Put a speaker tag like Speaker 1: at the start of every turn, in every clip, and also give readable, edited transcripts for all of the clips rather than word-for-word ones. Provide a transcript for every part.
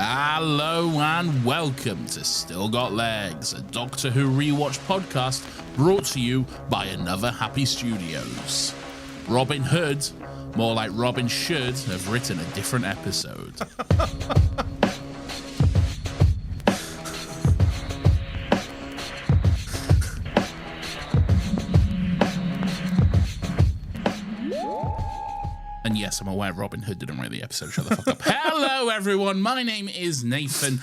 Speaker 1: Hello and welcome to Still Got Legs, a Doctor Who Rewatch podcast brought to you by Another Happy Studios. Robin Hood, more like Robin should have written a different episode. And yes, I'm aware Robin Hood didn't write the episode. Shut the fuck up. Hello, everyone. My name is Nathan.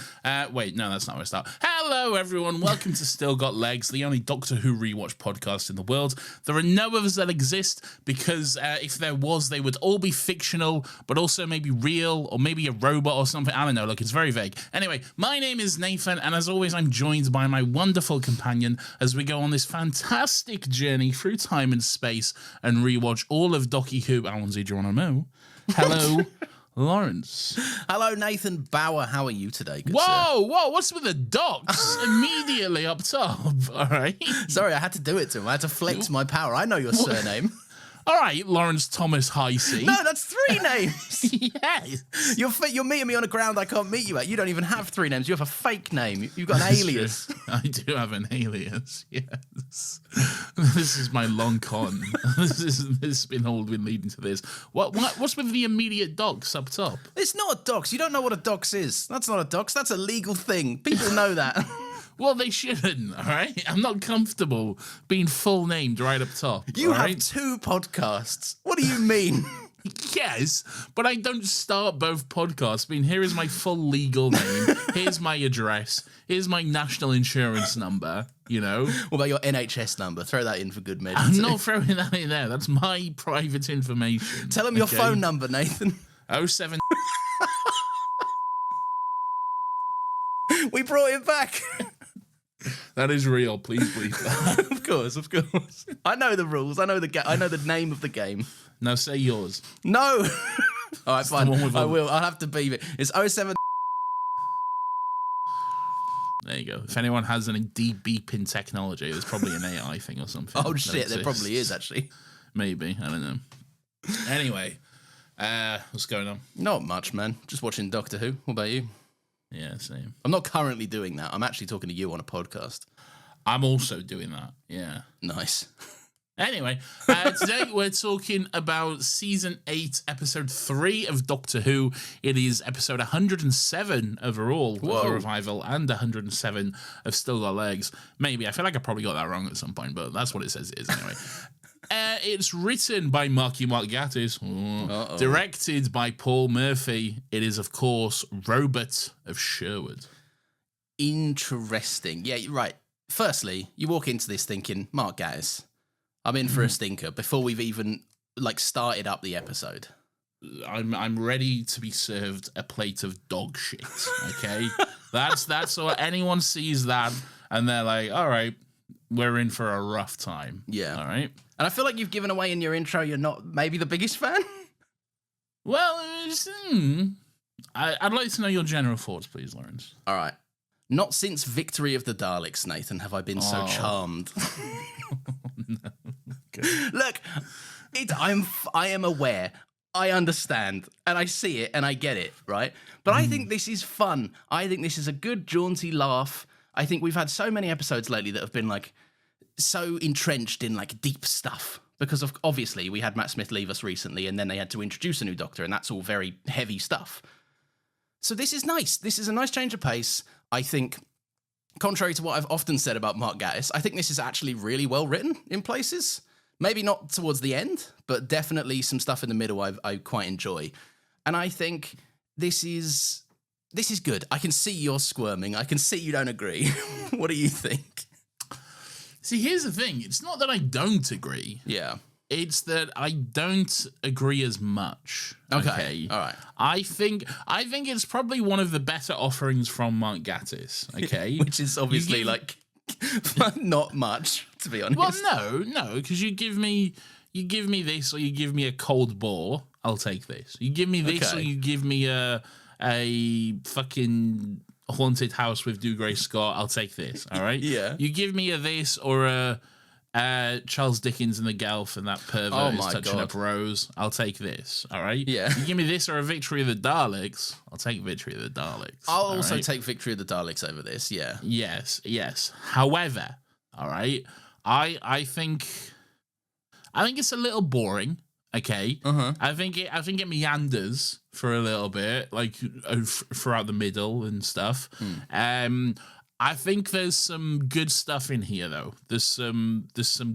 Speaker 1: Wait, no, that's not where I start. Hello, everyone. Welcome to Still Got Legs, the only Doctor Who rewatch podcast in the world. There are no others that exist because if there was, they would all be fictional, but also maybe real or maybe a robot or something. I don't know. Look, it's very vague. Anyway, my name is Nathan, and as always, I'm joined by my wonderful companion as we go on this fantastic journey through time and space and rewatch all of Doctor Who. Alonzi, do you want to know? Hello, Lawrence.
Speaker 2: Hello, Nathan Bauer. How are you today? Good
Speaker 1: Whoa, what's with the docs immediately up top? All right.
Speaker 2: Sorry, I had to do it to him. I had to flex my power. I know your surname.
Speaker 1: All right, Lawrence Thomas Heisey.
Speaker 2: No, that's three names.
Speaker 1: Yes.
Speaker 2: You're meeting me on a ground I can't meet you at. You don't even have three names. You have a fake name. You've got an alias.
Speaker 1: True. I do have an alias, yes. This is my long con. This has been all been leading to this. What's with the immediate docs up top?
Speaker 2: It's not a dox. You don't know what a dox is. That's not a dox. That's a legal thing. People know that.
Speaker 1: Well, they shouldn't, all right? I'm not comfortable being full named right up top.
Speaker 2: You have
Speaker 1: right?
Speaker 2: two podcasts. What do you mean?
Speaker 1: Yes, but I don't start both podcasts. I mean, here is my full legal name. Here's my address. Here's my national insurance number, you know?
Speaker 2: What about your NHS number? Throw that in for good measure.
Speaker 1: I'm not throwing that in there. That's my private information.
Speaker 2: Tell them your phone number, Nathan.
Speaker 1: 07.
Speaker 2: We brought it back.
Speaker 1: That is real. Please believe that.
Speaker 2: Of course. I know the rules. I know the name of the game.
Speaker 1: Now say yours.
Speaker 2: No. All right, fine. I
Speaker 1: all...
Speaker 2: will. I'll have to beep it. It's 07.
Speaker 1: There you go. If anyone has any deep beeping technology, there's probably an AI thing or something.
Speaker 2: Oh shit, there probably is actually.
Speaker 1: Maybe. I don't know. Anyway, what's going on?
Speaker 2: Not much, man. Just watching Doctor Who. What about you?
Speaker 1: Yeah, same.
Speaker 2: I'm not currently doing that. I'm actually talking to you on a podcast.
Speaker 1: I'm also doing that. Yeah.
Speaker 2: Nice.
Speaker 1: Anyway, today we're talking about Season 8, Episode 3 of Doctor Who. It is Episode 107 overall of the revival and 107 of Still Got Legs. Maybe. I feel like I probably got that wrong at some point, but that's what it says it is anyway. It's written by Mark Gatiss, directed by Paul Murphy. It is, of course, Robert of Sherwood.
Speaker 2: Interesting. Yeah, right. Firstly, you walk into this thinking, Mark Gatiss, I'm in for a stinker before we've even started up the episode.
Speaker 1: I'm ready to be served a plate of dog shit. Okay, that's what anyone sees that and they're like, all right, we're in for a rough time.
Speaker 2: Yeah,
Speaker 1: all right.
Speaker 2: And I feel like you've given away in your intro you're not maybe the biggest fan.
Speaker 1: Well, I'd like to know your general thoughts, please, Lawrence.
Speaker 2: All right. Not since Victory of the Daleks, Nathan, have I been so charmed.
Speaker 1: No. Okay.
Speaker 2: Look, I am aware. I understand. And I see it and I get it, right? But I think this is fun. I think this is a good, jaunty laugh. I think we've had so many episodes lately that have been so entrenched in deep stuff because of obviously we had Matt Smith leave us recently and then they had to introduce a new Doctor and that's all very heavy stuff. So this is nice. This is a nice change of pace. I think, contrary to what I've often said about Mark Gatiss, I think this is actually really well written in places. Maybe not towards the end, but definitely some stuff in the middle I quite enjoy. And I think this is good. I can see you're squirming. I can see you don't agree. What do you think?
Speaker 1: See, here's the thing. It's not that I don't agree.
Speaker 2: Yeah.
Speaker 1: It's that I don't agree as much.
Speaker 2: Okay. All right.
Speaker 1: I think it's probably one of the better offerings from Mark Gatiss. Okay.
Speaker 2: Which is obviously not much, to be honest.
Speaker 1: Well, no, because you give me this or you give me a cold bore, I'll take this. You give me this or you give me a fucking haunted house with Dougray Scott, I'll take this. All right.
Speaker 2: Yeah.
Speaker 1: You give me a this or a Charles Dickens and the Gelf and that pervert is touching up Rose. I'll take this. All right.
Speaker 2: Yeah.
Speaker 1: You give me this or a Victory of the Daleks. I'll take Victory of the Daleks.
Speaker 2: I'll also take Victory of the Daleks over this. Yeah.
Speaker 1: Yes. However, all right, I think it's a little boring. Okay. I think it meanders for a little bit, like throughout the middle and stuff. I think there's some good stuff in here, though. There's some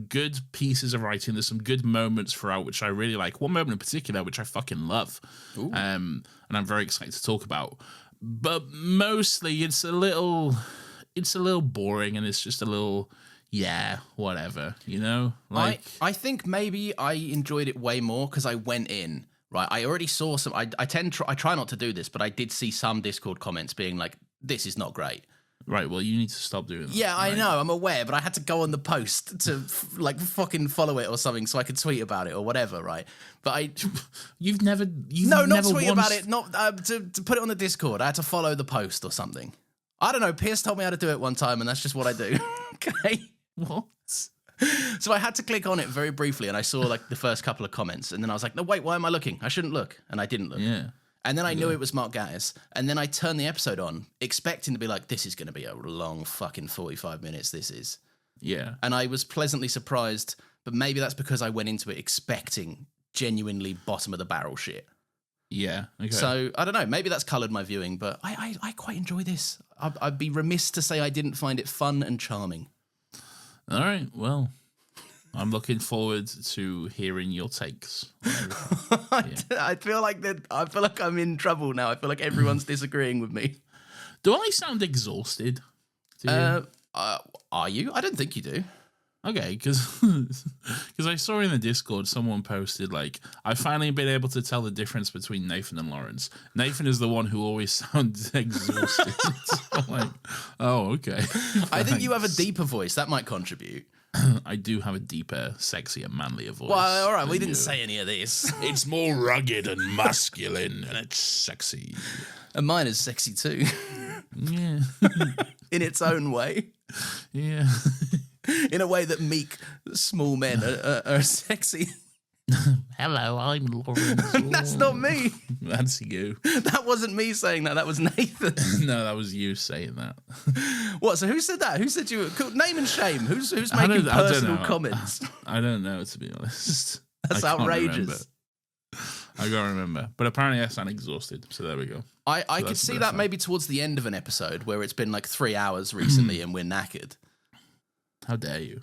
Speaker 1: good pieces of writing. There's some good moments throughout, which I really like. One moment in particular, which I fucking love, and I'm very excited to talk about. But mostly, it's a little boring, and it's just a little, whatever, you know. Like
Speaker 2: I think maybe I enjoyed it way more because I went in right. I already saw some. I try not to do this, but I did see some Discord comments being like, "This is not great."
Speaker 1: Right, well, you need to stop doing that.
Speaker 2: Yeah,
Speaker 1: right?
Speaker 2: I know, I'm aware, but I had to go on the post to, fucking follow it or something so I could tweet about it or whatever, right? But
Speaker 1: You've never
Speaker 2: not tweet about it, not to put it on the Discord. I had to follow the post or something. I don't know, Pierce told me how to do it one time, and that's just what I do. Okay?
Speaker 1: What?
Speaker 2: So I had to click on it very briefly, and I saw, like, the first couple of comments, and then I was like, no, wait, why am I looking? I shouldn't look. And I didn't look.
Speaker 1: Yeah.
Speaker 2: And then I knew it was Mark Gatiss. And then I turned the episode on, expecting to be like, this is going to be a long fucking 45 minutes, this is.
Speaker 1: Yeah.
Speaker 2: And I was pleasantly surprised, but maybe that's because I went into it expecting genuinely bottom of the barrel shit.
Speaker 1: Yeah. Okay.
Speaker 2: So, I don't know, maybe that's coloured my viewing, but I quite enjoy this. I'd be remiss to say I didn't find it fun and charming.
Speaker 1: All right, well, I'm looking forward to hearing your takes.
Speaker 2: I feel like I'm in trouble now. I feel like everyone's disagreeing with me.
Speaker 1: Do I sound exhausted? To you?
Speaker 2: Are you? I don't think you do.
Speaker 1: Okay, because I saw in the Discord someone posted, like, I've finally been able to tell the difference between Nathan and Lawrence. Nathan is the one who always sounds exhausted. So I'm like, oh, okay.
Speaker 2: I think you have a deeper voice. That might contribute.
Speaker 1: I do have a deeper, sexier, manlier voice.
Speaker 2: Well, all right, we didn't say any of this.
Speaker 1: It's more rugged and masculine, and it's sexy.
Speaker 2: And mine is sexy too.
Speaker 1: Yeah.
Speaker 2: In its own way.
Speaker 1: Yeah.
Speaker 2: In a way that meek, small men are sexy.
Speaker 1: Hello, I'm Lawrence.
Speaker 2: That's not me.
Speaker 1: That's you.
Speaker 2: That wasn't me saying that. That was Nathan.
Speaker 1: No, that was you saying that.
Speaker 2: What? So who said that? Who said you? Name and shame. Who's making personal comments?
Speaker 1: I don't know, to be honest.
Speaker 2: That's outrageous.
Speaker 1: I can't remember. But apparently I sound exhausted, so there we go.
Speaker 2: I could see that maybe towards the end of an episode where it's been like 3 hours recently and we're knackered.
Speaker 1: How dare you?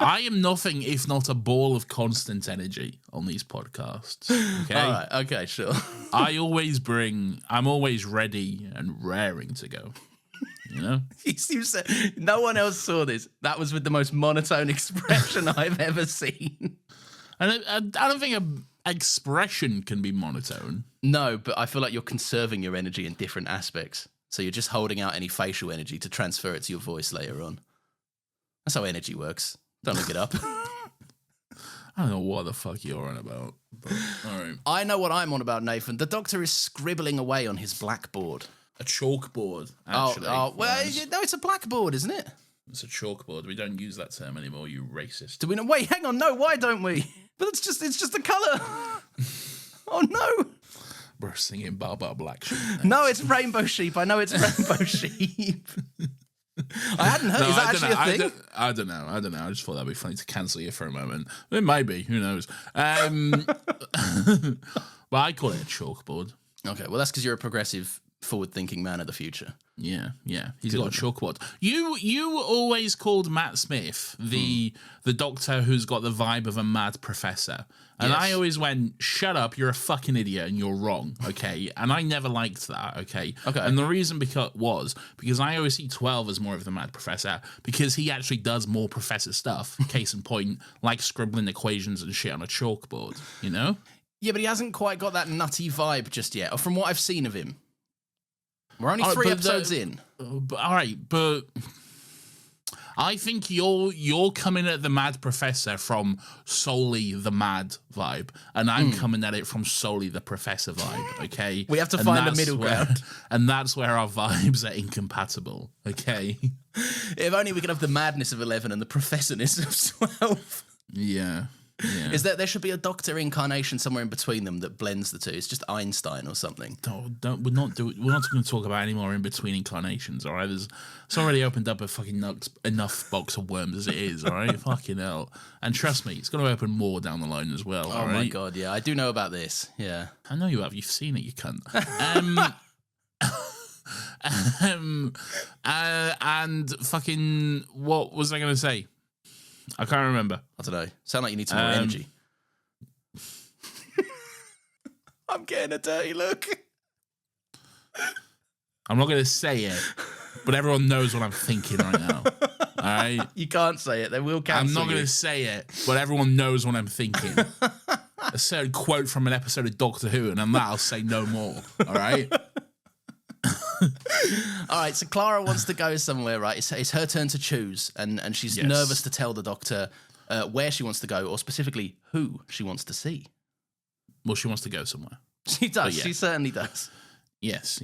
Speaker 1: I am nothing if not a ball of constant energy on these podcasts. Okay?
Speaker 2: All right, okay, sure.
Speaker 1: I'm always ready and raring to go. You know?
Speaker 2: You said, no one else saw this. That was with the most monotone expression I've ever seen.
Speaker 1: And I don't think an expression can be monotone.
Speaker 2: No, but I feel like you're conserving your energy in different aspects. So you're just holding out any facial energy to transfer it to your voice later on. That's how energy works. Don't look it up.
Speaker 1: I don't know what the fuck you're on about. But, all right.
Speaker 2: I know what I'm on about, Nathan. The Doctor is scribbling away on his blackboard.
Speaker 1: A chalkboard, actually.
Speaker 2: Well, no, it's a blackboard, isn't it?
Speaker 1: It's a chalkboard. We don't use that term anymore, you racist.
Speaker 2: Do we know? Wait, hang on. No, why don't we? But it's just a colour. Oh, no.
Speaker 1: We're singing Baba Black Sheep.
Speaker 2: No, it's Rainbow Sheep. I know it's Rainbow Sheep. I hadn't heard. Is that actually a thing?
Speaker 1: I don't know. I just thought that'd be funny to cancel you for a moment. It might be. Who knows? Well, I call it a chalkboard.
Speaker 2: Okay, well, that's because you're a progressive, forward-thinking man of the future.
Speaker 1: Yeah. He's got a chalkboard. You always called Matt Smith the Doctor who's got the vibe of a mad professor. And
Speaker 2: Yes.
Speaker 1: I always went, shut up, you're a fucking idiot and you're wrong, okay? And I never liked that, okay?
Speaker 2: Okay.
Speaker 1: And the reason because I always see 12 as more of the mad professor because he actually does more professor stuff, case in point, like scribbling equations and shit on a chalkboard, you know?
Speaker 2: Yeah, but he hasn't quite got that nutty vibe just yet, or from what I've seen of him. We're only 3 episodes in.
Speaker 1: All right, but I think you're coming at the Mad Professor from solely the Mad vibe, and I'm coming at it from solely the Professor vibe. Okay,
Speaker 2: We have to find a middle ground,
Speaker 1: and that's where our vibes are incompatible. Okay,
Speaker 2: if only we could have the madness of 11 and the professorness of 12.
Speaker 1: Yeah.
Speaker 2: Is that there should be a Doctor incarnation somewhere in between them that blends the two? It's just Einstein or something.
Speaker 1: We're not going to talk about any more in between incarnations. All right, it's already opened up a fucking enough box of worms as it is. All right, fucking hell. And trust me, it's going to open more down the line as well.
Speaker 2: Oh my god, yeah, I do know about this. Yeah,
Speaker 1: I know you have. You've seen it, you cunt. And fucking, what was I going to say? I can't remember.
Speaker 2: I don't know. Sound like you need some more energy. I'm getting a dirty look.
Speaker 1: I'm not going to say it, but everyone knows what I'm thinking right now. All right?
Speaker 2: You can't say it. They will cancel
Speaker 1: I'm not going to say it, but everyone knows what I'm thinking. A certain quote from an episode of Doctor Who, and on that I'll say no more. All right?
Speaker 2: All right, so Clara wants to go somewhere, right? It's her turn to choose, and she's nervous to tell the Doctor where she wants to go, or specifically who she wants to see.
Speaker 1: Well, she wants to go somewhere.
Speaker 2: She does. Yeah. She certainly does.
Speaker 1: Yes.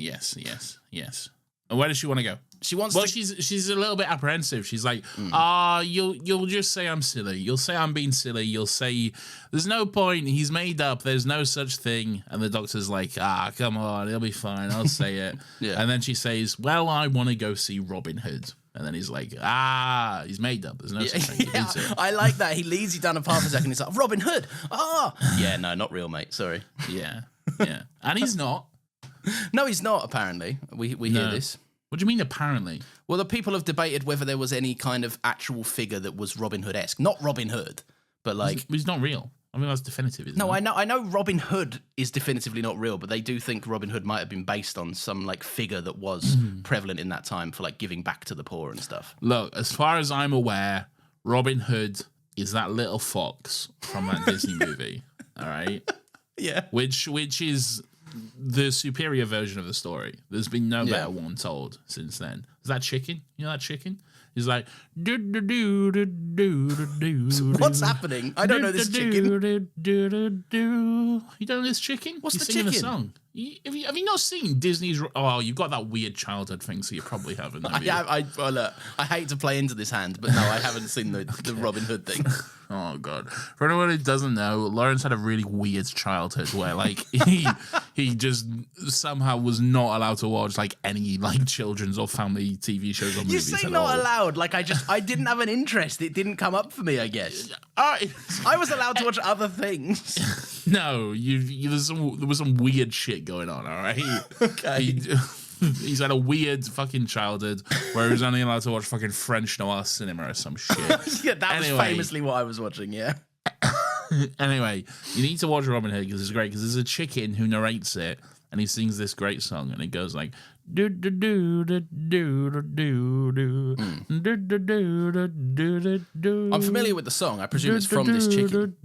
Speaker 1: And where does she want to go?
Speaker 2: She wants.
Speaker 1: Well, she's a little bit apprehensive. She's like, you'll just say I'm silly. You'll say I'm being silly. You'll say there's no point. He's made up. There's no such thing. And the Doctor's like, come on, it'll be fine. I'll say it.
Speaker 2: Yeah.
Speaker 1: And then she says, well, I want to go see Robin Hood. And then he's like, he's made up. There's no such thing.
Speaker 2: Yeah, I like that. He leads you down a path for a second. He's like, Robin Hood. Yeah, no, not real, mate. Sorry.
Speaker 1: Yeah. And he's not.
Speaker 2: No, he's not, apparently. We hear this.
Speaker 1: What do you mean, apparently?
Speaker 2: Well, the people have debated whether there was any kind of actual figure that was Robin Hood-esque. Not Robin Hood, but like...
Speaker 1: He's not real. I mean, that's definitive, isn't it?
Speaker 2: No, I know Robin Hood is definitively not real, but they do think Robin Hood might have been based on some like figure that was prevalent in that time for like giving back to the poor and stuff.
Speaker 1: Look, as far as I'm aware, Robin Hood is that little fox from that Disney movie. All right?
Speaker 2: Yeah.
Speaker 1: Which is the superior version of the story. There's been no better one told since then. Is that chicken? You know that chicken? He's like, do do do do do do.
Speaker 2: What's happening? I don't know this chicken.
Speaker 1: You don't know this chicken?
Speaker 2: What's
Speaker 1: He's
Speaker 2: the
Speaker 1: singing
Speaker 2: chicken?
Speaker 1: a song. Have you not seen Disney's? Oh, you've got that weird childhood thing, so you probably haven't.
Speaker 2: Look, I hate to play into this hand, but no, I haven't seen the Robin Hood thing.
Speaker 1: Oh god! For anyone who doesn't know, Lawrence had a really weird childhood where, like, he just somehow was not allowed to watch like any like children's or family TV shows or
Speaker 2: You
Speaker 1: movies.
Speaker 2: say
Speaker 1: at
Speaker 2: not
Speaker 1: all.
Speaker 2: allowed? Like I didn't have an interest. It didn't come up for me. I guess I was allowed to watch other things.
Speaker 1: No, there was some weird shit going on. All right,
Speaker 2: Okay.
Speaker 1: He's had a weird fucking childhood where he was only allowed to watch fucking French noir cinema or some shit.
Speaker 2: Yeah, that was famously what I was watching. Yeah.
Speaker 1: Anyway, you need to watch Robin Hood because it's great. Because there's a chicken who narrates it, and he sings this great song, and it goes like do do do do do do do do do do do do.
Speaker 2: I'm familiar with the song. I presume it's from this chicken.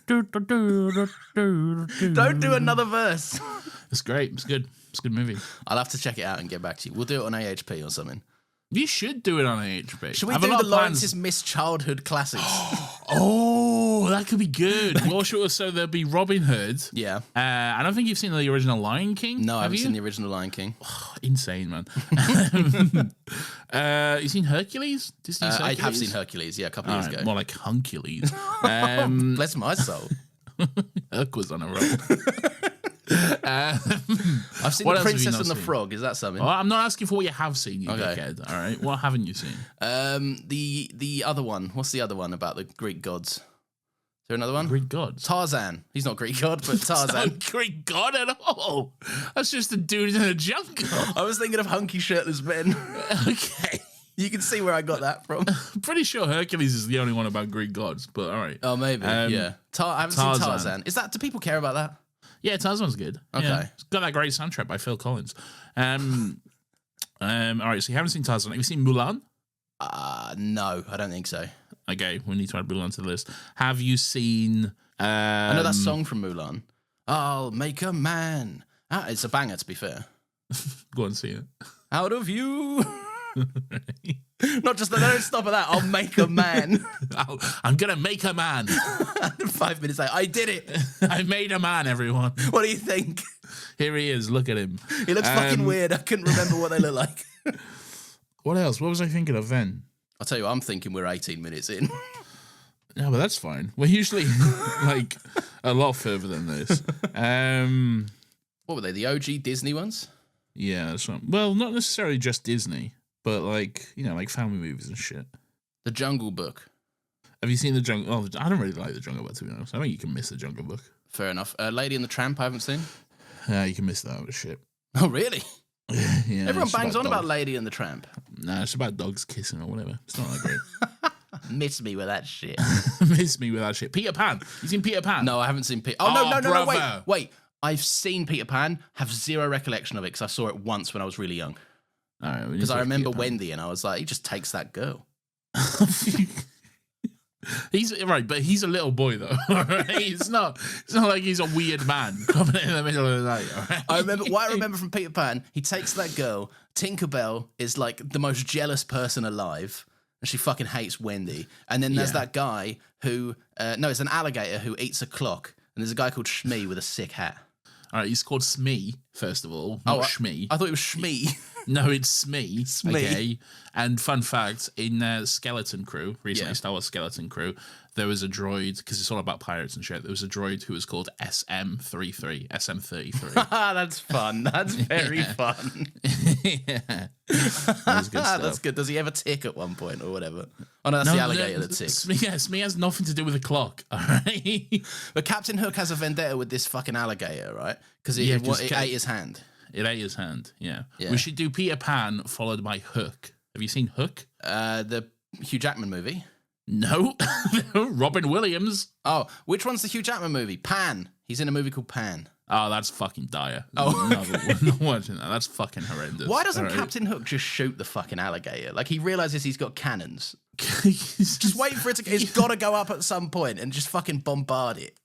Speaker 2: Don't do another verse.
Speaker 1: It's great. It's good. It's a good movie.
Speaker 2: I'll have to check it out and get back to you. We'll do it on AHP or something.
Speaker 1: You should do it on AHP.
Speaker 2: Should we do the Lawrence's Miss Childhood classics?
Speaker 1: Oh, that could be good. Well, sure. So there'll be Robin Hood.
Speaker 2: Yeah.
Speaker 1: I don't think you've seen the original Lion King.
Speaker 2: No, I haven't seen the original Lion King.
Speaker 1: Oh, insane, man. You seen Hercules? Disney's Hercules?
Speaker 2: I have seen Hercules, yeah, a couple of years ago.
Speaker 1: More like Huncules.
Speaker 2: Bless my soul.
Speaker 1: Herc was on a roll.
Speaker 2: I've seen The Princess and the Frog. Is that something?
Speaker 1: Well, I'm not asking for what you have seen, you dickhead. All right, what haven't you seen?
Speaker 2: The other one. What's the other one about the Greek gods? Is there another one?
Speaker 1: Greek gods.
Speaker 2: Tarzan. He's not Greek god, but Tarzan.
Speaker 1: Not Greek god at all. That's just a dude in a jungle.
Speaker 2: I was thinking of hunky shirtless men.
Speaker 1: Okay.
Speaker 2: You can see where I got that from.
Speaker 1: I'm pretty sure Hercules is the only one about Greek gods, but all right.
Speaker 2: Oh, maybe. Yeah. I haven't seen Tarzan. Do people care about that?
Speaker 1: Yeah, Tarzan's good.
Speaker 2: Okay.
Speaker 1: Yeah. It's got that great soundtrack by Phil Collins. All right, so you haven't seen Tarzan. Have you seen Mulan?
Speaker 2: No, I don't think so.
Speaker 1: Okay, we need to add Mulan to the list. Have you seen...
Speaker 2: I know that song from Mulan. I'll make a man. It's a banger, to be fair.
Speaker 1: Go on, see it.
Speaker 2: Out of you. Not just don't stop at that. I'll make a man.
Speaker 1: I'm gonna make a man.
Speaker 2: 5 minutes later, I did it.
Speaker 1: I made a man, everyone.
Speaker 2: What do you think?
Speaker 1: Here he is. Look at him.
Speaker 2: He looks fucking weird. I couldn't remember what they look like.
Speaker 1: What else? What was I thinking of then?
Speaker 2: I'll tell you what, I'm thinking we're 18 minutes in.
Speaker 1: No, but that's fine. We're usually like a lot further than this.
Speaker 2: What were they? The OG Disney ones?
Speaker 1: Yeah, that's right. Well, not necessarily just Disney, but like, you know, like family movies and shit.
Speaker 2: The Jungle Book.
Speaker 1: Have you seen The Jungle? Oh, I don't really like The Jungle Book, to be honest. I think you can miss The Jungle Book.
Speaker 2: Fair enough. Lady and the Tramp, I haven't seen.
Speaker 1: Yeah, you can miss that with shit.
Speaker 2: Oh, really?
Speaker 1: Yeah,
Speaker 2: everyone bangs on about Lady and the Tramp.
Speaker 1: Nah, it's about dogs kissing or whatever. It's not that great.
Speaker 2: Miss me with that shit.
Speaker 1: Miss me with that shit. Peter Pan. You seen Peter Pan?
Speaker 2: No, I haven't seen Peter. Oh, no,
Speaker 1: brother.
Speaker 2: wait. I've seen Peter Pan, have zero recollection of it because I saw it once when I was really young. Because I remember Wendy and I was like, he just takes that girl.
Speaker 1: He's right, but he's a little boy though. Right? It's not like he's a weird man coming in the middle of the night. Right?
Speaker 2: I remember from Peter Pan, he takes that girl. Tinkerbell is like the most jealous person alive, and she fucking hates Wendy. And then there's that guy who it's an alligator who eats a clock, and there's a guy called Shmee with a sick hat.
Speaker 1: All right, he's called Smee, first of all, not Shmee.
Speaker 2: I thought it was Shmee.
Speaker 1: No, it's Smee.
Speaker 2: Smee.
Speaker 1: Okay. And fun fact, in Skeleton Crew, recently Star Wars Skeleton Crew, there was a droid, because it's all about pirates and shit, there was a droid who was called SM33.
Speaker 2: That's fun. That's very fun.
Speaker 1: Yeah. That was good stuff.
Speaker 2: That's good. Does he ever tick at one point or whatever? Oh, no, that's the alligator that ticks.
Speaker 1: Smee has nothing to do with the clock, all right?
Speaker 2: But Captain Hook has a vendetta with this fucking alligator, right? Because it ate his hand.
Speaker 1: It ate his hand, yeah. We should do Peter Pan followed by Hook. Have you seen Hook?
Speaker 2: The Hugh Jackman movie?
Speaker 1: No. Robin Williams.
Speaker 2: Oh, which one's the Hugh Jackman movie? Pan. He's in a movie called Pan.
Speaker 1: Oh, that's fucking dire.
Speaker 2: Oh,
Speaker 1: not watching that. That's fucking horrendous.
Speaker 2: Why doesn't Captain Hook just shoot the fucking alligator? Like, he realizes he's got cannons. Just wait for it to... It's got to go up at some point and just fucking bombard it.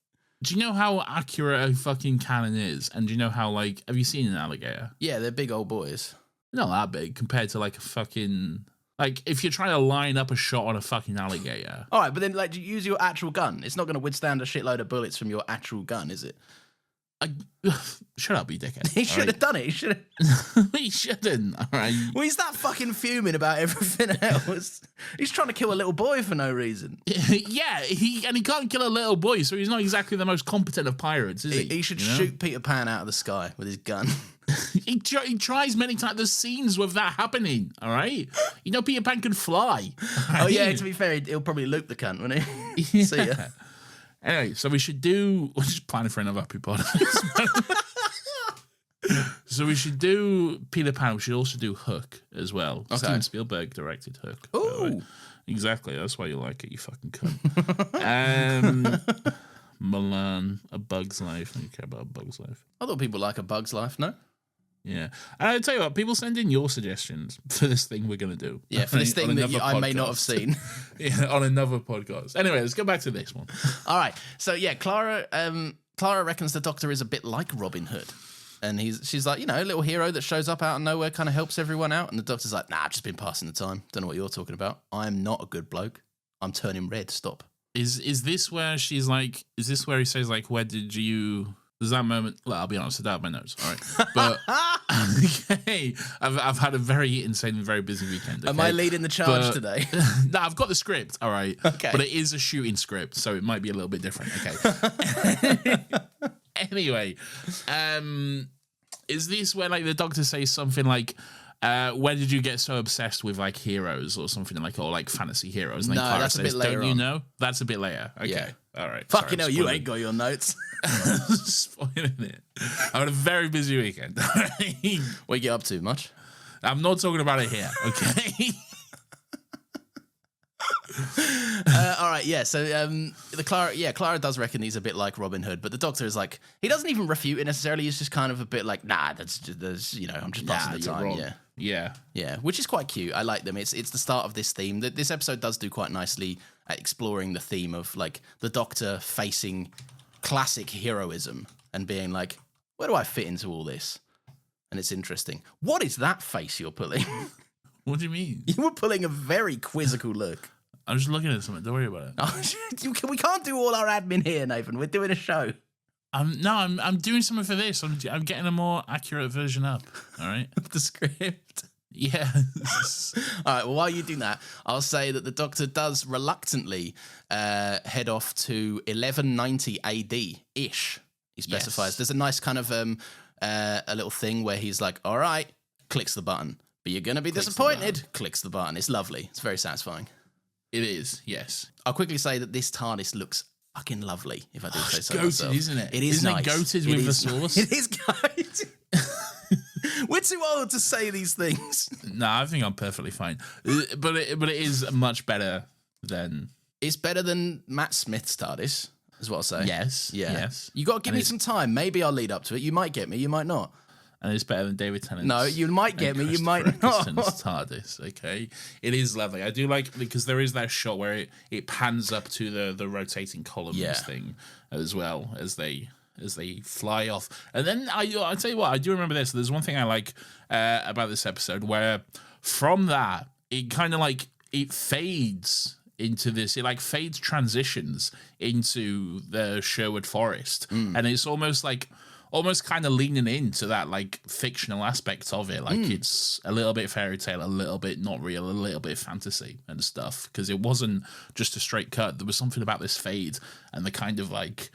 Speaker 1: Do you know how accurate a fucking cannon is? And do you know how, like... Have you seen an alligator?
Speaker 2: Yeah, they're big old boys.
Speaker 1: Not that big compared to, like, a fucking... Like, if you're trying to line up a shot on a fucking alligator...
Speaker 2: All right, but then, like, use your actual gun. It's not going to withstand a shitload of bullets from your actual gun, is it?
Speaker 1: Shut up, you dickhead.
Speaker 2: He should have done it. He should
Speaker 1: have. He shouldn't. All right.
Speaker 2: Well, he's that fucking fuming about everything else. He's trying to kill a little boy for no reason.
Speaker 1: Yeah, he can't kill a little boy, so he's not exactly the most competent of pirates, is he?
Speaker 2: He should shoot Peter Pan out of the sky with his gun.
Speaker 1: He tries many times. There's scenes with that happening, all right? You know Peter Pan can fly. Right?
Speaker 2: Oh, yeah, to be fair, he'll probably loop the cunt, wouldn't he?
Speaker 1: Yeah.
Speaker 2: See ya.
Speaker 1: Anyway, so we're just planning for another happy pod. So we should do Peter Pan. We should also do Hook as well. Okay. Steven Spielberg directed Hook.
Speaker 2: Ooh.
Speaker 1: Exactly. That's why you like it, you fucking cunt. Milan, A Bug's Life. I don't care about A Bug's Life.
Speaker 2: I thought people like A Bug's Life, no?
Speaker 1: Yeah. And I'll tell you what, people send in your suggestions for this thing we're going to do.
Speaker 2: Yeah, for this thing that I may not have seen.
Speaker 1: Yeah, on another podcast. Anyway, let's go back to this one.
Speaker 2: All right. So, yeah, Clara reckons the Doctor is a bit like Robin Hood. And she's like, a little hero that shows up out of nowhere, kind of helps everyone out. And the Doctor's like, nah, I've just been passing the time. Don't know what you're talking about. I'm not a good bloke. I'm turning red. Stop.
Speaker 1: Is this where she's like, is this where he says, like, where did you... There's that moment. Well, I'll be honest, I don't have my notes. All right, but okay, I've had a very insane and very busy weekend. Okay?
Speaker 2: Am I leading the charge today?
Speaker 1: No, I've got the script. All right,
Speaker 2: okay,
Speaker 1: but it is a shooting script, so it might be a little bit different. Okay. Anyway, is this where like the Doctor says something like? When did you get so obsessed with like heroes or something like, or like fantasy heroes? And
Speaker 2: no,
Speaker 1: Clara
Speaker 2: that's
Speaker 1: says,
Speaker 2: a bit later.
Speaker 1: Don't you know? That's a bit later. Okay,
Speaker 2: yeah.
Speaker 1: All right.
Speaker 2: Fucking hell, you ain't got your notes.
Speaker 1: Spoiling it. I had a very busy weekend.
Speaker 2: What you get up to? Much?
Speaker 1: I'm not talking about it here. Okay.
Speaker 2: All right, yeah. So Clara does reckon he's a bit like Robin Hood, but the Doctor is like, he doesn't even refute it necessarily. He's just kind of a bit like, nah, I'm just passing the time.
Speaker 1: Wrong. Yeah,
Speaker 2: which is quite cute. I like them. It's the start of this theme. This episode does do quite nicely at exploring the theme of like the Doctor facing classic heroism and being like, where do I fit into all this? And it's interesting. What is that face you're pulling?
Speaker 1: What do you mean?
Speaker 2: You were pulling a very quizzical look.
Speaker 1: I'm just looking at something. Don't worry about it.
Speaker 2: Oh, we can't do all our admin here, Nathan. We're doing a show.
Speaker 1: I'm doing something for this. I'm getting a more accurate version up. All right.
Speaker 2: Of the script.
Speaker 1: Yes.
Speaker 2: All right. Well, while you do that, I'll say that the Doctor does reluctantly head off to 1190 AD ish. He specifies.
Speaker 1: Yes.
Speaker 2: There's a nice kind of a little thing where he's like, "All right," clicks the button, but you're gonna be disappointed. Clicks the button. It's lovely. It's very satisfying.
Speaker 1: It is. Yes.
Speaker 2: I'll quickly say that this TARDIS looks fucking lovely. If I do say so
Speaker 1: goated,
Speaker 2: myself,
Speaker 1: isn't it?
Speaker 2: It is
Speaker 1: Isn't
Speaker 2: nice.
Speaker 1: it goated with the sauce?
Speaker 2: It is goated. We're too old to say these things.
Speaker 1: No, I think I'm perfectly fine. But it is much better than...
Speaker 2: It's better than Matt Smith's TARDIS, is what I'll say.
Speaker 1: Yes.
Speaker 2: Yeah.
Speaker 1: Yes.
Speaker 2: You got to give me some time. Maybe I'll lead up to it. You might get me. You might not.
Speaker 1: And it's better than David Tennant's.
Speaker 2: No, you might get me. You might not.
Speaker 1: TARDIS, okay? It is lovely. I do like, because there is that shot where it pans up to the rotating columns thing as well as they fly off. And then I tell you what, I do remember this. There's one thing I like about this episode where from that, it kind of like, it fades into this, it like fades transitions into the Sherwood forest. And it's almost kind of leaning into that like fictional aspect of it. Like it's a little bit fairy tale, a little bit not real, a little bit fantasy and stuff. Because it wasn't just a straight cut. There was something about this fade and the kind of like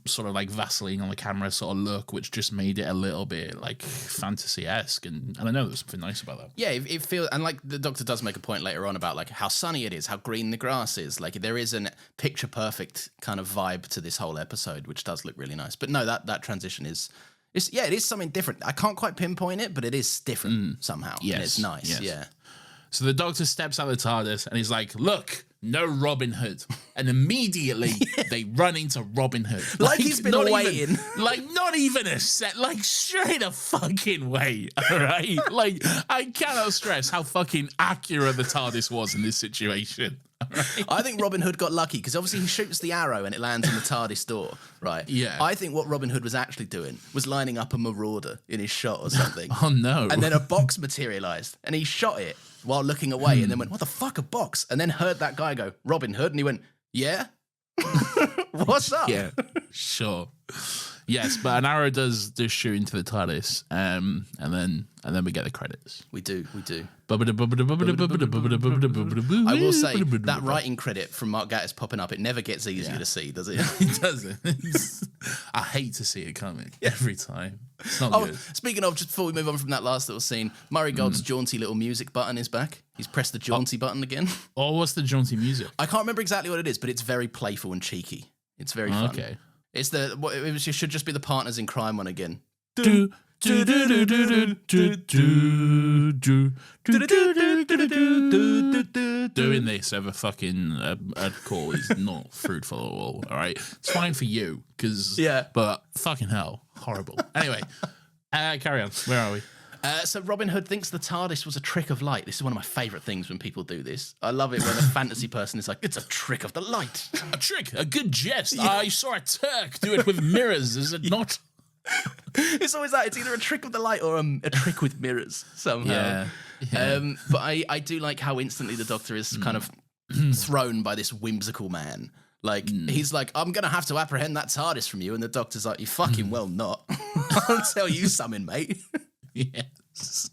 Speaker 1: sort of like Vaseline on the camera sort of look, which just made it a little bit like fantasy-esque. And I know there's something nice about that. Yeah,
Speaker 2: it feels, and like the Doctor does make a point later on about like how sunny it is, how green the grass is. Like there is a picture perfect kind of vibe to this whole episode, which does look really nice. But no, that transition it is something different. I can't quite pinpoint it, but it is different somehow.
Speaker 1: Yes.
Speaker 2: And it's nice.
Speaker 1: Yes.
Speaker 2: Yeah.
Speaker 1: So the Doctor steps out of the TARDIS and he's like, look, no Robin Hood. And immediately they run into Robin Hood.
Speaker 2: Like he's been waiting.
Speaker 1: Not even a set, like straight a fucking way, all right? Like, I cannot stress how fucking accurate the TARDIS was in this situation. Right?
Speaker 2: I think Robin Hood got lucky because obviously he shoots the arrow and it lands on the TARDIS door, right?
Speaker 1: Yeah.
Speaker 2: I think what Robin Hood was actually doing was lining up a marauder in his shot or something.
Speaker 1: Oh, no.
Speaker 2: And then a box materialized and he shot it while looking away and then went, what the fuck, a box? And then heard that guy go, Robin Hood, and he went, yeah? What's up?
Speaker 1: Yeah, sure. Yes, but an arrow does shoot into the TARDIS, and then we get the credits.
Speaker 2: We do.
Speaker 1: I
Speaker 2: I will say that writing credit from Mark Gatiss popping up, it never gets easier to see, does it?
Speaker 1: It doesn't. I hate to see it coming every time. It's not good.
Speaker 2: Speaking of, just before we move on from that last little scene, Murray Gold's jaunty little music button is back. He's pressed the jaunty button again.
Speaker 1: Oh, what's the jaunty music?
Speaker 2: I can't remember exactly what it is, but it's very playful and cheeky. It's very fun.
Speaker 1: Okay.
Speaker 2: It's it should just be the Partners in Crime one again.
Speaker 1: Doing this over fucking a call is not fruitful at all. All right, it's fine for you but fucking hell, horrible. Anyway, carry on. Where are we?
Speaker 2: So Robin Hood thinks the TARDIS was a trick of light. This is one of my favourite things when people do this. I love it when a fantasy person is like, it's a trick of the light.
Speaker 1: A trick, a good jest. Yeah. I saw a Turk do it with mirrors, is it not?
Speaker 2: It's always that. It's either a trick of the light or a trick with mirrors somehow. Yeah. But I do like how instantly the Doctor is kind of thrown by this whimsical man. Like, he's like, I'm going to have to apprehend that TARDIS from you. And the Doctor's like, you fucking well not. I'll tell you something, mate.
Speaker 1: Yes.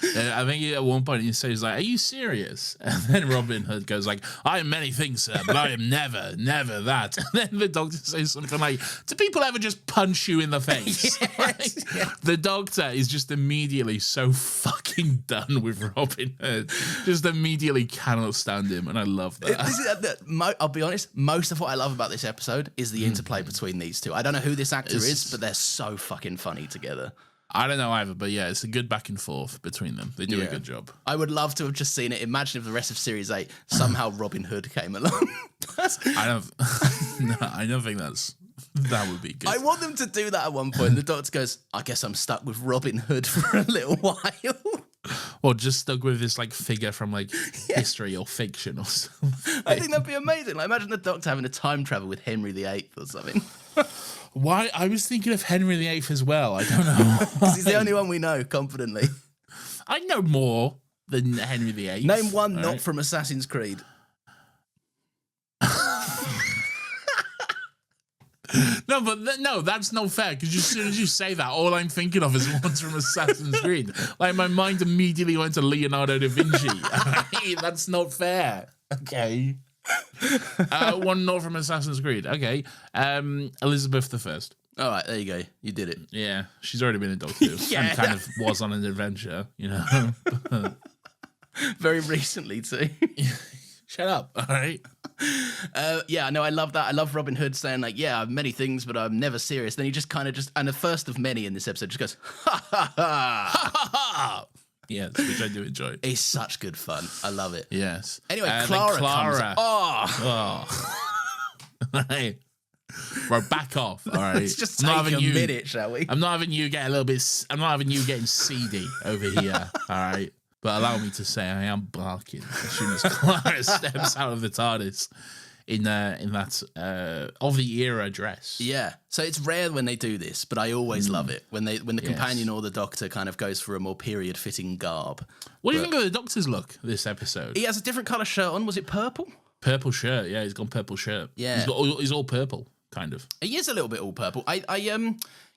Speaker 1: I think at one point he says like, "Are you serious?" And then Robin Hood goes like, "I am many things, sir, but I am never that." And then the Doctor says something like, "Do people ever just punch you in the face?" Yes. The Doctor is just immediately so fucking done with Robin Hood. Just immediately cannot stand him, and I love that.
Speaker 2: I'll be honest, most of what I love about this episode is the interplay between these two. I don't know who this actor is, but they're so fucking funny together.
Speaker 1: I don't know either, but yeah, it's a good back and forth between them. They do a good job.
Speaker 2: I would love to have just seen it. Imagine if the rest of Series 8, somehow Robin Hood came along.
Speaker 1: I don't think that would be good.
Speaker 2: I want them to do that at one point. The Doctor goes, I guess I'm stuck with Robin Hood for a little while.
Speaker 1: Or just stuck with this like figure from like history or fiction or something.
Speaker 2: I think that'd be amazing. Like, imagine the Doctor having a time travel with Henry VIII or something.
Speaker 1: Why? I was thinking of Henry VIII as well. I don't know.
Speaker 2: Because he's the only one we know confidently.
Speaker 1: I know more than Henry VIII.
Speaker 2: Name one not from Assassin's Creed.
Speaker 1: No, but no, that's not fair. Because as soon as you say that, all I'm thinking of is ones from Assassin's Creed. Like my mind immediately went to Leonardo da Vinci. That's not fair. Okay. One not from Assassin's Creed. Okay. Elizabeth I.
Speaker 2: All right, there you go. You did it.
Speaker 1: Yeah, she's already been a Doctor and kind of was on an adventure, you know.
Speaker 2: Very recently too.
Speaker 1: Shut up, all right?
Speaker 2: Yeah, no, I love that. I love Robin Hood saying like, yeah, I'm many things, but I'm never serious. Then he just kind of and the first of many in this episode just goes, ha, ha, ha.
Speaker 1: Ha, ha, ha. Yes, which I do enjoy.
Speaker 2: It's such good fun. I love it.
Speaker 1: Yes.
Speaker 2: Anyway, Clara comes.
Speaker 1: Oh. Right. Bro, back off. All right.
Speaker 2: Let's just take a minute, shall we?
Speaker 1: I'm not having you get a little bit. I'm not having you getting seedy over here. All right. But allow me to say, I am barking as soon as Clara steps out of the TARDIS in that of the era dress.
Speaker 2: Yeah. So it's rare when they do this, but I always love it when the companion or the Doctor kind of goes for a more period fitting garb.
Speaker 1: What do you think of the Doctor's look this episode?
Speaker 2: He has a different colour shirt on. Was it purple?
Speaker 1: Purple shirt. Yeah, he's got purple shirt.
Speaker 2: Yeah.
Speaker 1: He's all purple, kind of.
Speaker 2: He is a little bit all purple.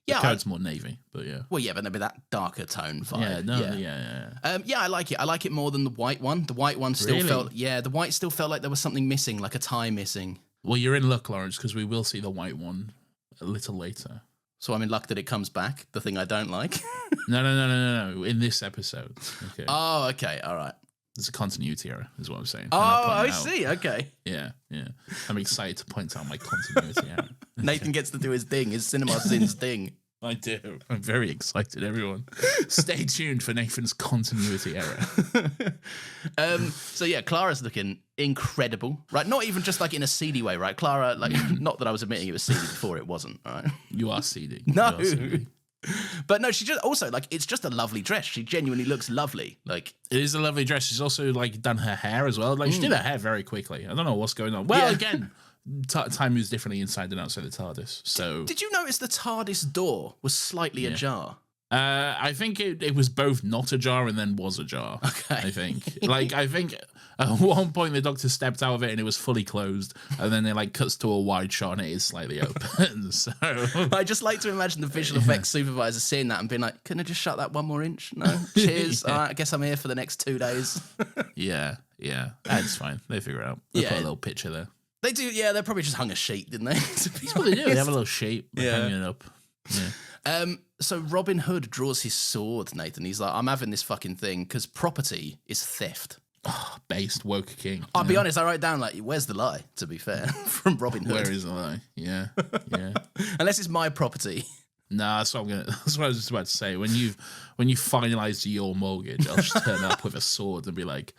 Speaker 1: The code's more navy, but yeah.
Speaker 2: Well, yeah, but there'd be that darker tone vibe.
Speaker 1: Yeah, no, yeah.
Speaker 2: Yeah, I like it. I like it more than the white one. The white one still felt, the white still felt like there was something missing, like a tie missing.
Speaker 1: Well, you're in luck, Lawrence, because we will see the white one a little later.
Speaker 2: So I'm in luck that it comes back, the thing I don't like?
Speaker 1: No. In this episode. Okay.
Speaker 2: Oh, okay, all right.
Speaker 1: It's a continuity error, is what I'm saying.
Speaker 2: Oh, I see, okay.
Speaker 1: Yeah. I'm excited to point out my continuity error.
Speaker 2: Nathan gets to do his thing, his Cinema Sins thing.
Speaker 1: I do. I'm very excited, everyone. Stay tuned for Nathan's continuity error.
Speaker 2: So yeah, Clara's looking incredible, right? Not even just like in a seedy way, right? Clara, like, not that I was admitting it was seedy before, it wasn't, all right?
Speaker 1: You are seedy.
Speaker 2: No. But no, she just also like it's just a lovely dress. She genuinely looks lovely. Like
Speaker 1: it is a lovely dress. She's also like done her hair as well. Like she did her hair very quickly. I don't know what's going on. Well, again, time moves differently inside and outside the TARDIS. So
Speaker 2: did you notice the TARDIS door was slightly ajar?
Speaker 1: I think it was both not ajar and then was ajar.
Speaker 2: Okay.
Speaker 1: I think. I think at one point the Doctor stepped out of it and it was fully closed, and then it like cuts to a wide shot and it is slightly open. So
Speaker 2: I just like to imagine the visual effects supervisor seeing that and being like, "Can I just shut that one more inch? No, cheers. All right, I guess I'm here for the next 2 days."
Speaker 1: Yeah, that's fine. They figure it out. They put a little picture there.
Speaker 2: They do. Yeah, they probably just hung a sheet, didn't they?
Speaker 1: That's what they do. They have a little sheet hanging it up. Yeah.
Speaker 2: So Robin Hood draws his sword, Nathan. He's like, I'm having this fucking thing because property is theft.
Speaker 1: Oh, based woke king.
Speaker 2: I'll be honest, I wrote down like, where's the lie, to be fair, from Robin Hood.
Speaker 1: Where is the lie? Yeah.
Speaker 2: Unless it's my property.
Speaker 1: Nah, that's what I was just about to say. When you finalise your mortgage, I'll just turn up with a sword and be like,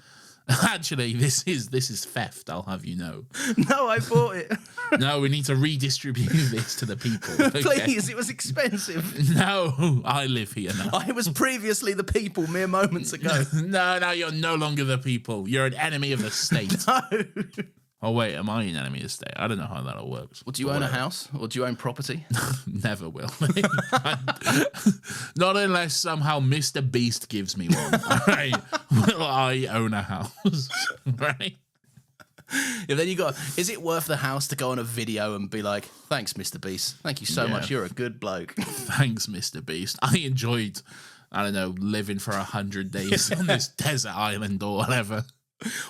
Speaker 1: actually, this is theft, I'll have you know.
Speaker 2: No, I bought it.
Speaker 1: No, we need to redistribute this to the people. Okay?
Speaker 2: Please, it was expensive.
Speaker 1: No, I live here now.
Speaker 2: I was previously the people mere moments ago.
Speaker 1: No, you're no longer the people. You're an enemy of the state.
Speaker 2: No.
Speaker 1: Oh, wait, am I an enemy of the state? I don't know how that all works.
Speaker 2: Well, do you own a house? Or do you own property?
Speaker 1: Never will. Not unless somehow Mr. Beast gives me one. All right. Will I own a house? Right?
Speaker 2: Yeah, then you got, is it worth the house to go on a video and be like, thanks, Mr. Beast. Thank you so much. You're a good bloke.
Speaker 1: Thanks, Mr. Beast. I enjoyed, I don't know, living for 100 days on this desert island or whatever.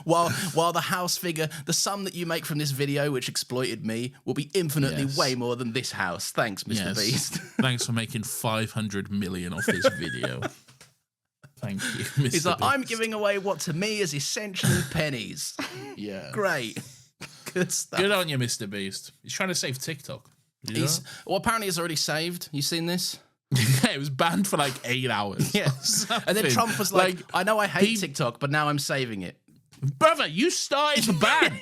Speaker 2: While the house figure, the sum that you make from this video, which exploited me, will be infinitely way more than this house. Thanks, Mr. Beast.
Speaker 1: Thanks for making 500 million off this video. Thank you, Mr.
Speaker 2: He's like,
Speaker 1: Beast.
Speaker 2: I'm giving away what to me is essentially pennies.
Speaker 1: Yeah.
Speaker 2: Great. Good stuff.
Speaker 1: Good on you, Mr. Beast. He's trying to save TikTok.
Speaker 2: Well, apparently it's already saved. You seen this?
Speaker 1: Yeah, it was banned for like 8 hours.
Speaker 2: Yeah. And then Trump was like, I know I hate TikTok, but now I'm saving it.
Speaker 1: Brother, you started the ban.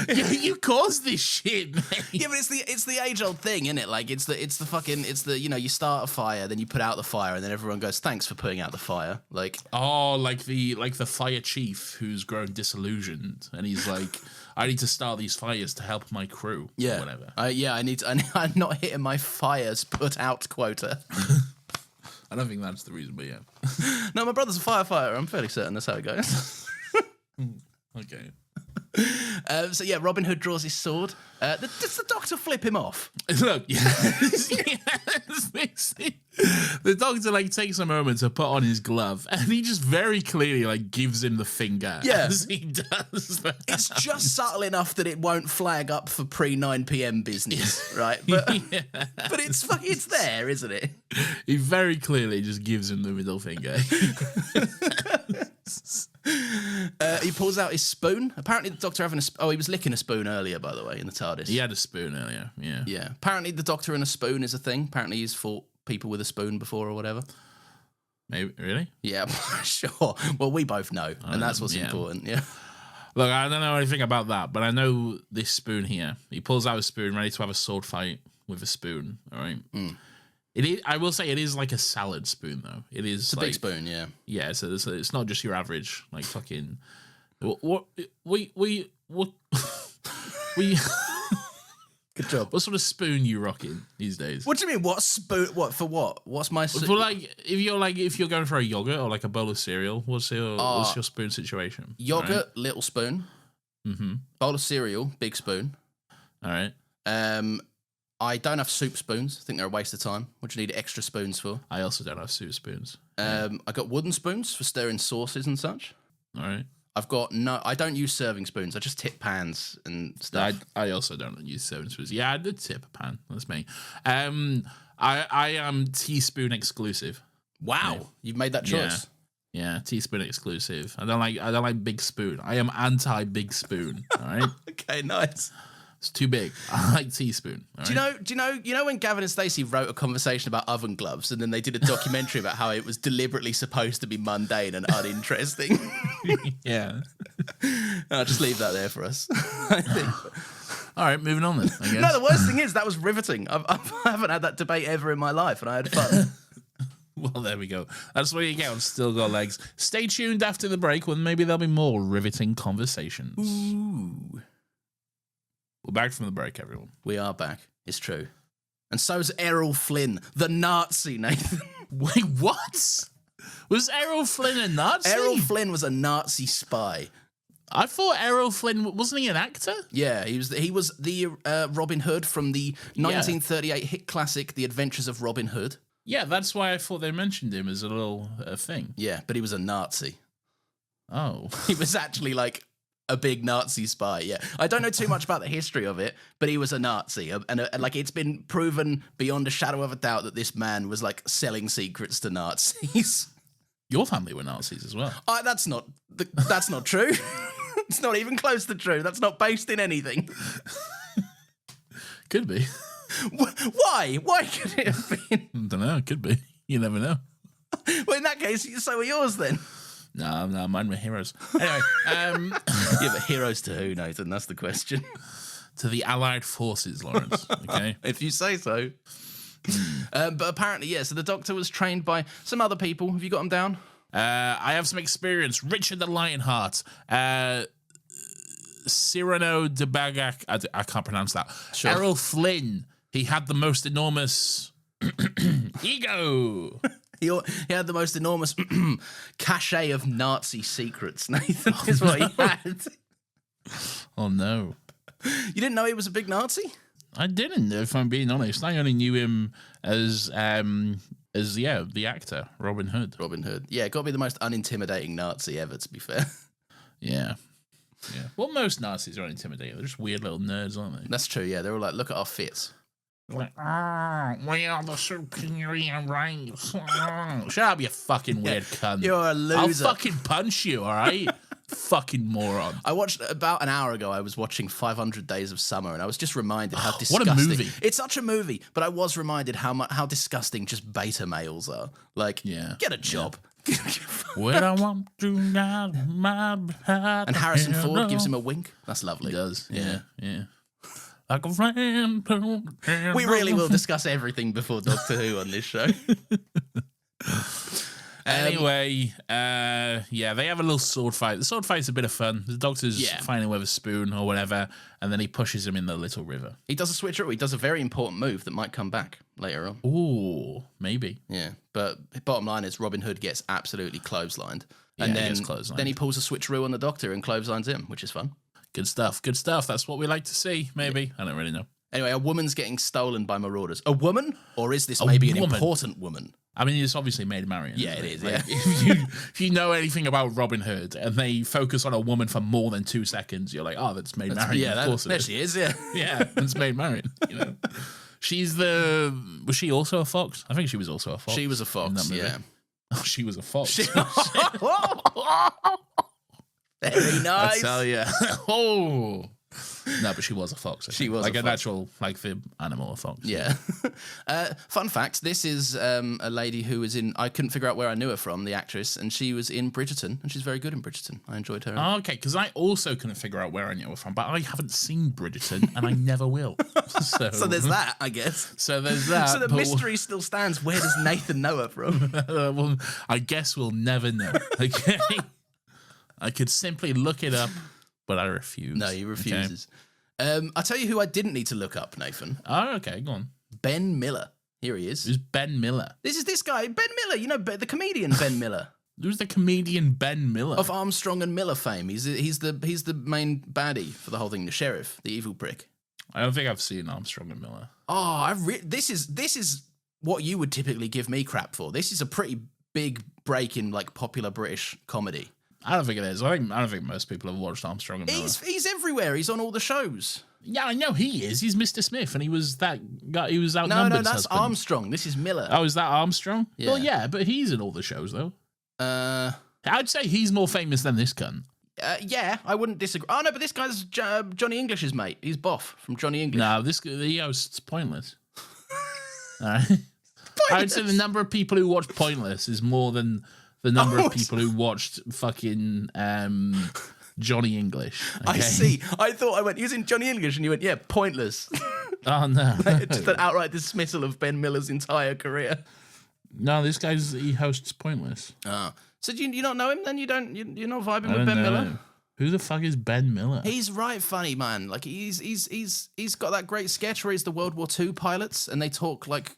Speaker 1: You caused this shit, mate.
Speaker 2: Yeah, but it's the age-old thing, isn't it? Like, it's the you start a fire, then you put out the fire, and then everyone goes, thanks for putting out the fire. Like,
Speaker 1: like the fire chief who's grown disillusioned, and he's like, I need to start these fires to help my crew.
Speaker 2: yeah.
Speaker 1: Or whatever.
Speaker 2: I'm not hitting my fires put out quota.
Speaker 1: I don't think that's the reason, but yeah.
Speaker 2: No, my brother's a firefighter. I'm fairly certain that's how it goes.
Speaker 1: Okay.
Speaker 2: So yeah, Robin Hood draws his sword. Does the Doctor flip him off?
Speaker 1: Look, the Doctor like takes a moment to put on his glove, and he just very clearly like gives him the finger.
Speaker 2: Yeah,
Speaker 1: as he does that.
Speaker 2: It's just subtle enough that it won't flag up for pre-9 p.m. business, right? But but it's there, isn't it?
Speaker 1: He very clearly just gives him the middle finger.
Speaker 2: He pulls out his spoon. Apparently, the Doctor he was licking a spoon earlier, by the way, in the TARDIS.
Speaker 1: He had a spoon earlier. Yeah.
Speaker 2: Yeah. Apparently, the Doctor and a spoon is a thing. Apparently, he's fought people with a spoon before or whatever.
Speaker 1: Maybe really?
Speaker 2: Yeah, sure. Well, we both know, and that's what's important. Yeah.
Speaker 1: Look, I don't know anything about that, but I know this spoon here. He pulls out a spoon, ready to have a sword fight with a spoon. All right. Mm. It is. I will say it is like a salad spoon, though. It is
Speaker 2: a big spoon, yeah.
Speaker 1: Yeah, so it's not just your average like fucking. What we.
Speaker 2: Good job.
Speaker 1: What sort of spoon you rocking these days?
Speaker 2: What do you mean? What spoon? What for? What? What's my?
Speaker 1: For if you're going for a yogurt or like a bowl of cereal, what's your spoon situation?
Speaker 2: Yogurt, right? Little spoon.
Speaker 1: Mm-hmm.
Speaker 2: Bowl of cereal, big spoon.
Speaker 1: All right.
Speaker 2: I don't have soup spoons. I think they're a waste of time. What do you need extra spoons for?
Speaker 1: I also don't have soup spoons.
Speaker 2: I got wooden spoons for stirring sauces and such.
Speaker 1: All right.
Speaker 2: I don't use serving spoons. I just tip pans and stuff.
Speaker 1: I also don't use serving spoons. Yeah, I did tip a pan. That's me. I am teaspoon exclusive.
Speaker 2: Wow, yeah. You've made that choice.
Speaker 1: Yeah, teaspoon exclusive. I don't like big spoon. I am anti big spoon. All right.
Speaker 2: Okay, nice.
Speaker 1: It's too big. I like teaspoon.
Speaker 2: Right? Do you know when Gavin and Stacey wrote a conversation about oven gloves, and then they did a documentary about how it was deliberately supposed to be mundane and uninteresting?
Speaker 1: Yeah.
Speaker 2: I'll just leave that there for us. I think.
Speaker 1: All right, moving on then. I guess.
Speaker 2: No, the worst thing is that was riveting. I haven't had that debate ever in my life, and I had fun.
Speaker 1: Well, there we go. That's what you get on Still Got Legs. Stay tuned after the break when maybe there'll be more riveting conversations.
Speaker 2: Ooh.
Speaker 1: We're back from the break, everyone.
Speaker 2: We are back. It's true. And so's Errol Flynn, the Nazi, Nathan.
Speaker 1: Wait, what? Was Errol Flynn a Nazi?
Speaker 2: Errol Flynn was a Nazi spy.
Speaker 1: I thought Errol Flynn, wasn't he an actor?
Speaker 2: Yeah, he was the Robin Hood from the 1938 hit classic, The Adventures of Robin Hood.
Speaker 1: Yeah, that's why I thought they mentioned him as a little thing.
Speaker 2: Yeah, but he was a Nazi.
Speaker 1: Oh.
Speaker 2: He was actually like a big Nazi spy, yeah. I don't know too much about the history of it, but he was a Nazi. And like, it's been proven beyond a shadow of a doubt that this man was like selling secrets to Nazis.
Speaker 1: Your family were Nazis as well.
Speaker 2: That's not true. It's not even close to true. That's not based in anything.
Speaker 1: Could be.
Speaker 2: Why? Why could it have been?
Speaker 1: I don't know. It could be. You never know.
Speaker 2: Well, in that case, so are yours then.
Speaker 1: No, mine were heroes. Anyway,
Speaker 2: yeah, but heroes to who, Nathan? That's the question.
Speaker 1: To the Allied forces, Lawrence. Okay,
Speaker 2: if you say so. But apparently, yeah. So the Doctor was trained by some other people. Have you got them down?
Speaker 1: I have some experience. Richard the Lionheart, Cyrano de Bergerac. I can't pronounce that. Sure. Errol Flynn. He had the most enormous ego. He
Speaker 2: had the most enormous cachet of Nazi secrets, Nathan, is what he had.
Speaker 1: Oh, no.
Speaker 2: You didn't know he was a big Nazi?
Speaker 1: I didn't, if I'm being honest. I only knew him as the actor, Robin Hood.
Speaker 2: Robin Hood. Yeah, got to be the most unintimidating Nazi ever, to be fair.
Speaker 1: Yeah. Yeah. Well, most Nazis are intimidating. They're just weird little nerds, aren't they?
Speaker 2: That's true, yeah. They were like, look at our fits.
Speaker 1: Like, we are the superior race. Shut up, you fucking weird cunt.
Speaker 2: You're a loser.
Speaker 1: I'll fucking punch you, all right? Fucking moron.
Speaker 2: I watched, about an hour ago, I was watching 500 Days of Summer, and I was just reminded how disgusting.
Speaker 1: What a movie.
Speaker 2: It's such a movie, but I was reminded how disgusting just beta males are. Like, get a job.
Speaker 1: When I want to not my heart.
Speaker 2: And Harrison Ford gives him a wink. That's lovely.
Speaker 1: He does. Yeah. Like a friend.
Speaker 2: We really will discuss everything before Doctor Who on this show.
Speaker 1: Anyway, they have a little sword fight. The sword fight's a bit of fun. The Doctor's fighting with a spoon or whatever, and then he pushes him in the little river.
Speaker 2: He does a switcheroo. He does a very important move that might come back later on.
Speaker 1: Ooh, maybe.
Speaker 2: Yeah, but bottom line is Robin Hood gets absolutely clotheslined. And then he pulls a switcheroo on the Doctor and clotheslines him, which is fun.
Speaker 1: Good stuff. That's what we like to see, maybe. I don't really know.
Speaker 2: Anyway, a woman's getting stolen by marauders. A woman? Or is this maybe an important woman?
Speaker 1: I mean, it's obviously Maid Marian.
Speaker 2: Yeah, it is.
Speaker 1: Like, if you know anything about Robin Hood and they focus on a woman for more than 2 seconds, you're like, oh, that's Maid Marian.
Speaker 2: Yeah,
Speaker 1: of course
Speaker 2: there she is. Yeah,
Speaker 1: yeah, that's Maid Marian. You know, was she also a fox? I think she was also a fox.
Speaker 2: She was a fox. Yeah.
Speaker 1: Oh, she was a fox.
Speaker 2: Very nice.
Speaker 1: I tell you. Oh. No, but she was a fox.
Speaker 2: She was
Speaker 1: like
Speaker 2: a
Speaker 1: an actual, like the animal of fox.
Speaker 2: Yeah. Fun fact: this is a lady who was in. I couldn't figure out where I knew her from, the actress, and she was in Bridgerton, and she's very good in Bridgerton. I enjoyed her.
Speaker 1: Oh, okay, because I also couldn't figure out where I knew her from, but I haven't seen Bridgerton, and I never will. So
Speaker 2: there's that, I guess.
Speaker 1: So there's that.
Speaker 2: So the mystery still stands. Where does Nathan know her from?
Speaker 1: Well, I guess we'll never know. Okay. I could simply look it up. But I refuse.
Speaker 2: No, he refuses. Okay. I'll tell you who I didn't need to look up, Nathan.
Speaker 1: Oh, okay, go on.
Speaker 2: Ben Miller. Here he is.
Speaker 1: Who's Ben Miller?
Speaker 2: This is this guy, Ben Miller. You know, the comedian Ben Miller.
Speaker 1: Who's the comedian Ben Miller?
Speaker 2: Of Armstrong and Miller fame. He's the main baddie for the whole thing, the sheriff, the evil prick.
Speaker 1: I don't think I've seen Armstrong and Miller.
Speaker 2: Oh, this is what you would typically give me crap for. This is a pretty big break in like popular British comedy.
Speaker 1: I don't think it is. I don't think most people have watched Armstrong and Miller.
Speaker 2: He's everywhere. He's on all the shows.
Speaker 1: Yeah, I know he is. He's Mr. Smith, and he was that guy. He was outnumbered.
Speaker 2: No, that's
Speaker 1: husband.
Speaker 2: Armstrong. This is Miller.
Speaker 1: Oh, is that Armstrong?
Speaker 2: Yeah.
Speaker 1: Well, yeah, but he's in all the shows though. I'd say he's more famous than this cunt.
Speaker 2: Yeah, I wouldn't disagree. Oh no, but this guy's Johnny English's mate. He's Boff from Johnny English.
Speaker 1: No, he host's Pointless. All right. I'd say the number of people who watch Pointless is more than the number of people who watched fucking Johnny English. Okay?
Speaker 2: I see. I thought I went, he was in Johnny English, and you went, yeah, Pointless.
Speaker 1: Oh, no.
Speaker 2: Just an outright dismissal of Ben Miller's entire career.
Speaker 1: No, he hosts Pointless.
Speaker 2: Oh. So do you not know him then? You're not vibing with Ben Miller?
Speaker 1: Who the fuck is Ben Miller?
Speaker 2: He's right funny, man. Like he's got that great sketch where he's the World War II pilots and they talk like,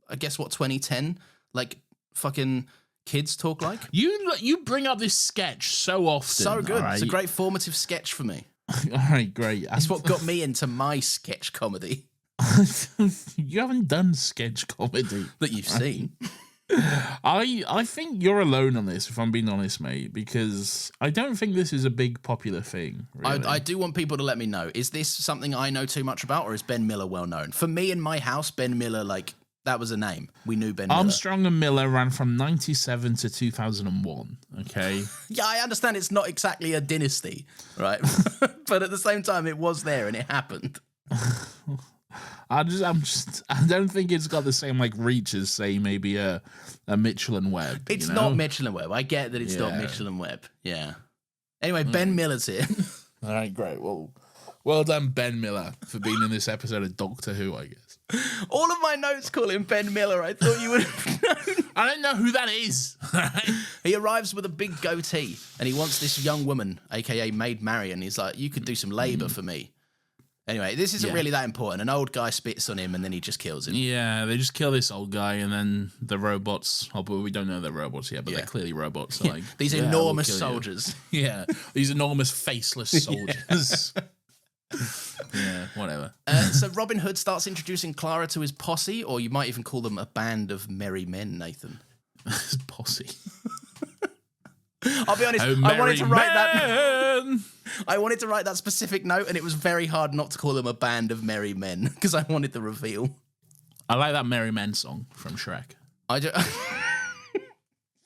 Speaker 2: I guess what, 2010? Like fucking kids talk like.
Speaker 1: You bring up this sketch so often.
Speaker 2: So good.
Speaker 1: Right?
Speaker 2: It's a great formative sketch for me.
Speaker 1: All right, great.
Speaker 2: It's what got me into my sketch comedy.
Speaker 1: You haven't done sketch comedy
Speaker 2: that you've seen.
Speaker 1: I think you're alone on this, if I'm being honest, mate, because I don't think this is a big popular thing. Really.
Speaker 2: I do want people to let me know. Is this something I know too much about, or is Ben Miller well known? For me in my house, Ben Miller, like, that was a name. We knew Ben Miller.
Speaker 1: Armstrong and Miller ran from 97 to 2001, okay?
Speaker 2: Yeah, I understand it's not exactly a dynasty, right? But at the same time, it was there and it happened.
Speaker 1: I don't think it's got the same like reach as say maybe a Mitchell and Webb.
Speaker 2: It's not Mitchell and Webb. I get that it's not Mitchell and Webb. Yeah. Anyway, Ben Miller's here.
Speaker 1: All right, great. Well done, Ben Miller, for being in this episode of Doctor Who, I guess.
Speaker 2: All of my notes call him Ben Miller. I thought you would have known.
Speaker 1: I don't know who that is.
Speaker 2: He arrives with a big goatee and he wants this young woman, aka Maid Marian. He's like, you could do some labour for me. Anyway, this isn't really that important. An old guy spits on him and then he just kills him.
Speaker 1: Yeah, they just kill this old guy and then the robots, but we don't know they're robots yet, but they're clearly robots. So like,
Speaker 2: these enormous soldiers.
Speaker 1: Yeah, these enormous faceless soldiers. Yeah, whatever.
Speaker 2: So Robin Hood starts introducing Clara to his posse, or you might even call them a band of merry men, Nathan.
Speaker 1: Posse.
Speaker 2: I'll be honest, I wanted to write that. I wanted to write that specific note, and it was very hard not to call them a band of merry men because I wanted the reveal.
Speaker 1: I like that Merry Men song from Shrek.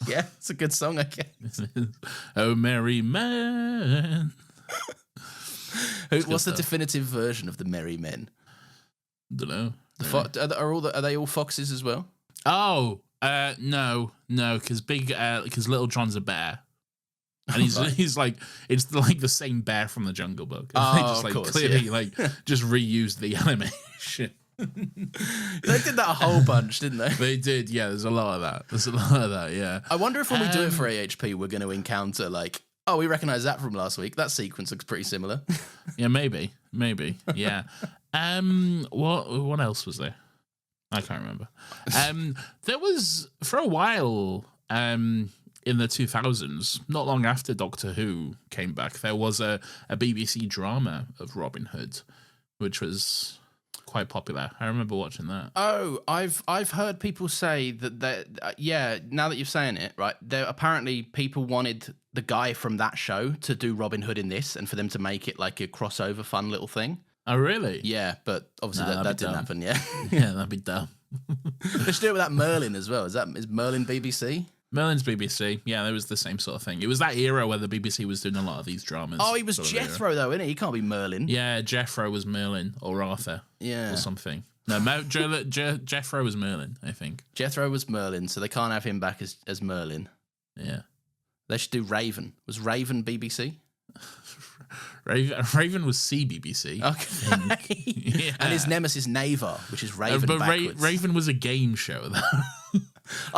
Speaker 2: Yeah, it's a good song, I guess.
Speaker 1: Oh, merry men.
Speaker 2: What's the definitive version of the merry men?
Speaker 1: Don't know.
Speaker 2: Are they all foxes as well?
Speaker 1: Oh, no. No, because Little John's a bear. And he's like, it's like the same bear from the Jungle Book. And they just
Speaker 2: of course,
Speaker 1: clearly just reused the animation.
Speaker 2: They did that a whole bunch, didn't they?
Speaker 1: They did, yeah. There's a lot of that. Yeah.
Speaker 2: I wonder if when we do it for AHP, we're going to encounter like, oh, we recognize that from last week. That sequence looks pretty similar.
Speaker 1: Yeah, maybe, yeah. What else was there? I can't remember. There was for a while. In the 2000s, not long after Doctor Who came back, there was a BBC drama of Robin Hood, which was quite popular. I remember watching that.
Speaker 2: Oh, I've heard people say that now that you're saying it, right, there apparently people wanted the guy from that show to do Robin Hood in this and for them to make it like a crossover fun little thing.
Speaker 1: Oh, really?
Speaker 2: Yeah, but obviously that didn't happen, yeah.
Speaker 1: Yeah, that'd be dumb.
Speaker 2: They should do it with that Merlin as well. Is Merlin BBC?
Speaker 1: Merlin's BBC. Yeah, it was the same sort of thing. It was that era where the BBC was doing a lot of these dramas.
Speaker 2: Oh, he was Jethro, though, isn't he? He can't be Merlin.
Speaker 1: Yeah, Jethro was Merlin or Arthur.
Speaker 2: Yeah.
Speaker 1: Or something. No, Jethro was Merlin, I think.
Speaker 2: Jethro was Merlin, so they can't have him back as Merlin.
Speaker 1: Yeah.
Speaker 2: They should do Raven. Was Raven BBC?
Speaker 1: Raven was CBBC.
Speaker 2: Okay.
Speaker 1: Yeah.
Speaker 2: And his nemesis Navar, which is Raven backwards.
Speaker 1: Raven was a game show, though.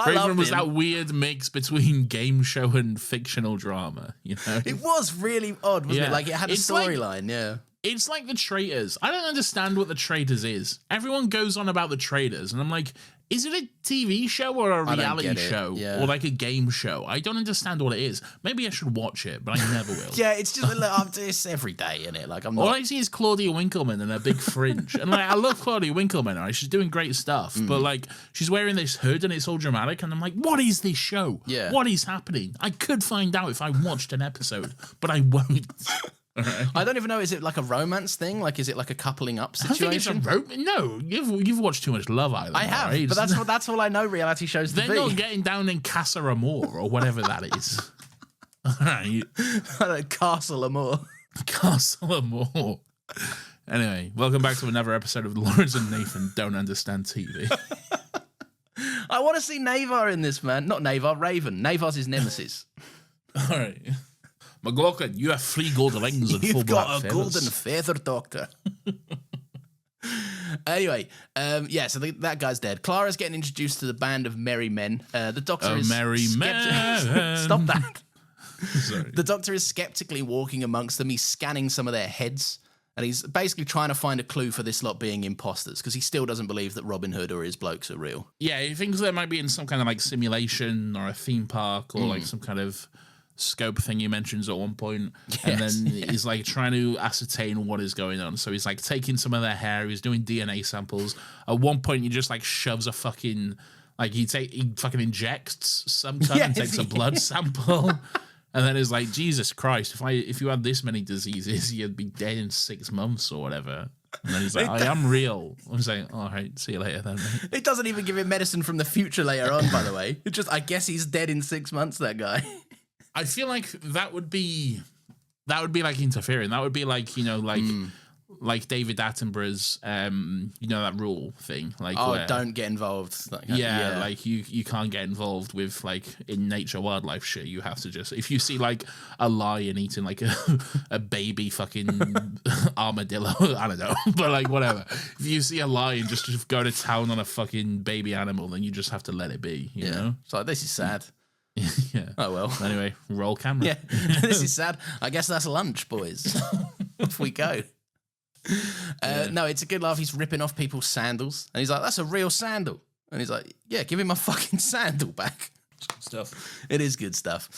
Speaker 2: Raven
Speaker 1: was that weird mix between game show and fictional drama, you know?
Speaker 2: It was really odd, wasn't it? Like, it had a storyline, yeah.
Speaker 1: It's like the Traitors. I don't understand what the Traitors is. Everyone goes on about the Traitors, and I'm like, is it a TV show or a reality show?
Speaker 2: Yeah.
Speaker 1: Or like a game show? I don't understand what it is. Maybe I should watch it, but I never will.
Speaker 2: Yeah, it's just I'm doing this every day, innit? Like, I'm not...
Speaker 1: All I see is Claudia Winkleman and a big fringe. And like, I love Claudia Winkleman, right? She's doing great stuff, but like, she's wearing this hood and it's all dramatic, and I'm like, what is this show?
Speaker 2: Yeah.
Speaker 1: What is happening? I could find out if I watched an episode, but I won't. Right.
Speaker 2: I don't even know. Is it like a romance thing? Like, is it like a coupling up situation?
Speaker 1: No, you've watched too much Love Island.
Speaker 2: I have,
Speaker 1: right?
Speaker 2: but that's all I know reality shows to be.
Speaker 1: They're not getting down in Casa Amor or whatever that is. All right.
Speaker 2: Castle Amor.
Speaker 1: Castle Amor. Anyway, welcome back to another episode of Lawrence and Nathan Don't Understand TV.
Speaker 2: I want to see Navar in this, man. Not Navar, Raven. Navar's his nemesis.
Speaker 1: All right. McLaughlin, you have 3 gold rings and 4
Speaker 2: You've
Speaker 1: black
Speaker 2: got a
Speaker 1: feathers.
Speaker 2: golden feather, doctor. Anyway, so that guy's dead. Clara's getting introduced to the band of merry men. The doctor is
Speaker 1: merry men.
Speaker 2: Stop that.
Speaker 1: Sorry.
Speaker 2: The doctor is skeptically walking amongst them. He's scanning some of their heads, and he's basically trying to find a clue for this lot being imposters, because he still doesn't believe that Robin Hood or his blokes are real.
Speaker 1: Yeah, he thinks they might be in some kind of like simulation or a theme park or like some kind of scope thing he mentions at one point. And then he's like trying to ascertain what is going on. So he's like taking some of their hair, he's doing DNA samples. At one point he just like shoves a fucking, like he fucking injects some kind and takes a blood sample. And then it's like, Jesus Christ, if you had this many diseases, you'd be dead in 6 months or whatever. And then he's like, I am real. I'm saying, all right, see you later then, mate.
Speaker 2: It doesn't even give him medicine from the future later on, by the way. It just, I guess he's dead in 6 months, that guy.
Speaker 1: I feel like that would be like interfering. That would be like, you know, like David Attenborough's, you know, that rule thing. Like,
Speaker 2: don't get involved.
Speaker 1: Like you can't get involved with like in nature wildlife shit. You have to just, if you see like a lion eating like a baby fucking armadillo, I don't know, but like whatever. If you see a lion just go to town on a fucking baby animal, then you just have to let it be. You know,
Speaker 2: it's like, this is sad.
Speaker 1: Yeah.
Speaker 2: Oh well.
Speaker 1: Anyway, roll camera.
Speaker 2: Yeah. This is sad. I guess that's lunch, boys. Off we go. No, it's a good laugh. He's ripping off people's sandals, and he's like, "That's a real sandal." And he's like, "Yeah, give him my fucking sandal back."
Speaker 1: Stuff.
Speaker 2: It is good stuff.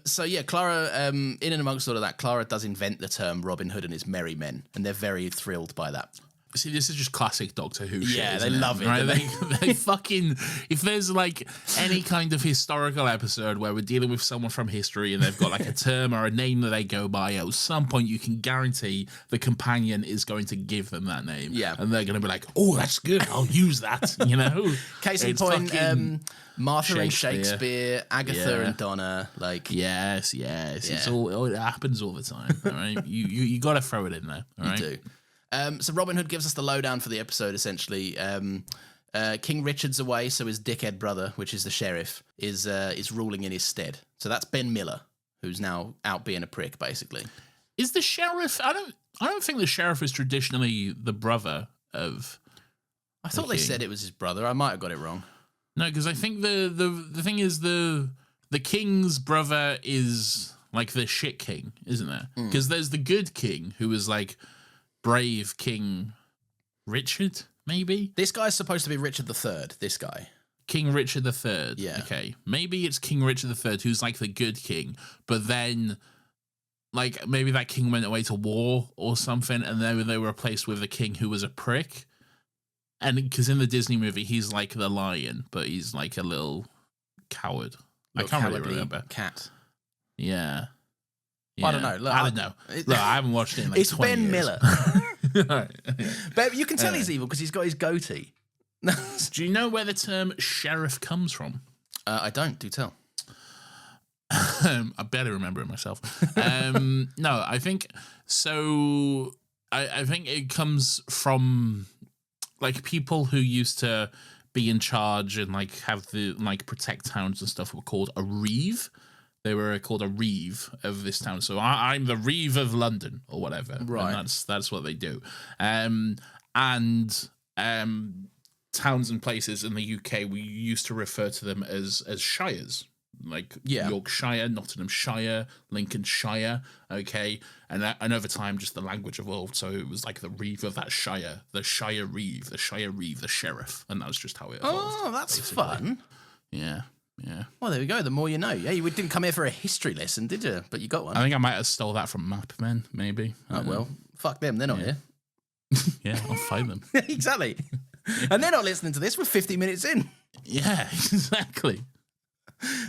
Speaker 2: So yeah, Clara. In and amongst all of that, Clara does invent the term Robin Hood and his merry men, and they're very thrilled by that.
Speaker 1: See, this is just classic Doctor Who shit.
Speaker 2: Yeah, they love it.
Speaker 1: Right? They fucking, if there's like any kind of historical episode where we're dealing with someone from history and they've got like a term or a name that they go by, at some point you can guarantee the companion is going to give them that name.
Speaker 2: Yeah.
Speaker 1: And they're going to be like, oh, that's good. I'll use that, you know?
Speaker 2: Case in point, Martha and Shakespeare, Agatha and Donna, like...
Speaker 1: Yes. It's all, it happens all the time, all right? You got to throw it in there, all right?
Speaker 2: You do. So Robin Hood gives us the lowdown for the episode, essentially. King Richard's away, so his dickhead brother, which is the sheriff, is ruling in his stead. So that's Ben Miller, who's now out being a prick, basically.
Speaker 1: Is the sheriff? I don't think the sheriff is traditionally the brother of.
Speaker 2: I thought they said it was his brother. I might have got it wrong.
Speaker 1: No, because I think the thing is the king's brother is like the shit king, isn't there? Because there's the good king who is like brave King Richard, maybe.
Speaker 2: This guy's supposed to be Richard III. This guy,
Speaker 1: King Richard III.
Speaker 2: Yeah.
Speaker 1: Okay, maybe it's King Richard III who's like the good king, but then. Like, maybe that king went away to war or something, and then they were replaced with a king who was a prick. And because in the Disney movie, he's like the lion, but he's like a little coward. I can't really remember.
Speaker 2: Cat.
Speaker 1: Yeah.
Speaker 2: I don't know. Look,
Speaker 1: I don't know. Look, I haven't watched it in like
Speaker 2: it's
Speaker 1: 20
Speaker 2: Ben
Speaker 1: years.
Speaker 2: Miller.
Speaker 1: Right.
Speaker 2: But you can tell he's evil because he's got his goatee.
Speaker 1: Do you know where the term sheriff comes from?
Speaker 2: I don't. Do tell.
Speaker 1: I barely remember it myself. No, I think so. I think it comes from like people who used to be in charge and like have the like protect towns and stuff were called a reeve. They were called a reeve of this town. So I'm the reeve of London or whatever.
Speaker 2: Right.
Speaker 1: And that's what they do. And towns and places in the UK, we used to refer to them as shires. Like Yorkshire, Nottinghamshire, Lincolnshire, okay? And over time, just the language evolved, so it was like the reeve of that shire, the shire reeve, the sheriff, and that was just how it evolved.
Speaker 2: Oh, that's
Speaker 1: basically.
Speaker 2: fun.
Speaker 1: Yeah.
Speaker 2: Well, there we go. The more you know. Yeah, you didn't come here for a history lesson, did you? But you got one.
Speaker 1: I think I might have stole that from Map Men, maybe.
Speaker 2: Oh, well, fuck them. They're not here.
Speaker 1: Yeah, I'll find them.
Speaker 2: Exactly. And they're not listening to this. We're 50 minutes in.
Speaker 1: Yeah, exactly.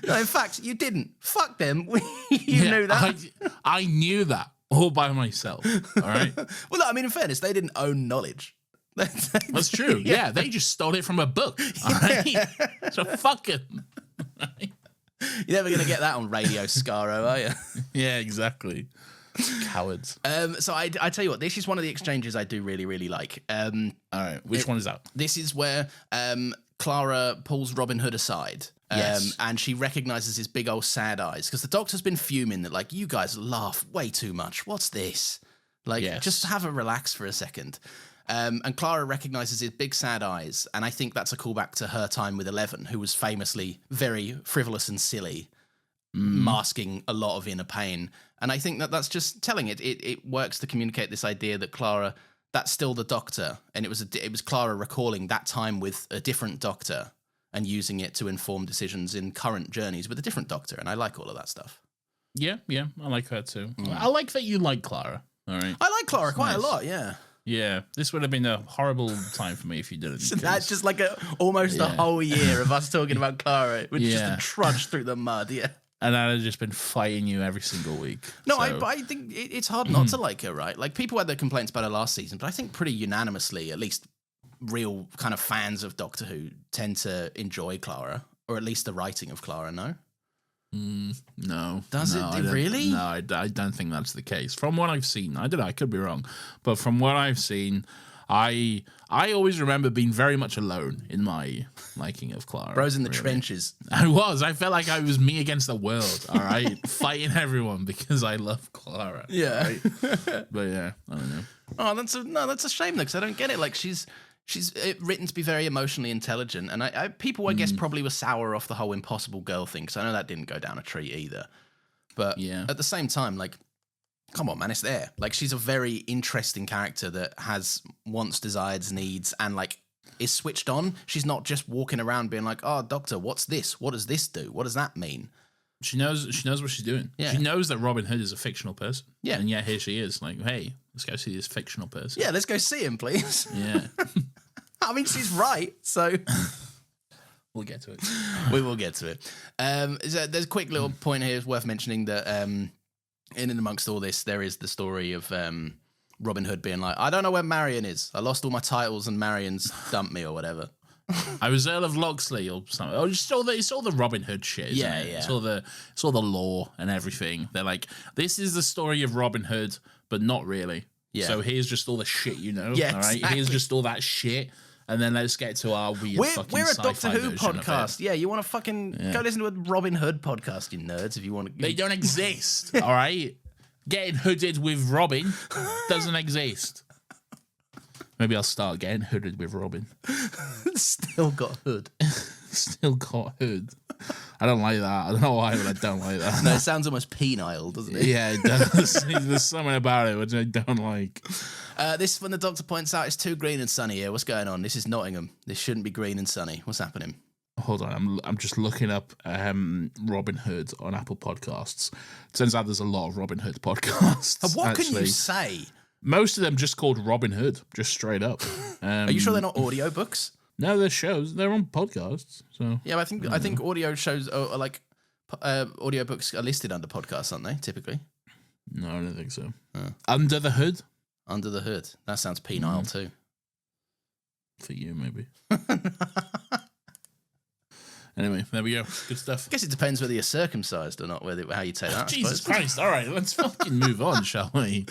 Speaker 2: No, in fact, you didn't. Fuck them. You knew that.
Speaker 1: I knew that all by myself. All right.
Speaker 2: Well, look, I mean, in fairness, they didn't own knowledge.
Speaker 1: That's true. Yeah, they just stole it from a book. All right. So fuck them. Right?
Speaker 2: You're never going to get that on Radio Scaro, are you?
Speaker 1: Yeah, exactly. Cowards.
Speaker 2: So I tell you what, this is one of the exchanges I do really, really like.
Speaker 1: All right. Which one is that?
Speaker 2: This is where Clara pulls Robin Hood aside.
Speaker 1: Yes.
Speaker 2: And she recognizes his big old sad eyes because the doctor's been fuming that, like, you guys laugh way too much. What's this? Like, just have a relax for a second. And Clara recognizes his big sad eyes. And I think that's a callback to her time with Eleven, who was famously very frivolous and silly, masking a lot of inner pain. And I think that's just telling it. It works to communicate this idea that Clara, that's still the doctor. And it was Clara recalling that time with a different doctor and using it to inform decisions in current journeys with a different doctor. And I like all of that stuff.
Speaker 1: Yeah, I like her too. I like that you like Clara. All right.
Speaker 2: I like Clara quite a lot, yeah.
Speaker 1: Yeah, this would have been a horrible time for me if you didn't.
Speaker 2: So that's just like almost a whole year of us talking about Clara. It was just a trudge through the mud, yeah.
Speaker 1: And I'd have just been fighting you every single week.
Speaker 2: No, so. I think it's hard not to like her, right? Like, people had their complaints about her last season, but I think pretty unanimously, at least real kind of fans of Doctor Who tend to enjoy Clara, or at least the writing of Clara, no?
Speaker 1: No.
Speaker 2: Does it really?
Speaker 1: No, I don't think that's the case. From what I've seen, I don't know, I could be wrong, but from what I've seen, I always remember being very much alone in my liking of Clara.
Speaker 2: Bro's in the trenches.
Speaker 1: I felt like I was me against the world, all right? Fighting everyone because I love Clara.
Speaker 2: Yeah.
Speaker 1: Right? But yeah, I don't know.
Speaker 2: Oh, that's a shame though, because I don't get it. Like, she's written to be very emotionally intelligent, and people, I guess, probably were sour off the whole impossible girl thing, because I know that didn't go down a treat either. But at the same time, like, come on, man, it's there. Like, she's a very interesting character that has wants, desires, needs, and, like, is switched on. She's not just walking around being like, oh, doctor, what's this? What does this do? What does that mean?
Speaker 1: She knows what she's doing. Yeah. She knows that Robin Hood is a fictional person.
Speaker 2: Yeah.
Speaker 1: And yet here she is, like, hey, let's go see this fictional person.
Speaker 2: Yeah, let's go see him, please.
Speaker 1: Yeah.
Speaker 2: I mean, she's right, so...
Speaker 1: We'll get to it.
Speaker 2: We will get to it. There's a quick little point here worth mentioning that in and amongst all this, there is the story of Robin Hood being like, I don't know where Marion is. I lost all my titles and Marion's dumped me or whatever.
Speaker 1: I was Earl of Locksley or something. Oh, it's all the Robin Hood shit.
Speaker 2: Yeah.
Speaker 1: It's all the law and everything. They're like, this is the story of Robin Hood, but not really.
Speaker 2: Yeah.
Speaker 1: So here's just all the shit you know.
Speaker 2: Yeah,
Speaker 1: all right.
Speaker 2: exactly.
Speaker 1: Here's just all that shit, and then let's get to our weird fucking
Speaker 2: We're a
Speaker 1: sci-fi
Speaker 2: Doctor Who
Speaker 1: version of it.
Speaker 2: podcast. Yeah, you want to fucking go listen to a Robin Hood podcast, you nerds, if you want to.
Speaker 1: They don't exist, all right? Getting hooded with Robin doesn't exist. Maybe I'll start getting hooded with Robin.
Speaker 2: Still got hood.
Speaker 1: Still got hood. I don't like that. I don't know why, but I don't like that.
Speaker 2: No, it sounds almost penile, doesn't it?
Speaker 1: Yeah, it does. There's something about it which I don't like.
Speaker 2: This, when the Doctor points out, it's too green and sunny here. What's going on? This is Nottingham. This shouldn't be green and sunny. What's happening?
Speaker 1: Hold on, I'm just looking up Robin Hood on Apple Podcasts. Turns out there's a lot of Robin Hood podcasts.
Speaker 2: What
Speaker 1: actually.
Speaker 2: can you say?
Speaker 1: Most of them just called Robin Hood, just straight up.
Speaker 2: Are you sure they're not audiobooks?
Speaker 1: No, they're shows. They're on podcasts. So
Speaker 2: Yeah, I think audio shows are like audiobooks are listed under podcasts, aren't they? Typically.
Speaker 1: no, I don't think so. Under the Hood
Speaker 2: Under the Hood. That sounds penile too.
Speaker 1: for you, maybe. Anyway, there we go. Good stuff.
Speaker 2: I guess it depends whether you're circumcised or not, how you take that. I
Speaker 1: Jesus
Speaker 2: suppose.
Speaker 1: Christ! All right, let's fucking move on, shall we?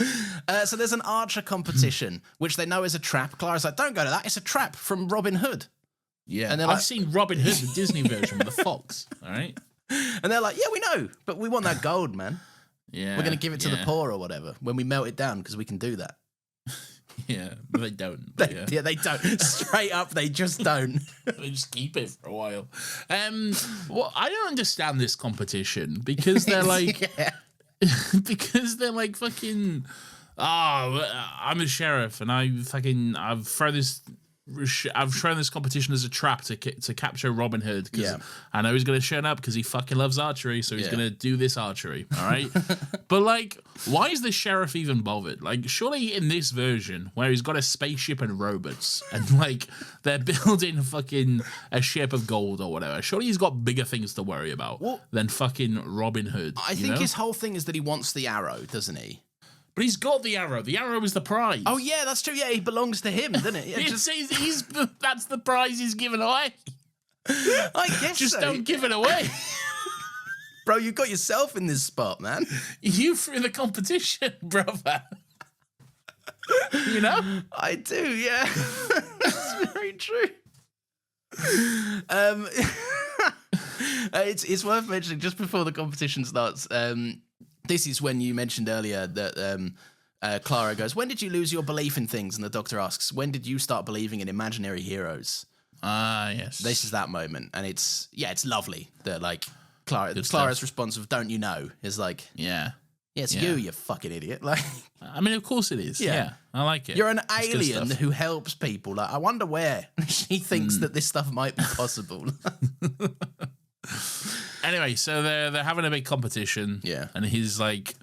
Speaker 2: So there's an Archer competition, which they know is a trap. Clara's like, don't go to that. It's a trap from Robin Hood.
Speaker 1: Yeah,
Speaker 2: And they're
Speaker 1: I've
Speaker 2: like-
Speaker 1: seen Robin Hood, the Disney version with the fox. All right.
Speaker 2: And they're like, yeah, we know, but we want that gold, man.
Speaker 1: Yeah,
Speaker 2: We're going to give it to the poor or whatever when we melt it down because we can do that.
Speaker 1: Yeah, but they don't. But
Speaker 2: Yeah, they don't. Straight up, they just don't.
Speaker 1: They just keep it for a while. Well, I don't understand this competition because they're like,
Speaker 2: Yeah.
Speaker 1: because they're like fucking. I'm a sheriff, and I've thrown this competition as a trap to capture Robin Hood because
Speaker 2: Yeah.
Speaker 1: I know he's going to show up because he fucking loves archery, so he's
Speaker 2: Yeah.
Speaker 1: going to do this archery, all right? But, like, why is the sheriff even bothered? Like, surely in this version, where he's got a spaceship and robots, and, like, they're building fucking a ship of gold or whatever, surely he's got bigger things to worry about than fucking Robin Hood.
Speaker 2: I think his whole thing is that he wants the arrow, doesn't he?
Speaker 1: But he's got the arrow. The arrow is the prize.
Speaker 2: Oh, yeah, that's true. Yeah, he belongs to him, doesn't it? Yeah,
Speaker 1: That's the prize he's giving away.
Speaker 2: I guess
Speaker 1: Just
Speaker 2: so.
Speaker 1: don't give it away.
Speaker 2: Bro, you got yourself in this spot, man.
Speaker 1: You threw the competition, brother. You know?
Speaker 2: I do, yeah. That's very true. It's worth mentioning just before the competition starts. This is when you mentioned earlier that Clara goes, "When did you lose your belief in things?" And the Doctor asks, "When did you start believing in imaginary heroes?"
Speaker 1: Yes.
Speaker 2: This is that moment, and it's lovely that like Clara's
Speaker 1: stuff.
Speaker 2: response of "Don't you know?" is like,
Speaker 1: Yeah.
Speaker 2: "Yeah, it's
Speaker 1: Yeah.
Speaker 2: you fucking idiot!" Like,
Speaker 1: I mean, of course it is.
Speaker 2: Yeah.
Speaker 1: Yeah. I like it.
Speaker 2: you're an
Speaker 1: It's good
Speaker 2: alien
Speaker 1: stuff.
Speaker 2: who helps people. Like, I wonder where she thinks that this stuff might be possible.
Speaker 1: Anyway, so they're having a big competition.
Speaker 2: Yeah.
Speaker 1: And he's like,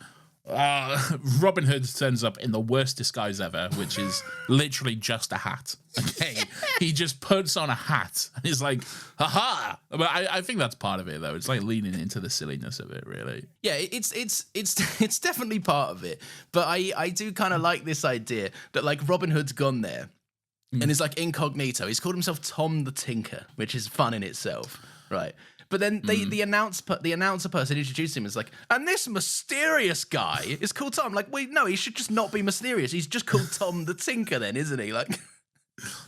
Speaker 1: Robin Hood turns up in the worst disguise ever, which is literally just a hat. Okay. He just puts on a hat and he's like, haha. But I think that's part of it, though. It's like leaning into the silliness of it, really.
Speaker 2: Yeah, it's definitely part of it. But I do kind of like this idea that like Robin Hood's gone there and is like incognito. He's called himself Tom the Tinker, which is fun in itself, right? But then the announcer person introduced him as like, and this mysterious guy is called Tom. Like, wait, no, he should just not be mysterious. He's just called Tom the Tinker, then, isn't he? Like,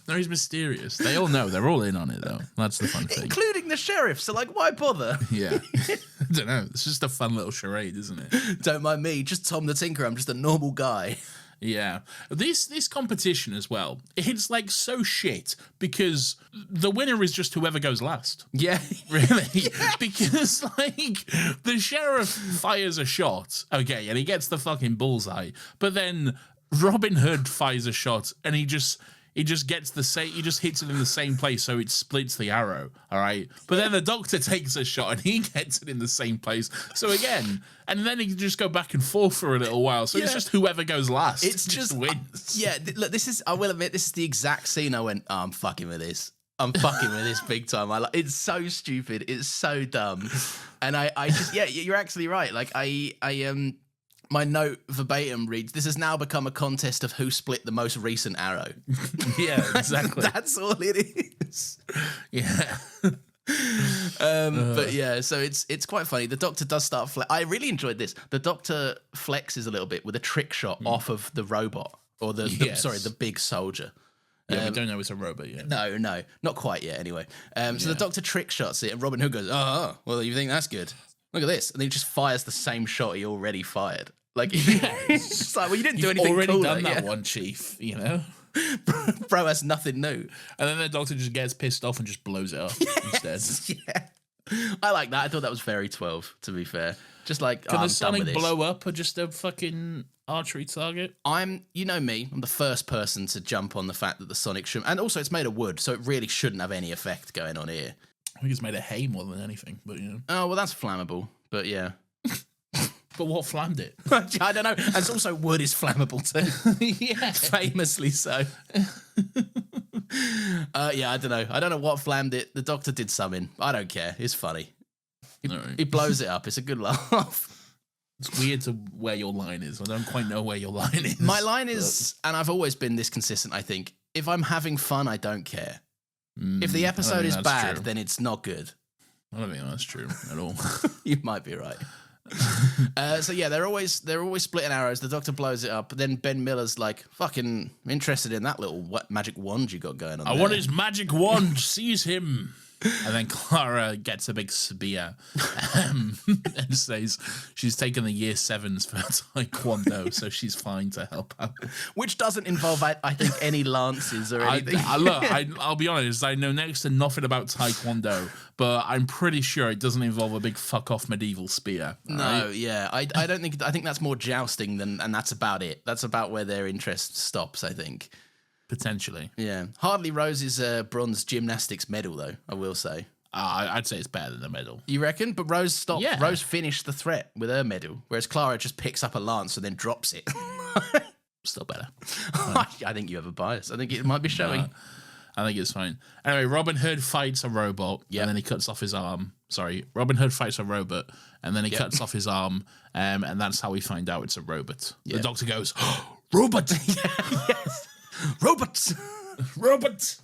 Speaker 1: No, he's mysterious. They all know. They're all in on it, though. That's the fun thing.
Speaker 2: including the sheriff. So like, why bother?
Speaker 1: Yeah. I don't know. It's just a fun little charade, isn't it?
Speaker 2: Don't mind me, just Tom the Tinker. I'm just a normal guy.
Speaker 1: Yeah. This competition as well, it's like so shit because the winner is just whoever goes last.
Speaker 2: Yeah,
Speaker 1: Really? Because, like, the sheriff fires a shot, okay, and he gets the fucking bullseye, but then Robin Hood fires a shot and he just gets he just hits it in the same place, so it splits the arrow, all right? But then the Doctor takes a shot and he gets it in the same place. So again, and then he can just go back and forth for a little while. So it's just whoever goes last.
Speaker 2: It's just
Speaker 1: wins.
Speaker 2: Look, I will admit, this is the exact scene I went, oh, I'm fucking with this. I'm fucking with this big time. It's so stupid. It's so dumb. And I just, yeah, you're actually right. Like my note verbatim reads, "This has now become a contest of who split the most recent arrow."
Speaker 1: Yeah, exactly.
Speaker 2: That's all it is.
Speaker 1: Yeah.
Speaker 2: But yeah, so it's quite funny. The Doctor does start I really enjoyed this. The Doctor flexes a little bit with a trick shot off of the robot or the
Speaker 1: Yes.
Speaker 2: big soldier.
Speaker 1: Yeah, we don't know it's a robot yet.
Speaker 2: No, not quite yet. Anyway, so the Doctor trick shots it, and Robin Hood goes, "Oh, well, you think that's good? Look at this," and then he just fires the same shot he already fired. Like, it's just like, well, you didn't do anything.
Speaker 1: Already
Speaker 2: cooler,
Speaker 1: done that one, Chief. You know,
Speaker 2: bro has nothing new.
Speaker 1: And then the Doctor just gets pissed off and just blows it up instead.
Speaker 2: Yeah, I like that. I thought that was very 12. To be fair, just like,
Speaker 1: Can
Speaker 2: I'm
Speaker 1: the
Speaker 2: done with
Speaker 1: Sonic
Speaker 2: this.
Speaker 1: blow up or just a fucking archery target?
Speaker 2: You know me, I'm the first person to jump on the fact that the Sonic shouldn't, and also it's made of wood, so it really shouldn't have any effect going on here.
Speaker 1: I think it's made of hay more than anything, but you know.
Speaker 2: Oh, well, that's flammable, but yeah.
Speaker 1: But what flammed it?
Speaker 2: I don't know. And it's also wood is flammable too.
Speaker 1: Yeah.
Speaker 2: Famously so. Yeah, I don't know. I don't know what flammed it. The Doctor did something. I don't care. It's funny. He blows it up. It's a good laugh.
Speaker 1: It's weird to where your line is. I don't quite know where your line is.
Speaker 2: My line is, and I've always been this consistent, I think, if I'm having fun, I don't care. If the episode is bad, then it's not good.
Speaker 1: I don't think that's true at all.
Speaker 2: You might be right. So yeah, they're always splitting arrows. The Doctor blows it up. Then Ben Miller's like, fucking interested in that little magic wand you got going on.
Speaker 1: I want his magic wand. Seize him. And then Clara gets a big spear and says she's taken the year 7s for Taekwondo, so she's fine to help out.
Speaker 2: Which doesn't involve, I think, any lances or anything.
Speaker 1: I'll be honest, I know next to nothing about Taekwondo, but I'm pretty sure it doesn't involve a big fuck off medieval spear.
Speaker 2: No, yeah. I think that's more jousting and that's about it. That's about where their interest stops, I think.
Speaker 1: Potentially.
Speaker 2: Yeah. Hardly Rose's bronze gymnastics medal, though, I will say.
Speaker 1: I'd say it's better than the medal.
Speaker 2: You reckon? But Rose stopped.
Speaker 1: Yeah.
Speaker 2: Rose finished the threat with her medal, whereas Clara just picks up a lance and then drops it.
Speaker 1: Still better.
Speaker 2: I think you have a bias. I think it might be showing.
Speaker 1: I think it's fine. Anyway, Robin Hood fights a robot, and then he cuts off his arm. Sorry, Robin Hood fights a robot, and then he cuts off his arm, and that's how we find out it's a robot. The Doctor goes, oh, robot!
Speaker 2: Yes. Robots!
Speaker 1: Robots!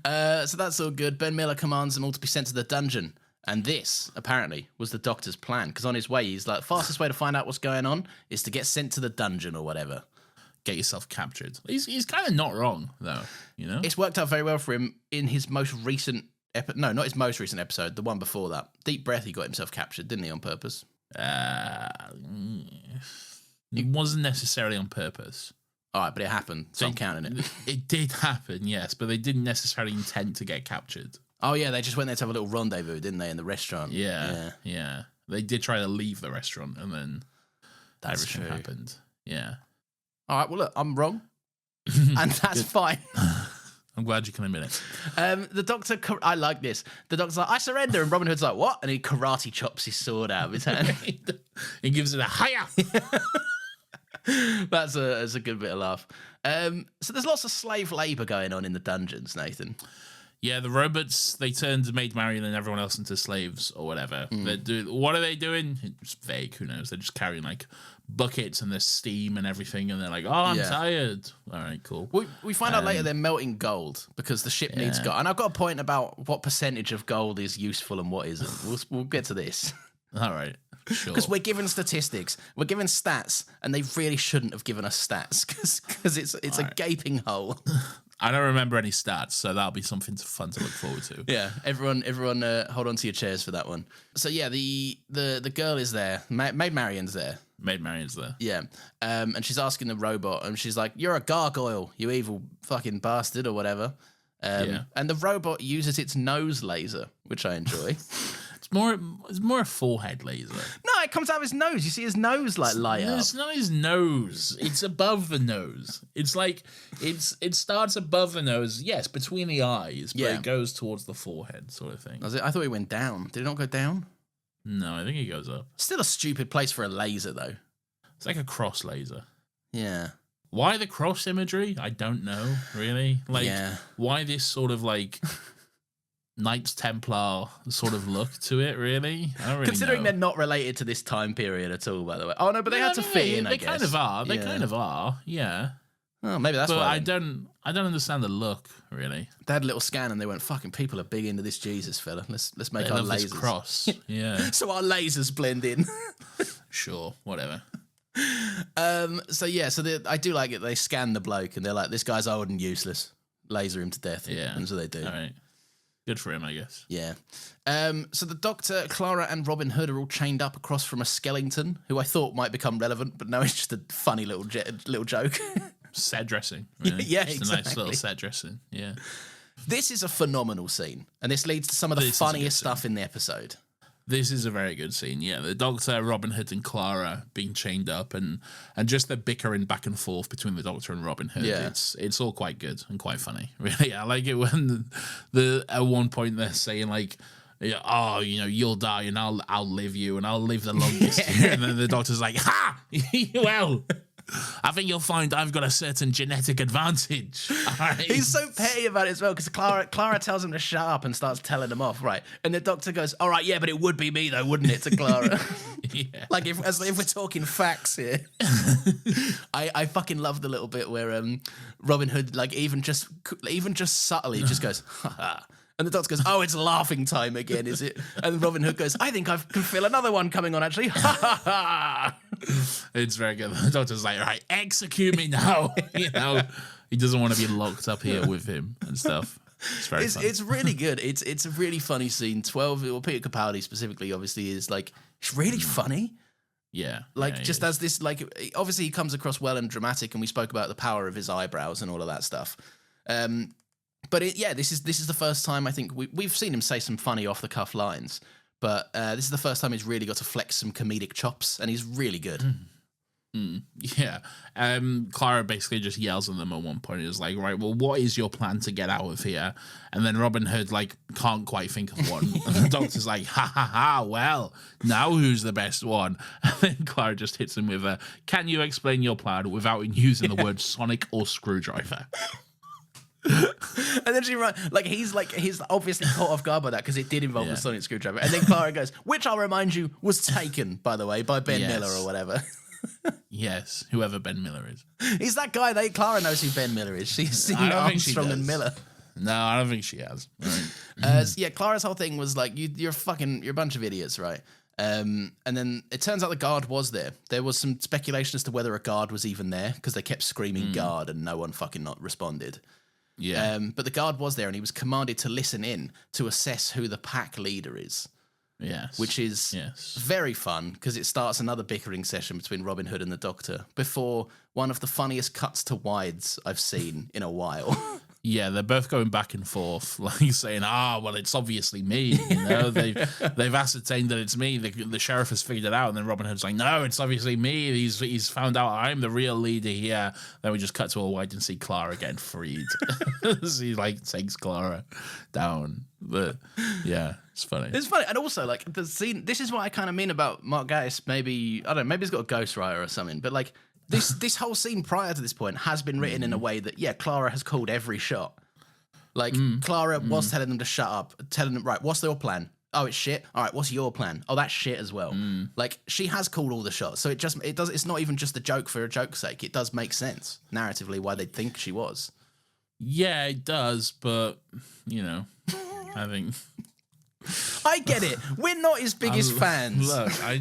Speaker 2: So that's all good. Ben Miller commands them all to be sent to the dungeon. And this, apparently, was the Doctor's plan. Because on his way, he's like, fastest way to find out what's going on is to get sent to the dungeon or whatever.
Speaker 1: Get yourself captured. He's kind of not wrong, though, you know?
Speaker 2: It's worked out very well for him in his most recent episode. No, not his most recent episode, the one before that. Deep Breath, he got himself captured, didn't he, on purpose?
Speaker 1: It wasn't necessarily on purpose.
Speaker 2: All right, but it happened, so I'm counting it.
Speaker 1: It did happen, yes, but they didn't necessarily intend to get captured.
Speaker 2: Oh, yeah, they just went there to have a little rendezvous, didn't they, in the restaurant?
Speaker 1: Yeah. They did try to leave the restaurant, and then everything happened. Yeah.
Speaker 2: All right, well, look, I'm wrong, and that's fine.
Speaker 1: I'm glad you can admit it.
Speaker 2: The Doctor, I like this. The Doctor's like, I surrender, and Robin Hood's like, what? And he karate chops his sword out of his hand.
Speaker 1: He gives it a hiya.
Speaker 2: That's a good bit of laugh. So there's lots of slave labour going on in the dungeons, Nathan.
Speaker 1: Yeah, the robots, they turned Maid Marian and everyone else into slaves or whatever. What are they doing? It's vague, who knows? They're just carrying like buckets and there's steam and everything, and they're like, oh, I'm tired. All right, cool.
Speaker 2: We find out later they're melting gold because the ship needs gold. And I've got a point about what percentage of gold is useful and what isn't. We'll get to this.
Speaker 1: All right. Sure.
Speaker 2: Because we're given statistics, we're given stats, and they really shouldn't have given us stats because it's a gaping hole.
Speaker 1: I don't remember any stats, so that'll be something fun to look forward to.
Speaker 2: Yeah, everyone, hold on to your chairs for that one. So yeah, the girl is there. Maid Marian's there.
Speaker 1: Maid Marian's there.
Speaker 2: Yeah, and she's asking the robot, and she's like, "You're a gargoyle, you evil fucking bastard," or whatever. And the robot uses its nose laser, which I enjoy.
Speaker 1: It's more a forehead laser.
Speaker 2: No, it comes out of his nose. You see his nose like light up.
Speaker 1: It's not his nose. It's above the nose. It's like it starts above the nose, yes, between the eyes, but it goes towards the forehead, sort of thing.
Speaker 2: I thought it went down. Did it not go down?
Speaker 1: No, I think it goes up.
Speaker 2: Still a stupid place for a laser, though.
Speaker 1: It's like a cross laser.
Speaker 2: Yeah.
Speaker 1: Why the cross imagery? I don't know, really. Why this sort of like Knights Templar sort of look to it, really? I don't really
Speaker 2: Considering
Speaker 1: know.
Speaker 2: They're not related to this time period at all, by the way. Oh, no, but they had to fit in, I guess.
Speaker 1: They kind of are. They kind of are, yeah.
Speaker 2: Oh, maybe that's why.
Speaker 1: I don't understand the look, really.
Speaker 2: They had a little scan and they went, fucking people are big into this Jesus fella. Let's make our lasers.
Speaker 1: This cross, yeah.
Speaker 2: So our lasers blend in.
Speaker 1: Sure, whatever.
Speaker 2: So I do like it. They scan the bloke and they're like, this guy's old and useless. laser him to death.
Speaker 1: Yeah.
Speaker 2: And so they do.
Speaker 1: All right. Good for him, I guess.
Speaker 2: Yeah. So the Doctor, Clara, and Robin Hood are all chained up across from a skeleton, who I thought might become relevant, but no, it's just a funny little joke.
Speaker 1: Set dressing. Really.
Speaker 2: Yeah,
Speaker 1: just
Speaker 2: exactly.
Speaker 1: a nice little set dressing. Yeah.
Speaker 2: This is a phenomenal scene, and this leads to some of the funniest stuff in the episode.
Speaker 1: This is a very good scene, yeah. The Doctor, Robin Hood, and Clara being chained up, and just the bickering back and forth between the Doctor and Robin Hood.
Speaker 2: Yeah.
Speaker 1: It's all quite good and quite funny. Really, I like it when the at one point they're saying like, "Oh, you'll die and I'll live you and I'll live the longest." Here. And then the Doctor's like, "Ha! Well, I think you'll find I've got a certain genetic advantage." Right.
Speaker 2: He's so petty about it as well, because Clara tells him to shut up and starts telling him off, right? And the Doctor goes, "All right, yeah, but it would be me though, wouldn't it?" to Clara.
Speaker 1: Yeah.
Speaker 2: Like if we're talking facts here. I fucking love the little bit where Robin Hood, like even just subtly just goes, "Ha ha." And the Doctor goes, "Oh, it's laughing time again, is it?" And Robin Hood goes, "I think I can feel another one coming on, actually." Ha ha ha.
Speaker 1: It's very good. The Doctor's like, "Right, execute me now." He doesn't want to be locked up here with him and stuff. It's very fun.
Speaker 2: It's really good. It's a really funny scene. Peter Capaldi specifically, obviously, is like, it's really funny.
Speaker 1: Yeah.
Speaker 2: Like, just as this, like, obviously he comes across well and dramatic, and we spoke about the power of his eyebrows and all of that stuff. But this is the first time I think we've seen him say some funny off the cuff lines, but this is the first time he's really got to flex some comedic chops, and he's really good.
Speaker 1: Yeah. Clara basically just yells at them at one point. It's like, "Right, well, what is your plan to get out of here?" And then Robin Hood like can't quite think of one. And the Doctor's like, "Ha ha ha, well, now who's the best one?" And then Clara just hits him with a, "Can you explain your plan without using the word Sonic or screwdriver?"
Speaker 2: And then he's obviously caught off guard by that, because it did involve the sonic screwdriver. And then Clara goes, "Which I'll remind you was taken, by the way, by Ben Miller or whatever."
Speaker 1: Yes, whoever Ben Miller is.
Speaker 2: He's that guy. Clara knows who Ben Miller is. She's seen Armstrong and Miller.
Speaker 1: No, I don't think she has. Right.
Speaker 2: Clara's whole thing was like, you're a bunch of idiots, right? And then it turns out the guard was there. There was some speculation as to whether a guard was even there, because they kept screaming guard and no one fucking not responded.
Speaker 1: Yeah.
Speaker 2: But the guard was there, and he was commanded to listen in to assess who the pack leader is.
Speaker 1: Yes.
Speaker 2: Which is very fun, because it starts another bickering session between Robin Hood and the Doctor before one of the funniest cuts to wides I've seen in a while.
Speaker 1: Yeah, they're both going back and forth, like saying, well, it's obviously me. They've ascertained that it's me. The sheriff has figured it out. And then Robin Hood's like, "No, it's obviously me. He's found out I'm the real leader here." Then we just cut to a wide and see Clara getting freed. So he takes Clara down. But yeah, it's funny.
Speaker 2: It's funny. And also, like, the scene, this is what I kind of mean about Mark Gatiss. Maybe, I don't know, maybe he's got a ghostwriter or something. But like, this whole scene prior to this point has been written in a way that, Clara has called every shot. Like, Clara was telling them to shut up, telling them, "Right, what's your plan? Oh, it's shit. All right, what's your plan? Oh, that's shit as well." Like, she has called all the shots. So it's not even just a joke for a joke's sake. It does make sense narratively why they'd think she was.
Speaker 1: Yeah, it does, but I think
Speaker 2: I get it. We're not his biggest fans.
Speaker 1: Look, I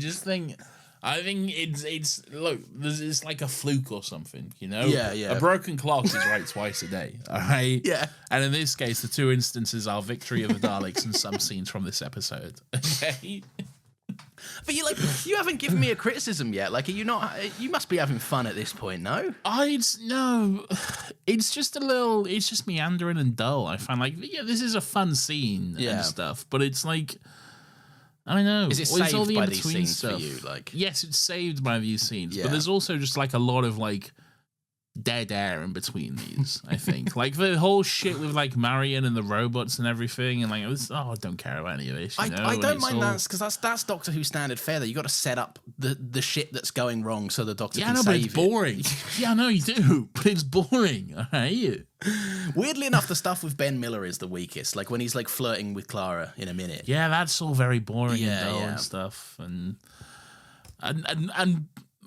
Speaker 1: think it's like a fluke or something,
Speaker 2: Yeah.
Speaker 1: A broken clock is right twice a day, all right?
Speaker 2: Yeah.
Speaker 1: And in this case, the two instances are Victory of the Daleks and some scenes from this episode, okay?
Speaker 2: But you haven't given me a criticism yet. Like, are you not? You must be having fun at this point, no?
Speaker 1: No. It's just meandering and dull. I find this is a fun scene and stuff, but it's like, I don't know.
Speaker 2: Is it saved by these scenes for you? Like,
Speaker 1: yes, it's saved by these scenes,
Speaker 2: Yeah.
Speaker 1: but there's also just like a lot of like dead air in between these. I think like the whole shit with like Marion and the robots and everything, and like I don't care about any of this.
Speaker 2: I don't mind that, because that's Doctor Who standard fare. That you got to set up the shit that's going wrong so the Doctor can save
Speaker 1: but it's boring. Yeah, I know you do, but it's boring. All right.
Speaker 2: Weirdly enough, the stuff with Ben Miller is the weakest. Like when he's like flirting with Clara in a minute.
Speaker 1: Yeah, that's all very boring and dull
Speaker 2: Yeah.
Speaker 1: and stuff, and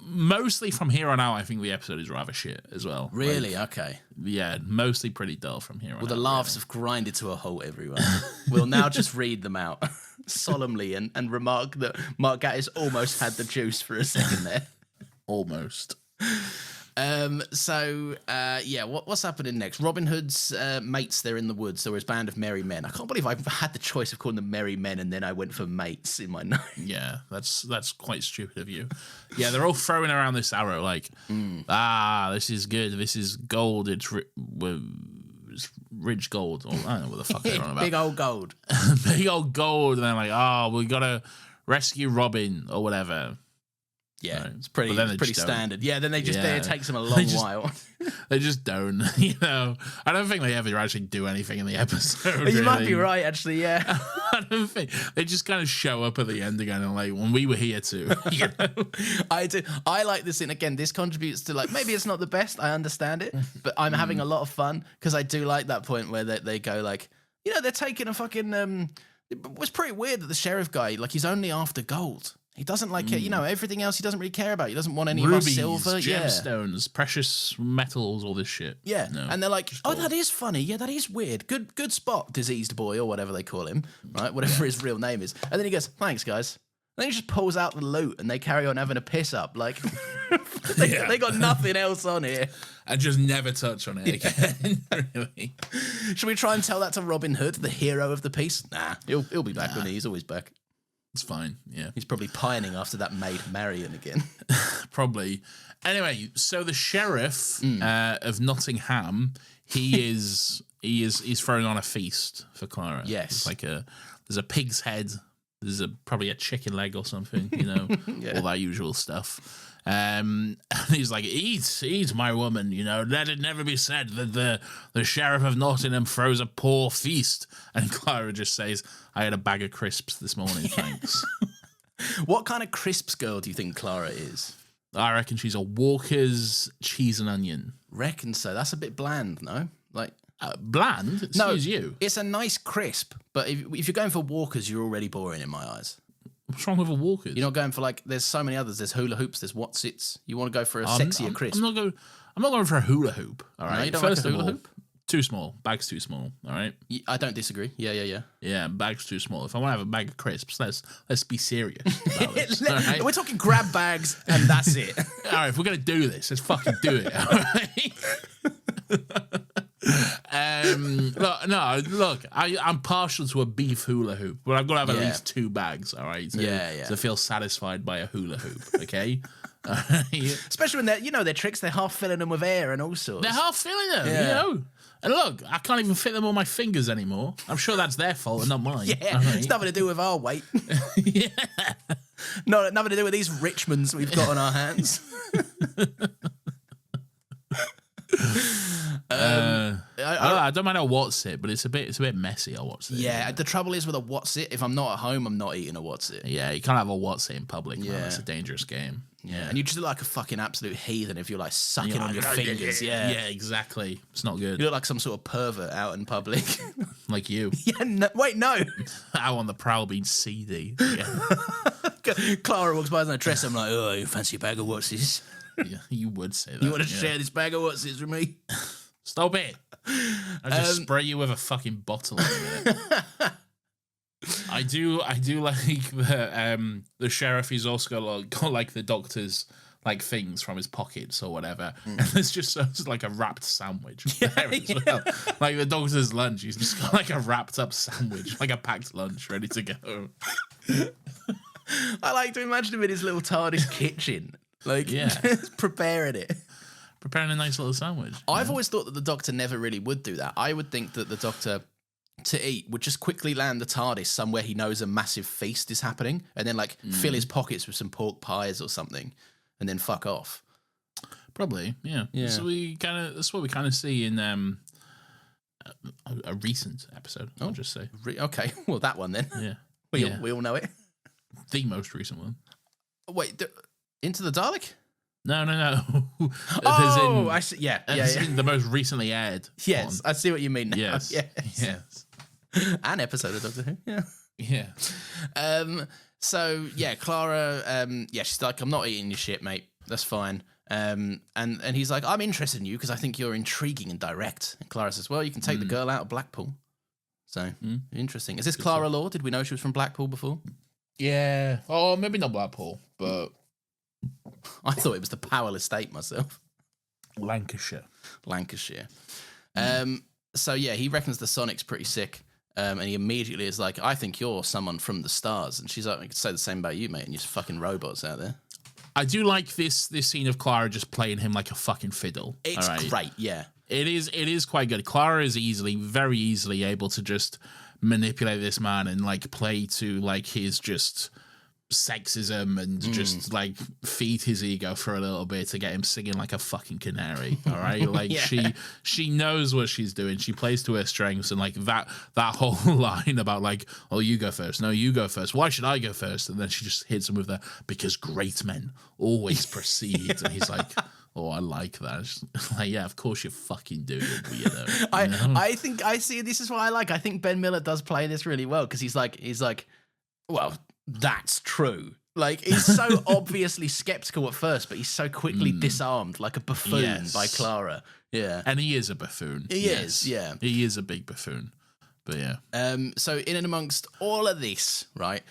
Speaker 1: mostly from here on out, I think the episode is rather shit as well.
Speaker 2: Really? Okay.
Speaker 1: Yeah, mostly pretty dull from here on out.
Speaker 2: Well, the laughs have grinded to a halt, everyone. We'll now just read them out solemnly and remark that Mark Gatiss almost had the juice for a second there.
Speaker 1: Almost.
Speaker 2: What's happening next? Robin Hood's mates, they're in the woods, or his band of merry men. I can't believe I've had the choice of calling them merry men and then I went for mates in my notes.
Speaker 1: Yeah, that's quite stupid of you. Yeah, they're all throwing around this arrow like, this is good, this is gold, it's rich gold. Or, I don't know what the fuck they're on about.
Speaker 2: Big old gold.
Speaker 1: Big old gold. And they're like, we gotta rescue Robin or whatever.
Speaker 2: Yeah,
Speaker 1: right.
Speaker 2: It's pretty standard. Yeah, then it takes them a long while.
Speaker 1: They just don't, I don't think they ever actually do anything in the episode.
Speaker 2: You might be right, actually, yeah.
Speaker 1: I don't think they just kind of show up at the end again and like, when we were here too.
Speaker 2: I do. I like this, and again, this contributes to like, maybe it's not the best, I understand it, but I'm having a lot of fun because I do like that point where they go like, they're taking a fucking, it was pretty weird that the sheriff guy, like, he's only after gold. He doesn't like it, everything else he doesn't really care about. He doesn't want any
Speaker 1: rubies,
Speaker 2: of our silver.
Speaker 1: gemstones, precious metals, all this shit.
Speaker 2: Yeah. No, and they're like, that is funny. Yeah, that is weird. Good spot, diseased boy, or whatever they call him, right? Whatever his real name is. And then he goes, thanks, guys. And then he just pulls out the loot and they carry on having a piss up. Like, they got nothing else on here.
Speaker 1: And just never touch on it again, really.
Speaker 2: Should we try and tell that to Robin Hood, the hero of the piece? Nah, he'll be back when he's always back.
Speaker 1: It's fine, yeah.
Speaker 2: He's probably pining after that maid Marion again.
Speaker 1: Probably. Anyway, so the sheriff of Nottingham, he's throwing on a feast for Clara.
Speaker 2: Yes.
Speaker 1: It's like there's a pig's head, there's probably a chicken leg or something, all that usual stuff. And he's like, eat, my woman, let it never be said that the sheriff of Nottingham throws a poor feast. And Clara just says, I had a bag of crisps this morning, thanks.
Speaker 2: What kind of crisps girl do you think Clara is?
Speaker 1: I reckon she's a Walker's cheese and onion.
Speaker 2: Reckon so. That's a bit bland, no? Like
Speaker 1: bland? Excuse you.
Speaker 2: It's a nice crisp, but if you're going for Walker's, you're already boring in my eyes.
Speaker 1: What's wrong with a Walker's?
Speaker 2: You're not going for there's so many others. There's hula hoops. There's Whatsits. You want to go for a sexier crisp.
Speaker 1: I'm not going for a hula hoop. All right.
Speaker 2: No, you don't like a hula hoop?
Speaker 1: Too small. Bag's too small. All right.
Speaker 2: I don't disagree. Yeah.
Speaker 1: Yeah, bag's too small. If I want to have a bag of crisps, let's be serious about this. All right?
Speaker 2: We're talking grab bags, and that's it.
Speaker 1: All right. If we're gonna do this, let's fucking do it. All right. Look. I'm partial to a beef hula hoop, but I've got to have at least 2 bags. All right. To feel satisfied by a hula hoop. Okay.
Speaker 2: Especially when they're tricks. They're half filling them with air and all sorts.
Speaker 1: They're half filling them. And look, I can't even fit them on my fingers anymore. I'm sure that's their fault and not mine.
Speaker 2: Yeah, right? It's nothing to do with our weight.
Speaker 1: Yeah.
Speaker 2: Nothing to do with these Richmonds we've got on our hands.
Speaker 1: I don't mind a What's-It, but it's a bit messy, a What's-It.
Speaker 2: Yeah, the trouble is with a What's-It, if I'm not at home, I'm not eating a What's-It.
Speaker 1: Yeah, you can't have a What's-It in public, man. It's a dangerous game. Yeah.
Speaker 2: And you just look like a fucking absolute heathen if you're sucking on your fingers. Yeah,
Speaker 1: exactly. It's not good.
Speaker 2: You look like some sort of pervert out in public.
Speaker 1: Like you.
Speaker 2: Yeah, no.
Speaker 1: Out on the prowl being seedy. Yeah.
Speaker 2: Clara walks by in a dress. I'm like, oh, you fancy a bag of What's-Its?
Speaker 1: Yeah, you would say that.
Speaker 2: You want to share this bag of What's-Its with me?
Speaker 1: Stop it. I'll just spray you with a fucking bottle in a minute. I do like the sheriff. He's also got the doctor's things from his pockets or whatever, and there's just like a wrapped sandwich there as well. Like the doctor's lunch, he's just got a wrapped up sandwich, like a packed lunch ready to go.
Speaker 2: I like to imagine him in his little TARDIS kitchen, just preparing it.
Speaker 1: Preparing a nice little sandwich.
Speaker 2: I've always thought that the Doctor never really would do that. I would think that the Doctor, to eat, would just quickly land the TARDIS somewhere he knows a massive feast is happening, and then fill his pockets with some pork pies or something, and then fuck off.
Speaker 1: Probably, yeah. So that's what we kind of see in a recent episode. I'll just say.
Speaker 2: Okay, well that one then.
Speaker 1: Yeah,
Speaker 2: we all know it.
Speaker 1: The most recent one.
Speaker 2: Wait, Into the Dalek?
Speaker 1: No.
Speaker 2: I see. Yeah.
Speaker 1: The most recently aired.
Speaker 2: Yes,
Speaker 1: one.
Speaker 2: I see what you mean now.
Speaker 1: Yes.
Speaker 2: An episode of Doctor Who.
Speaker 1: Yeah.
Speaker 2: So Clara. She's like, I'm not eating your shit, mate. That's fine. And he's like, I'm interested in you because I think you're intriguing and direct. And Clara says, well, you can take the girl out of Blackpool. So interesting. Is this Clara Law? Did we know she was from Blackpool before?
Speaker 1: Yeah. Oh, maybe not Blackpool, but
Speaker 2: I thought it was the Powell estate myself.
Speaker 1: Lancashire.
Speaker 2: So yeah, he reckons the Sonic's pretty sick. And he immediately is like, I think you're someone from the stars. And she's like, I could say the same about you, mate, and you're just fucking robots out there.
Speaker 1: I do like this scene of Clara just playing him like a fucking fiddle.
Speaker 2: It's great, yeah.
Speaker 1: It is quite good. Clara is very easily able to just manipulate this man and like play to like his just sexism and just like feed his ego for a little bit to get him singing like a fucking canary. All right, like she knows what she's doing. She plays to her strengths, and like that whole line about like, oh, you go first, no, you go first, why should I go first? And then she just hits him with the because great men always proceed. And he's like, oh, I like that. Like, yeah, of course you fucking do, you weirdo.
Speaker 2: I think I see. This is what I like. I think Ben Miller does play this really well because he's like, well, that's true. Like, he's so obviously skeptical at first, but he's so quickly disarmed like a buffoon by Clara. Yeah.
Speaker 1: And he is a buffoon.
Speaker 2: He is, yeah.
Speaker 1: He is a big buffoon. But yeah.
Speaker 2: So in and amongst all of this, right,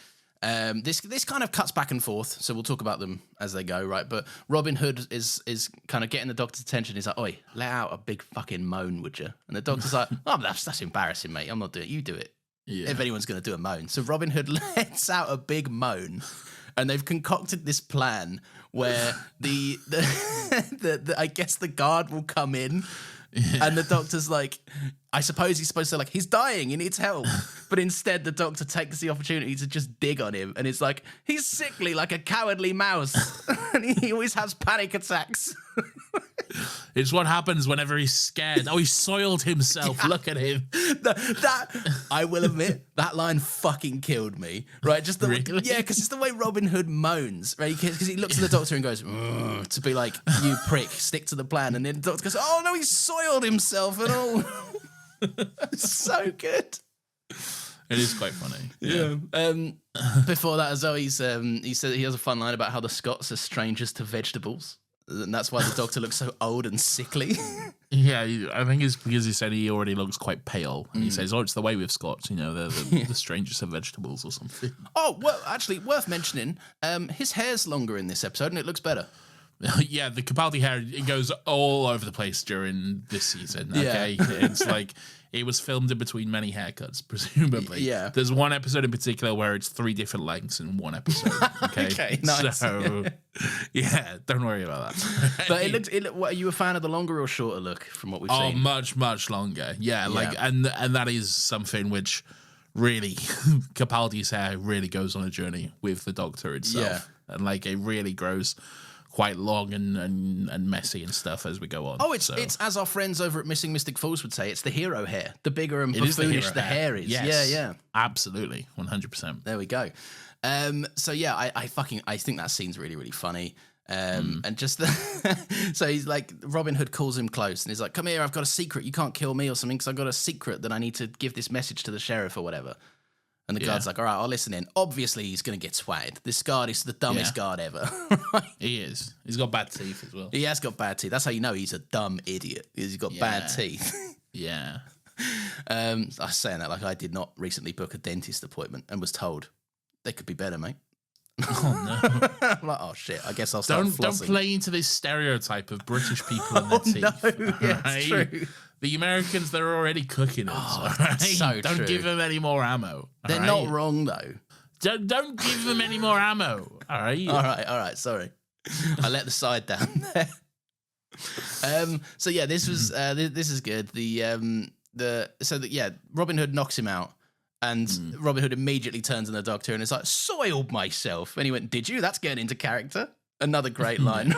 Speaker 2: this kind of cuts back and forth, so we'll talk about them as they go, right? But Robin Hood is kind of getting the doctor's attention. He's like, oi, let out a big fucking moan, would you? And the doctor's like, oh, that's embarrassing, mate. I'm not doing it. You do it. Yeah. If anyone's going to do a moan. So Robin Hood lets out a big moan, and they've concocted this plan where the I guess the guard will come in, and the doctor's like, I suppose he's supposed to like, he's dying, he needs help. But instead the doctor takes the opportunity to just dig on him, and it's like, he's sickly like a cowardly mouse. And he always has panic attacks.
Speaker 1: It's what happens whenever he's scared. Oh, he soiled himself. Yeah. Look at him.
Speaker 2: That I will admit, that line fucking killed me. Right? Just the
Speaker 1: really?
Speaker 2: Yeah, because it's the way Robin Hood moans, right? Because he looks at the doctor and goes, to be like, you prick, stick to the plan. And then the doctor goes, oh no, he soiled himself and all. It's so good.
Speaker 1: It is quite funny.
Speaker 2: Yeah. Before that as well, he said he has a fun line about how the Scots are strangers to vegetables. And that's why the doctor looks so old and sickly.
Speaker 1: Yeah, I think it's because he said he already looks quite pale. And he says, oh, it's the way with Scots, you know, they're the strangers of vegetables or something.
Speaker 2: Oh, well, actually, worth mentioning, his hair's longer in this episode and it looks better.
Speaker 1: Yeah, the Capaldi hair, it goes all over the place during this season. Okay, yeah. It's like it was filmed in between many haircuts, presumably.
Speaker 2: Yeah,
Speaker 1: there's one episode in particular where it's 3 different lengths in one episode. Okay,
Speaker 2: okay, nice.
Speaker 1: So yeah, don't worry about that.
Speaker 2: But it looked. What, are you a fan of the longer or shorter look from what we've seen?
Speaker 1: Oh, much longer. Yeah, like and that is something which really Capaldi's hair really goes on a journey with the Doctor itself, and like it really grows quite long and messy and stuff as we go on.
Speaker 2: Oh, it's as our friends over at Missing Mystic Falls would say, it's the hero hair. The bigger and buffoonish the hair is.
Speaker 1: Yes.
Speaker 2: Yeah.
Speaker 1: Absolutely. 100%.
Speaker 2: There we go. So yeah, I think that scene's really, really funny. And just so he's like, Robin Hood calls him close and he's like, come here, I've got a secret. You can't kill me or something because I've got a secret that I need to give this message to the sheriff or whatever. And the guard's like, all right, I'll listen in. Obviously, he's going to get swatted. This guard is the dumbest guard ever.
Speaker 1: He is. He's got bad teeth as well.
Speaker 2: He has got bad teeth. That's how you know he's a dumb idiot, because he's got bad teeth.
Speaker 1: Yeah.
Speaker 2: I was saying that like I did not recently book a dentist appointment and was told, they could be better, mate.
Speaker 1: Oh, no.
Speaker 2: I'm like, oh, shit, I guess I'll start flossing.
Speaker 1: Don't play into this stereotype of British people and their teeth.
Speaker 2: No, yeah, it's true.
Speaker 1: The Americans, they're already cooking us. Right?
Speaker 2: So
Speaker 1: don't
Speaker 2: true.
Speaker 1: give them any more ammo.
Speaker 2: They're not wrong, though.
Speaker 1: Don't give them any more ammo. All right?
Speaker 2: All right, sorry. I let the side down there. So yeah, this was this is good. Robin Hood knocks him out, and Robin Hood immediately turns on the Doctor and is like, soiled myself. And he went, did you? That's getting into character. Another great line.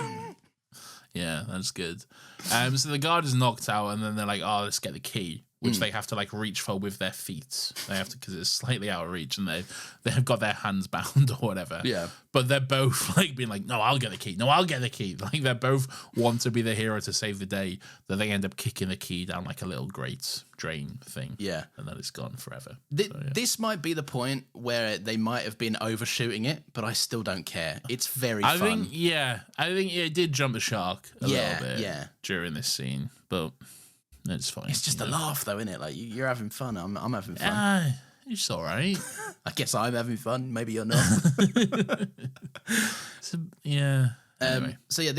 Speaker 1: Yeah, that's good. So the guard is knocked out, and then they're like, oh, let's get the key, which they have to like reach for with their feet. They have to, because it's slightly out of reach, and they've got their hands bound or whatever.
Speaker 2: Yeah.
Speaker 1: But they're both like being like, no, I'll get the key. No, I'll get the key. Like they both want to be the hero to save the day, that they end up kicking the key down like a little grate drain thing. Yeah. And then it's gone forever.
Speaker 2: This might be the point where they might have been overshooting it, but I still don't care. It's very fun.
Speaker 1: I think it did jump the shark a little bit during this scene, but it's fine.
Speaker 2: It's just a laugh, though, isn't it? Like, you're having fun. I'm having fun.
Speaker 1: It's all right.
Speaker 2: I guess I'm having fun. Maybe you're not.
Speaker 1: Anyway.
Speaker 2: So yeah,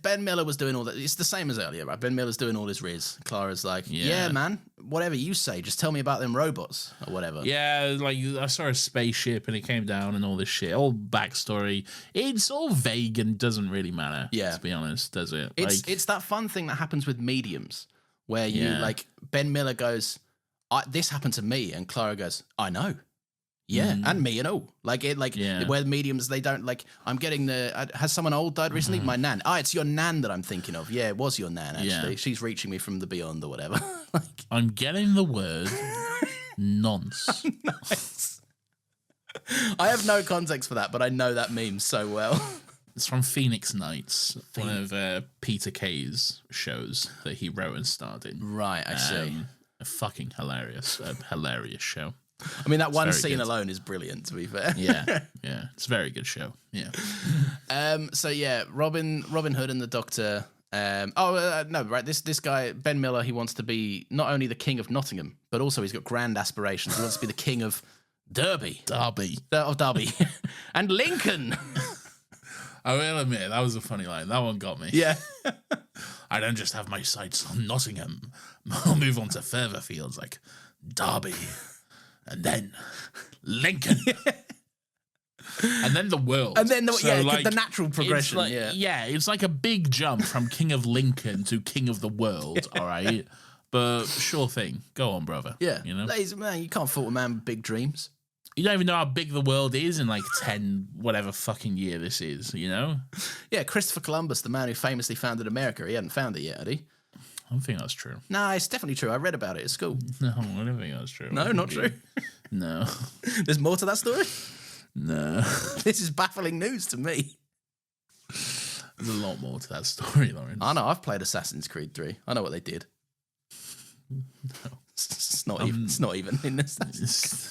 Speaker 2: Ben Miller was doing all that. It's the same as earlier, right? Ben Miller's doing all his riz. Clara's like, yeah, man, whatever you say, just tell me about them robots or whatever.
Speaker 1: Yeah, like I saw a spaceship and it came down and all this shit, all backstory. It's all vague and doesn't really matter. Yeah, to be honest, does it?
Speaker 2: It's that fun thing that happens with mediums where you like Ben Miller goes, "This happened to me," and Clara goes, "I know." Yeah, and me and all. Where mediums, they don't, like, I'm getting has someone old died recently? My nan. It's your nan that I'm thinking of. Yeah, it was your nan, actually. Yeah. She's reaching me from the beyond or whatever.
Speaker 1: I'm getting the word nonce.
Speaker 2: Nice. I have no context for that, but I know that meme so well.
Speaker 1: It's from Phoenix Nights, one of Peter Kay's shows that he wrote and starred in.
Speaker 2: Right, I see.
Speaker 1: A fucking hilarious show.
Speaker 2: I mean, that one scene alone is brilliant, to be fair.
Speaker 1: Yeah, it's a very good show. Yeah.
Speaker 2: So yeah, Robin Hood and the Doctor. No, right. This guy Ben Miller, he wants to be not only the king of Nottingham, but also he's got grand aspirations. He wants to be the king of Derby, and Lincoln.
Speaker 1: I will admit that was a funny line. That one got me.
Speaker 2: Yeah.
Speaker 1: I don't just have my sights on Nottingham. I'll move on to further fields like Derby. And then Lincoln. And then the world.
Speaker 2: And then the natural progression.
Speaker 1: It's like a big jump from King of Lincoln to King of the World, all right? But sure thing. Go on, brother.
Speaker 2: Yeah.
Speaker 1: You know?
Speaker 2: Man, you can't fault a man with big dreams.
Speaker 1: You don't even know how big the world is in like 10 whatever fucking year this is, you know?
Speaker 2: Yeah, Christopher Columbus, the man who famously founded America, he hadn't found it yet, had he?
Speaker 1: I don't think that's true.
Speaker 2: No, it's definitely true. I read about it at school.
Speaker 1: No, I don't think that's true.
Speaker 2: No, not true.
Speaker 1: No.
Speaker 2: There's more to that story?
Speaker 1: No.
Speaker 2: This is baffling news to me.
Speaker 1: There's a lot more to that story, Lawrence.
Speaker 2: I know. I've played Assassin's Creed 3. I know what they did.
Speaker 1: No.
Speaker 2: It's not even in this.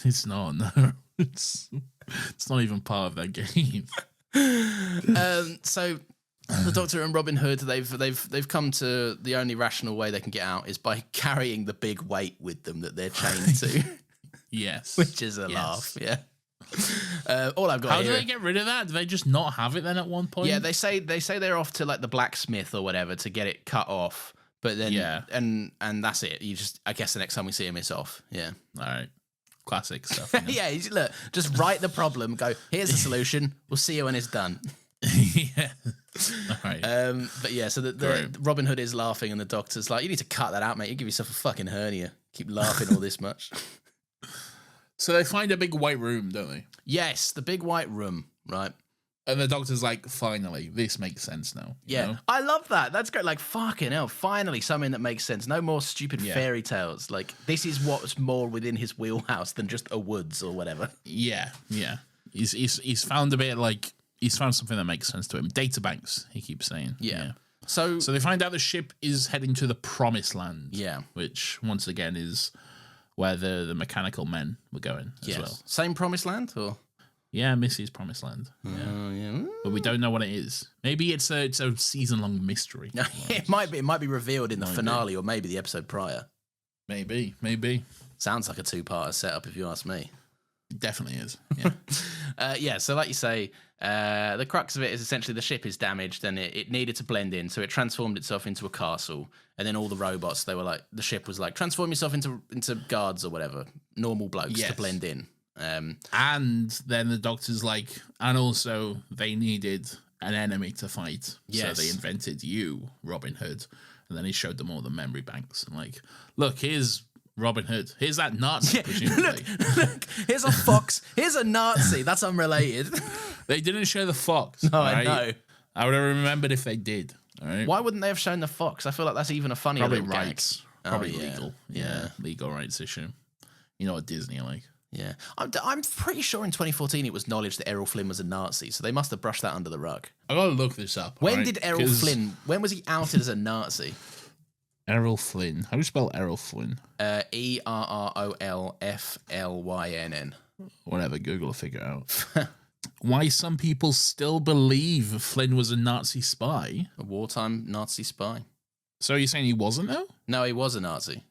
Speaker 1: It's not, no. It's not even part of that game.
Speaker 2: So the Doctor and Robin Hood, they've come to the only rational way they can get out is by carrying the big weight with them that they're chained to.
Speaker 1: Yes.
Speaker 2: Which is a laugh, yeah. All I've got
Speaker 1: How do they get rid of that? Do they just not have it then at one point?
Speaker 2: Yeah, they say they're off to like the blacksmith or whatever to get it cut off. But then and that's it. You just, I guess the next time we see him, it's off. Yeah.
Speaker 1: All right. Classic stuff.
Speaker 2: Yeah, look, just write the problem, go, here's the solution, we'll see you when it's done.
Speaker 1: Yeah. All right.
Speaker 2: But yeah, so the Robin Hood is laughing and the Doctor's like, you need to cut that out, mate. You give yourself a fucking hernia. Keep laughing all this much.
Speaker 1: So they find a big white room, don't they?
Speaker 2: Yes, the big white room, right?
Speaker 1: And the Doctor's like, finally, this makes sense now.
Speaker 2: Yeah,
Speaker 1: know?
Speaker 2: I love that. That's great. Like, fucking hell, finally something that makes sense. No more stupid fairy tales. Like, this is what's more within his wheelhouse than just a woods or whatever.
Speaker 1: Yeah. He's found a bit like, he's found something that makes sense to him. Databanks, he keeps saying.
Speaker 2: Yeah.
Speaker 1: So they find out the ship is heading to the Promised Land.
Speaker 2: Yeah.
Speaker 1: Which, once again, is where the mechanical men were going as well.
Speaker 2: Same Promised Land, or?
Speaker 1: Yeah, Missy's Promised Land. Yeah. But we don't know what it is. Maybe it's a season-long mystery.
Speaker 2: It might be revealed in the finale or maybe the episode prior.
Speaker 1: Maybe.
Speaker 2: Sounds like a two-parter setup if you ask me.
Speaker 1: It definitely is. Yeah.
Speaker 2: So like you say, the crux of it is essentially the ship is damaged and it needed to blend in, so it transformed itself into a castle. And then all the robots, they were like, the ship was like, transform yourself into guards or whatever, normal blokes to blend in.
Speaker 1: And then the Doctor's like, and also they needed an enemy to fight. Yes. So they invented you, Robin Hood. And then he showed them all the memory banks and like, look, here's Robin Hood. Here's that Nazi, presumably.
Speaker 2: Look, here's a fox. Here's a Nazi. That's unrelated.
Speaker 1: They didn't show the fox.
Speaker 2: No, I know.
Speaker 1: I would have remembered if they did. All right?
Speaker 2: Why wouldn't they have shown the fox? I feel like that's even a funnier
Speaker 1: Probably
Speaker 2: little
Speaker 1: rights.
Speaker 2: Gag.
Speaker 1: Probably legal. Yeah, legal rights issue. You know what Disney are like.
Speaker 2: Yeah. I'm pretty sure in 2014 it was acknowledged that Errol Flynn was a Nazi, so they must have brushed that under the rug.
Speaker 1: I gotta look this up.
Speaker 2: When did Errol Flynn, when was he outed as a Nazi?
Speaker 1: Errol Flynn. How do you spell Errol Flynn?
Speaker 2: ERROLFLYNN.
Speaker 1: Whatever, Google will figure it out. Why some people still believe Flynn was a Nazi spy.
Speaker 2: A wartime Nazi spy.
Speaker 1: So you're saying he wasn't, though?
Speaker 2: No, he was a Nazi.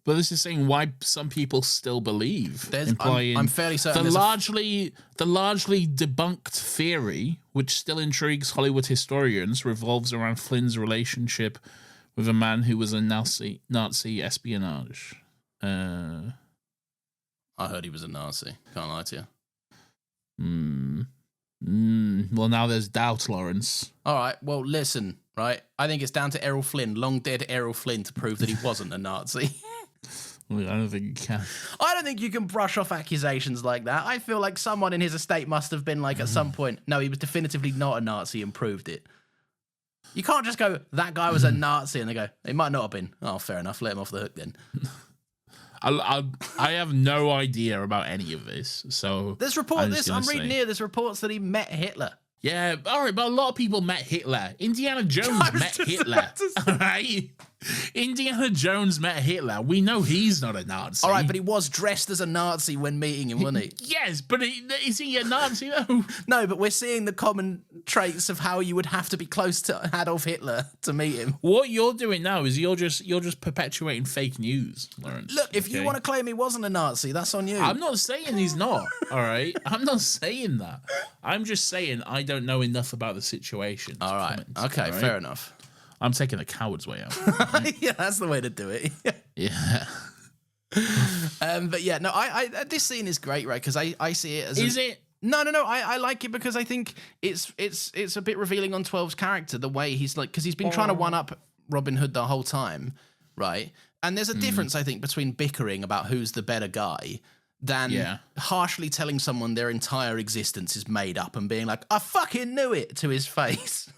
Speaker 1: But this is saying why some people still believe, implying
Speaker 2: I'm fairly certain
Speaker 1: the largely debunked theory, which still intrigues Hollywood historians, revolves around Flynn's relationship with a man who was a Nazi espionage.
Speaker 2: I heard he was a Nazi. Can't lie to you.
Speaker 1: Well, now there's doubt, Lawrence.
Speaker 2: All right. Well, listen. Right. I think it's down to Errol Flynn, long dead Errol Flynn, to prove that he wasn't a Nazi.
Speaker 1: I don't think you can.
Speaker 2: I don't think you can brush off accusations like that. I feel like someone in his estate must have been like, at some point, no, he was definitively not a Nazi and proved it. You can't just go, that guy was a Nazi, and they go, he might not have been. Oh, fair enough. Let him off the hook then.
Speaker 1: I have no idea about any of this. So
Speaker 2: I'm reading here, there's reports that he met Hitler.
Speaker 1: Yeah, all right, but a lot of people met Hitler. Indiana Jones met Hitler. All right? Indiana Jones met Hitler. We know he's not a Nazi.
Speaker 2: All right, but he was dressed as a Nazi when meeting him, wasn't he?
Speaker 1: Yes, but is he a Nazi though?
Speaker 2: No, but we're seeing the common traits of how you would have to be close to Adolf Hitler to meet him.
Speaker 1: What you're doing now is you're just perpetuating fake news, Lawrence.
Speaker 2: Look, if you want to claim he wasn't a Nazi, that's on you.
Speaker 1: I'm not saying he's not, all right? I'm not saying that. I'm just saying I don't know enough about the situation.
Speaker 2: All right. Okay, fair enough.
Speaker 1: I'm taking the coward's way out.
Speaker 2: Right? Yeah, that's the way to do it.
Speaker 1: Yeah.
Speaker 2: But yeah, no, I this scene is great, right? Because I see it as
Speaker 1: it?
Speaker 2: No. I like it because I think it's a bit revealing on 12's character, the way he's like, because he's been trying to one up Robin Hood the whole time, right? And there's a difference, I think, between bickering about who's the better guy than harshly telling someone their entire existence is made up and being like, I fucking knew it, to his face.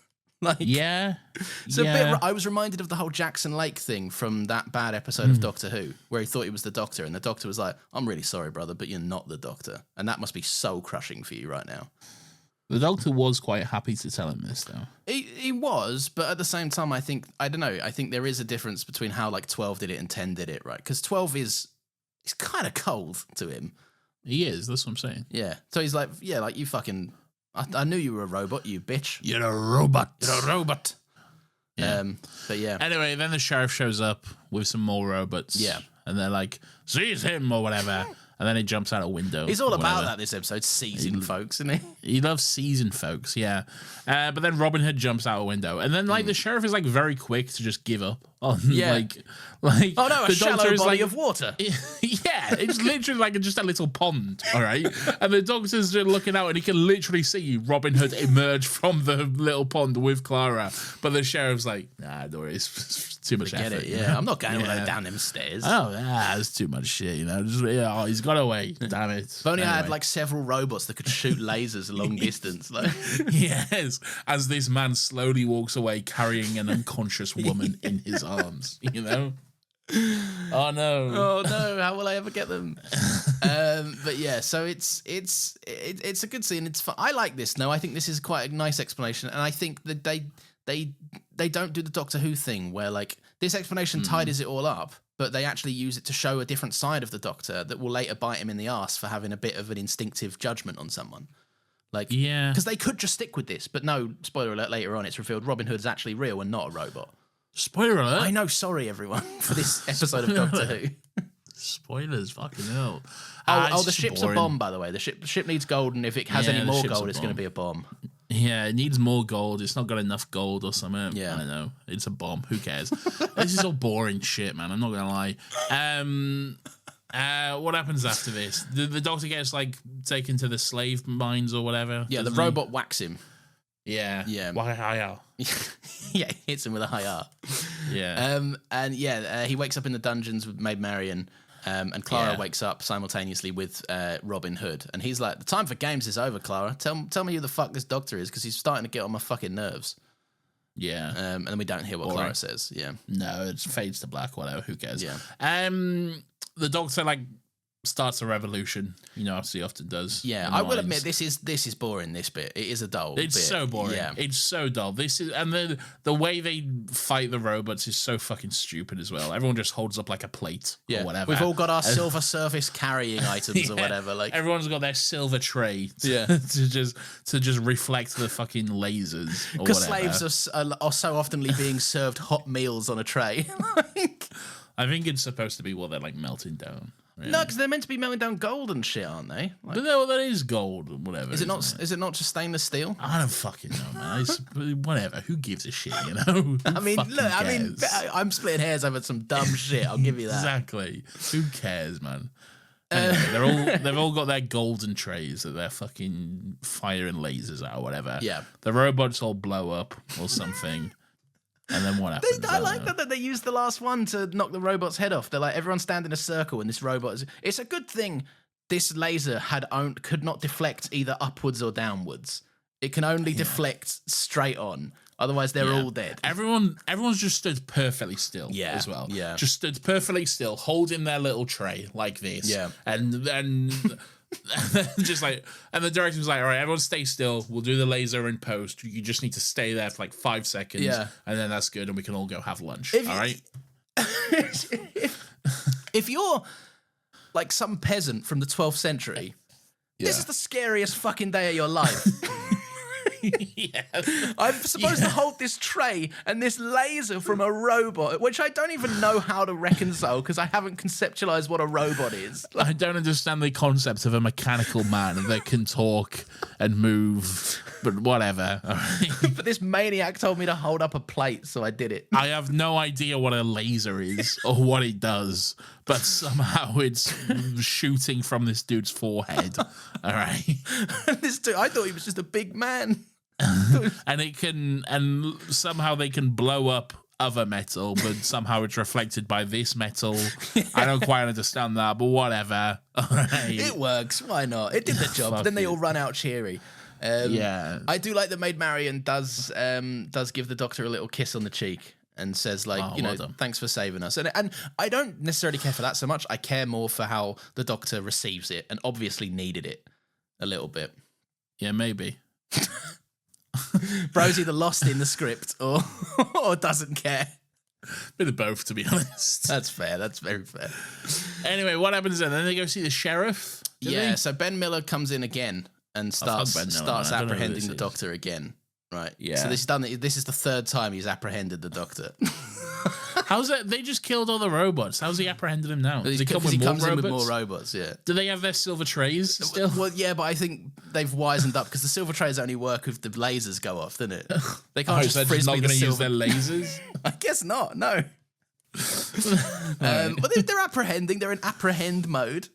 Speaker 2: Like, it's a bit. I was reminded of the whole Jackson Lake thing from that bad episode of Doctor Who, where he thought he was the Doctor, and the Doctor was like, "I'm really sorry, brother, but you're not the Doctor," and that must be so crushing for you right now.
Speaker 1: The Doctor was quite happy to tell him this, though.
Speaker 2: He was, but at the same time, I think there is a difference between how like 12 did it and 10 did it, right? Because 12 is kind of cold to him.
Speaker 1: He is. That's what I'm saying.
Speaker 2: Yeah. So he's like, yeah, like you fucking. I knew you were a robot, you bitch.
Speaker 1: You're a robot.
Speaker 2: You're a robot.
Speaker 1: Yeah.
Speaker 2: But yeah.
Speaker 1: Anyway, then the sheriff shows up with some more robots.
Speaker 2: Yeah.
Speaker 1: And they're like, seize him or whatever. And then he jumps out a window.
Speaker 2: He's all about that this episode, seizing folks, isn't he?
Speaker 1: He loves seizing folks, yeah. But then Robin Hood jumps out a window. And then, like, the sheriff is, like, very quick to just give up. On, like,
Speaker 2: oh, no, a shallow body of water.
Speaker 1: Yeah, it's literally like just a little pond, all right? And the doctor's just looking out and he can literally see Robin Hood emerge from the little pond with Clara. But the sheriff's like, nah, don't worry, it's too much effort.
Speaker 2: It, yeah. I'm not going down them stairs.
Speaker 1: Oh, it's too much shit, you know? Just, he's got away, damn it.
Speaker 2: If only I had, like, several robots that could shoot lasers long distance. Like.
Speaker 1: Yes, as this man slowly walks away carrying an unconscious woman in his arms, you know? Oh no!
Speaker 2: How will I ever get them? But yeah, so it's a good scene. It's fun. I like this. No, I think this is quite a nice explanation, and I think that they don't do the Doctor Who thing where like this explanation tidies it all up, but they actually use it to show a different side of the Doctor that will later bite him in the arse for having a bit of an instinctive judgment on someone. Like, yeah, because they could just stick with this, but no. Spoiler alert! Later on, it's revealed Robin Hood's actually real and not a robot.
Speaker 1: Spoiler alert!
Speaker 2: I know, sorry everyone for this episode of Doctor Who.
Speaker 1: Spoilers, fucking hell.
Speaker 2: The ship's boring. A bomb, by the way. The ship needs gold, and if it has any more gold, it's going to be a bomb.
Speaker 1: Yeah, it needs more gold. It's not got enough gold or something. Yeah. I don't know. It's a bomb. Who cares? This is all boring shit, man. I'm not going to lie. What happens after this? The Doctor gets, like, taken to the slave mines or whatever.
Speaker 2: Yeah, the robot whacks him.
Speaker 1: Yeah. Why
Speaker 2: yeah, hits him with a high R.
Speaker 1: Yeah.
Speaker 2: He wakes up in the dungeons with Maid Marian, and Clara wakes up simultaneously with Robin Hood, and he's like, "The time for games is over, Clara. Tell me who the fuck this Doctor is, because he's starting to get on my fucking nerves."
Speaker 1: Yeah.
Speaker 2: And then we don't hear what Clara says. Yeah.
Speaker 1: No, it fades to black. Whatever. Who cares?
Speaker 2: Yeah.
Speaker 1: The Doctor starts a revolution, as he often does.
Speaker 2: Yeah, I will admit this is boring. This bit, it is a dull.
Speaker 1: It's
Speaker 2: bit.
Speaker 1: So boring. Yeah. It's so dull. This is, and the way they fight the robots is so fucking stupid as well. Everyone just holds up like a plate or whatever.
Speaker 2: We've all got our silver surface carrying items or whatever. Like
Speaker 1: everyone's got their silver tray to just reflect the fucking lasers. Because
Speaker 2: slaves are so oftenly being served hot meals on a tray.
Speaker 1: I think it's supposed to be what they're like melting down. Really.
Speaker 2: No, because they're meant to be melting down gold and shit, aren't they? Like,
Speaker 1: But that is gold or whatever.
Speaker 2: is it not? Is it not just stainless steel?
Speaker 1: I don't fucking know, man. Whatever. Who gives a shit, you know?
Speaker 2: I mean, look. I mean, I'm splitting hairs over some dumb shit. I'll give you that.
Speaker 1: Exactly. Who cares, man? Anyway, they've all got their golden trays that they're fucking firing lasers at or whatever.
Speaker 2: Yeah.
Speaker 1: The robots all blow up or something. And then what happens?
Speaker 2: I like that they used the last one to knock the robot's head off. They're like, everyone stand in a circle and this robot is... It's a good thing this laser could not deflect either upwards or downwards. It can only deflect straight on. Otherwise, they're all dead.
Speaker 1: Everyone's just stood perfectly still as well.
Speaker 2: Yeah.
Speaker 1: Just stood perfectly still, holding their little tray like this.
Speaker 2: Yeah.
Speaker 1: And then... just like, and the director was like, all right, everyone stay still, we'll do the laser in post, you just need to stay there for like 5 seconds, and then that's good and we can all go have lunch. All right. If
Speaker 2: you're like some peasant from the 12th century, this is the scariest fucking day of your life. I'm supposed to hold this tray and this laser from a robot, which I don't even know how to reconcile because I haven't conceptualized what a robot is.
Speaker 1: I don't understand the concept of a mechanical man that can talk and move, but whatever.
Speaker 2: But this maniac told me to hold up a plate, so I did it.
Speaker 1: I have no idea what a laser is or what it does, but somehow it's shooting from this dude's forehead. All right.
Speaker 2: This dude, I thought he was just a big man.
Speaker 1: and somehow they can blow up other metal, but somehow it's reflected by this metal. I don't quite understand that, but whatever. All right.
Speaker 2: It works. Why not? It did the job. Then they all run out cheery. I do like that Maid Marian does give the Doctor a little kiss on the cheek and says, like, thanks for saving us. And I don't necessarily care for that so much. I care more for how the Doctor receives it and obviously needed it a little bit.
Speaker 1: Yeah, maybe.
Speaker 2: Bro's either lost in the script or doesn't care.
Speaker 1: Bit of both, to be honest.
Speaker 2: That's fair. That's very fair.
Speaker 1: Anyway, what happens then? Then they go see the sheriff?
Speaker 2: So Ben Miller comes in again and starts apprehending the Doctor again. Right.
Speaker 1: Yeah.
Speaker 2: So this is the third time he's apprehended the Doctor.
Speaker 1: How's that? They just killed all the robots. How's he apprehended him now?
Speaker 2: Does he come in with more robots? Yeah.
Speaker 1: Do they have their silver trays still?
Speaker 2: Well, yeah, but I think they've wisened up because the silver trays only work if the lasers go off, doesn't it? They can't just frisbee
Speaker 1: not
Speaker 2: the silver.
Speaker 1: Use their lasers.
Speaker 2: I guess not. No. But they're apprehending. They're in apprehend mode,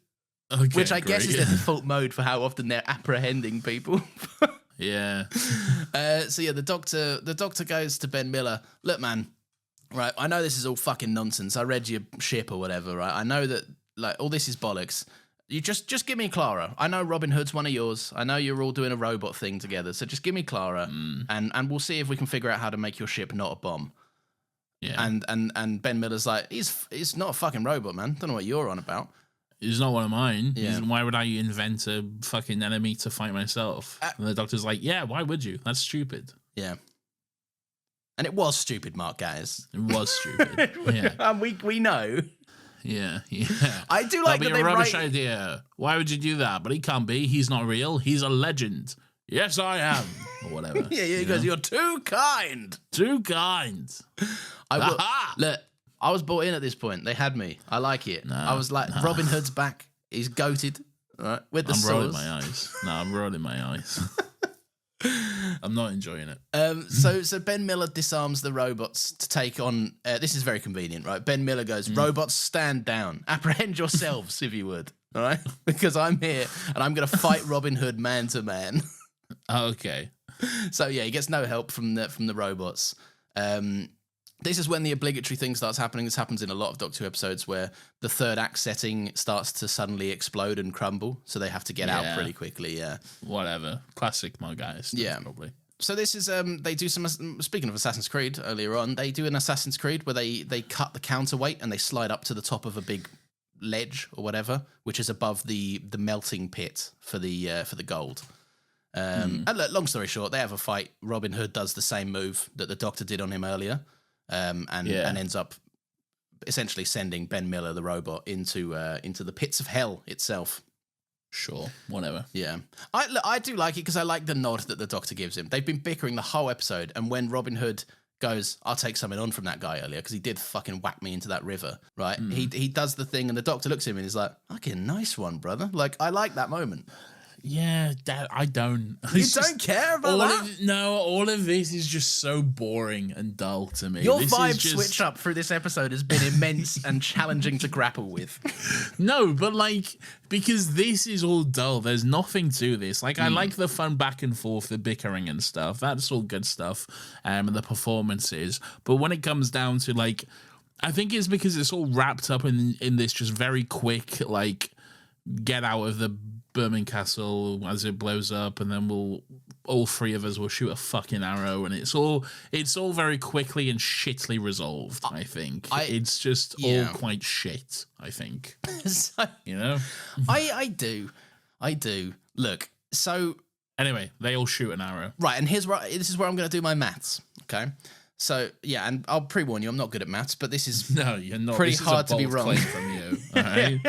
Speaker 2: which I guess is the default mode for how often they're apprehending people.
Speaker 1: Yeah.
Speaker 2: The doctor goes to Ben Miller. Look, man. Right, I know this is all fucking nonsense. I read your ship or whatever, right? I know that, like, all this is bollocks. You just give me Clara. I know Robin Hood's one of yours. I know you're all doing a robot thing together. So just give me Clara, and we'll see if we can figure out how to make your ship not a bomb. Yeah. And Ben Miller's like, he's not a fucking robot, man. Don't know what you're on about.
Speaker 1: He's not one of mine. Yeah. Why would I invent a fucking enemy to fight myself? And the Doctor's like, yeah, why would you? That's stupid.
Speaker 2: Yeah. And it was stupid, Mark Gatiss.
Speaker 1: It was stupid. Yeah.
Speaker 2: And we know.
Speaker 1: Yeah.
Speaker 2: I do like
Speaker 1: that they write... rubbish idea. Why would you do that? But he can't be. He's not real. He's a legend. Yes, I am. Or whatever.
Speaker 2: He goes, you're too kind.
Speaker 1: Too kind.
Speaker 2: Look, I was bought in at this point. They had me. I like it. I was like, Robin Hood's back. He's goated. Right, with the
Speaker 1: I'm rolling my eyes. No, I'm rolling my eyes. I'm not enjoying it.
Speaker 2: So Ben Miller disarms the robots to take on... this is very convenient, right? Ben Miller goes, robots, stand down. Apprehend yourselves, if you would. All right? Because I'm here, and I'm going to fight Robin Hood man to man.
Speaker 1: Okay.
Speaker 2: So, yeah, he gets no help from the robots. This is when the obligatory thing starts happening. This happens in a lot of Doctor Who episodes where the third act setting starts to suddenly explode and crumble, so they have to get out pretty quickly, yeah.
Speaker 1: Whatever. Classic, my guys.
Speaker 2: Yeah.
Speaker 1: Probably.
Speaker 2: So this is, they do some, speaking of Assassin's Creed earlier on, they do an Assassin's Creed where they cut the counterweight and they slide up to the top of a big ledge or whatever, which is above the melting pit for the gold. And look, long story short, they have a fight. Robin Hood does the same move that the Doctor did on him earlier. And ends up essentially sending Ben Miller, the robot, into the pits of hell itself.
Speaker 1: Sure, whatever.
Speaker 2: Yeah, I do like it because I like the nod that the Doctor gives him. They've been bickering the whole episode, and when Robin Hood goes, I'll take something on from that guy earlier because he did fucking whack me into that river, right? He does the thing and the doctor looks at him and he's like, fucking nice one, brother. Like, I like that moment.
Speaker 1: Yeah, Dad, I don't.
Speaker 2: You don't care about that?
Speaker 1: All of this is just so boring and dull to me.
Speaker 2: Your vibe switch up through this episode has been immense and challenging to grapple with.
Speaker 1: No, but like, because this is all dull. There's nothing to this. Like, I like the fun back and forth, the bickering and stuff. That's all good stuff. And the performances. But when it comes down to, like, I think it's because it's all wrapped up in this just very quick, like, get out of the Birmingham Castle as it blows up, and then all three of us will shoot a fucking arrow, and it's all very quickly and shittily resolved. I think it's just all quite shit. I think
Speaker 2: so,
Speaker 1: you know.
Speaker 2: I do. Look, so
Speaker 1: anyway, they all shoot an arrow,
Speaker 2: right? And this is where I'm going to do my maths. Okay. So, yeah, and I'll pre-warn you, I'm not good at maths, but this is
Speaker 1: no, you're not.
Speaker 2: Pretty
Speaker 1: this
Speaker 2: hard
Speaker 1: is a
Speaker 2: to be
Speaker 1: bold
Speaker 2: wrong
Speaker 1: claim from you. All right?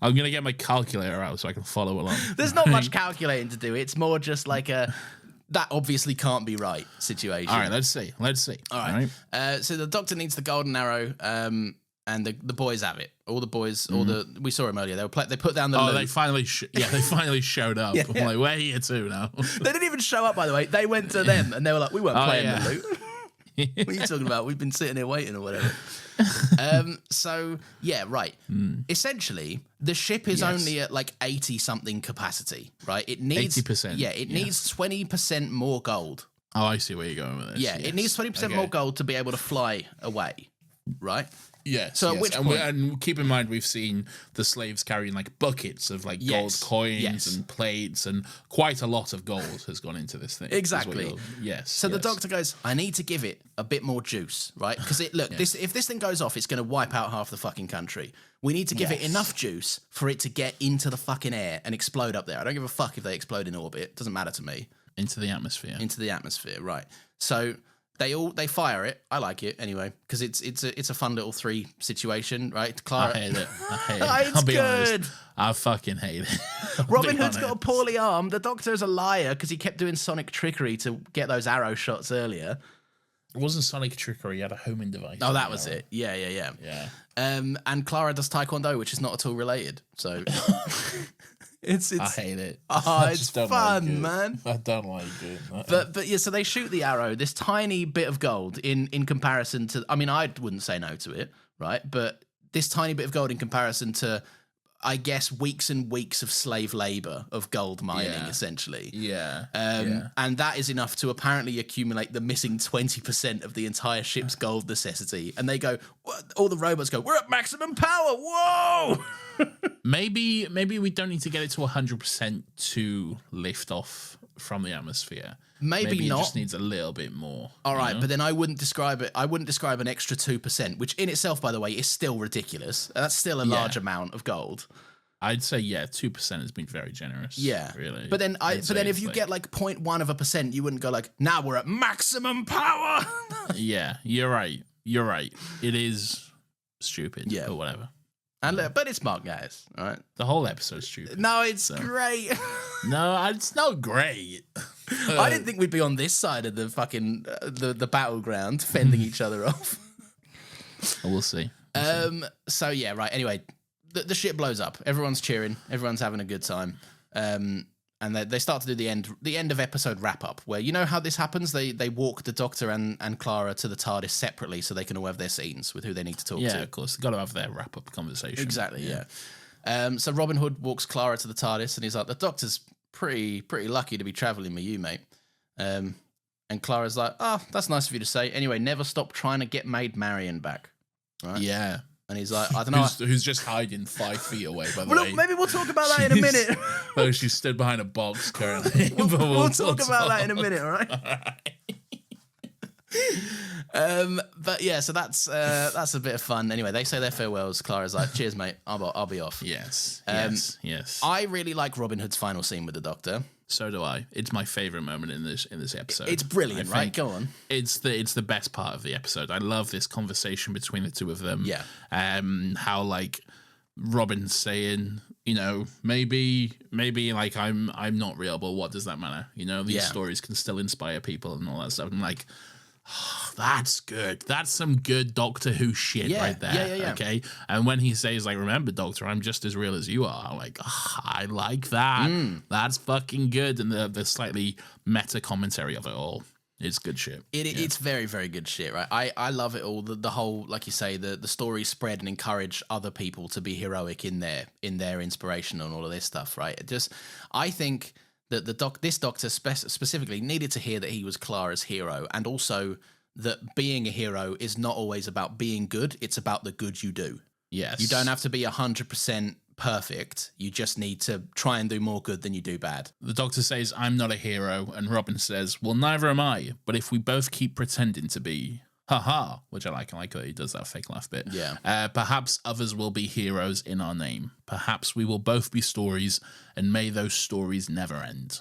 Speaker 1: I'm going to get my calculator out so I can follow along.
Speaker 2: There's not much calculating to do. It's more just like a, that obviously can't be right situation.
Speaker 1: All right, let's see. All right.
Speaker 2: So the doctor needs the golden arrow, and the boys have it. All the boys, we saw him earlier. They put down the loot.
Speaker 1: They finally showed up. I'm like, we're here too now.
Speaker 2: They didn't even show up, by the way. They went to them, and they were like, we weren't playing the loot. What are you talking about? We've been sitting here waiting or whatever. So, yeah, right. Essentially, the ship is only at like 80-something capacity, right? It needs
Speaker 1: 80%.
Speaker 2: Yeah, it needs 20% more gold.
Speaker 1: Oh, I see where you're going with this.
Speaker 2: Yeah, it needs 20% more gold to be able to fly away, right?
Speaker 1: Yes.
Speaker 2: So at which point,
Speaker 1: and keep in mind, we've seen the slaves carrying like buckets of like gold coins and plates, and quite a lot of gold has gone into this thing.
Speaker 2: Exactly.
Speaker 1: Yes.
Speaker 2: So the doctor goes, I need to give it a bit more juice, right? Because if this thing goes off, it's going to wipe out half the fucking country. We need to give it enough juice for it to get into the fucking air and explode up there. I don't give a fuck if they explode in orbit. It doesn't matter to me.
Speaker 1: Into the atmosphere.
Speaker 2: Right. So they fire it. I like it anyway because it's a fun little 3 situation, right? Clara,
Speaker 1: I hate it.
Speaker 2: It's
Speaker 1: I'll be
Speaker 2: good.
Speaker 1: honest. I fucking hate it.
Speaker 2: Robin Hood's got a poorly arm. The doctor's a liar because he kept doing sonic trickery to get those arrow shots earlier.
Speaker 1: It wasn't sonic trickery. He had a homing device.
Speaker 2: Oh, that was it. Yeah. And Clara does taekwondo, which is not at all related. So it's
Speaker 1: I hate it.
Speaker 2: Oh, it's fun, man.
Speaker 1: I don't like it.
Speaker 2: But yeah, so they shoot the arrow, this tiny bit of gold in comparison to, I mean, I wouldn't say no to it, right? But this tiny bit of gold in comparison to, I guess, weeks and weeks of slave labor of gold mining, essentially.
Speaker 1: Yeah.
Speaker 2: And that is enough to apparently accumulate the missing 20% of the entire ship's gold necessity. And they go, all the robots go, we're at maximum power. Whoa!
Speaker 1: Maybe we don't need to get it to 100% to lift off from the atmosphere. Maybe
Speaker 2: not.
Speaker 1: It just needs a little bit more.
Speaker 2: All right, but then I wouldn't describe it. I wouldn't describe an extra 2%, which in itself, by the way, is still ridiculous. That's still a large amount of gold.
Speaker 1: I'd say 2% has been very generous.
Speaker 2: Yeah,
Speaker 1: really.
Speaker 2: But then if you get like 0.1%, you wouldn't go like, now we're at maximum power.
Speaker 1: Yeah, you're right. It is stupid.
Speaker 2: Yeah,
Speaker 1: but whatever.
Speaker 2: And but it's smart, guys. All right.
Speaker 1: The whole episode's stupid.
Speaker 2: No, it's great.
Speaker 1: No, it's not great.
Speaker 2: I didn't think we'd be on this side of the fucking the battleground, fending each other off.
Speaker 1: We'll see.
Speaker 2: So yeah, right. Anyway, the ship blows up. Everyone's cheering. Everyone's having a good time. And they start to do the end of episode wrap up, where you know how this happens. They walk the Doctor and Clara to the TARDIS separately, so they can all have their scenes with who they need to talk to.
Speaker 1: Yeah, of course, they've got to have their wrap up conversation.
Speaker 2: Exactly. Yeah. So Robin Hood walks Clara to the TARDIS, and he's like, "The Doctor's pretty lucky to be traveling with you, mate." And Clara's like, "Oh, that's nice of you to say. Anyway, never stop trying to get Maid Marian back." Right?
Speaker 1: Yeah.
Speaker 2: And he's like, I don't know.
Speaker 1: Who's just hiding 5 feet away, by the way.
Speaker 2: Maybe we'll talk about that in a minute.
Speaker 1: Oh, she stood behind a box currently.
Speaker 2: We'll talk about that in a minute, all right? But yeah, so that's a bit of fun. Anyway, they say their farewells. Clara's like, cheers, mate. I'll be off.
Speaker 1: Yes.
Speaker 2: I really like Robin Hood's final scene with the Doctor.
Speaker 1: So do I. It's my favorite moment in this episode.
Speaker 2: It's brilliant, right? Go on.
Speaker 1: It's the best part of the episode. I love this conversation between the two of them.
Speaker 2: Yeah.
Speaker 1: How like Robin's saying, you know, maybe like I'm not real, but what does that matter? You know, these stories can still inspire people and all that stuff. And like That's good. That's some good Doctor Who shit right there.
Speaker 2: Yeah.
Speaker 1: Okay. And when he says, like, remember, Doctor, I'm just as real as you are, I'm like, I like that. That's fucking good. And the slightly meta commentary of it all. It's good shit.
Speaker 2: It's very, very good shit, right? I love it all. The whole, like you say, the story spread and encourage other people to be heroic in their inspiration and all of this stuff, right? I think that this Doctor specifically needed to hear that he was Clara's hero, and also that being a hero is not always about being good. It's about the good you do.
Speaker 1: Yes.
Speaker 2: You don't have to be 100% perfect. You just need to try and do more good than you do bad.
Speaker 1: The Doctor says, I'm not a hero, and Robin says, well, neither am I, but if we both keep pretending to be, haha, which I like that he does that fake laugh bit.
Speaker 2: Yeah.
Speaker 1: Perhaps others will be heroes in our name. Perhaps we will both be stories, and may those stories never end.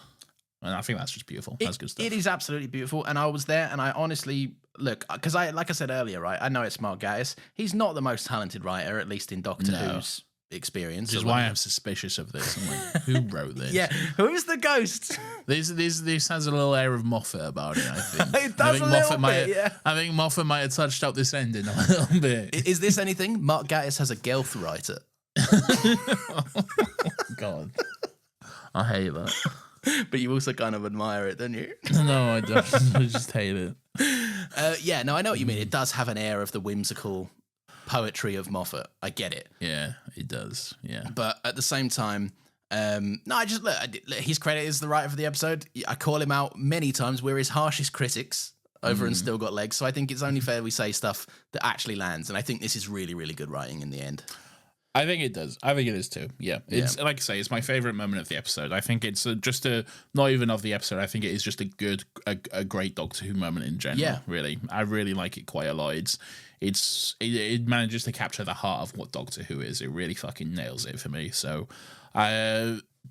Speaker 1: And I think that's just beautiful. That's good stuff.
Speaker 2: It is absolutely beautiful, and I was there, and I honestly, look, because like I said earlier, right, I know it's Mark Gatiss. He's not the most talented writer, at least in Doctor Who's experience.
Speaker 1: Which is why I'm suspicious of this. I'm like, who wrote this?
Speaker 2: Yeah, who's the ghost?
Speaker 1: This has a little air of Moffat about it, I think.
Speaker 2: It does a little bit, yeah.
Speaker 1: I think Moffat might have touched up this ending a little bit.
Speaker 2: Is this anything? Mark Gatiss has a Gelth writer.
Speaker 1: God. I hate that.
Speaker 2: But you also kind of admire it, don't you?
Speaker 1: No, I don't. I just hate it.
Speaker 2: Yeah, no, I know what you mean. It does have an air of the whimsical poetry of Moffat. I get it.
Speaker 1: Yeah, it does. Yeah.
Speaker 2: But at the same time, no, I just look, his credit is the writer for the episode. I call him out many times. We're his harshest critics over in Still Got Legs. So I think it's only fair we say stuff that actually lands. And I think this is really, really good writing in the end.
Speaker 1: I think it does. I think it is too. Yeah. It's like I say, it's my favorite moment of the episode. I think it's just not even of the episode. I think it is just a great Doctor Who moment in general.
Speaker 2: Yeah.
Speaker 1: Really. I really like it quite a lot. It manages to capture the heart of what Doctor Who is. It really fucking nails it for me. So,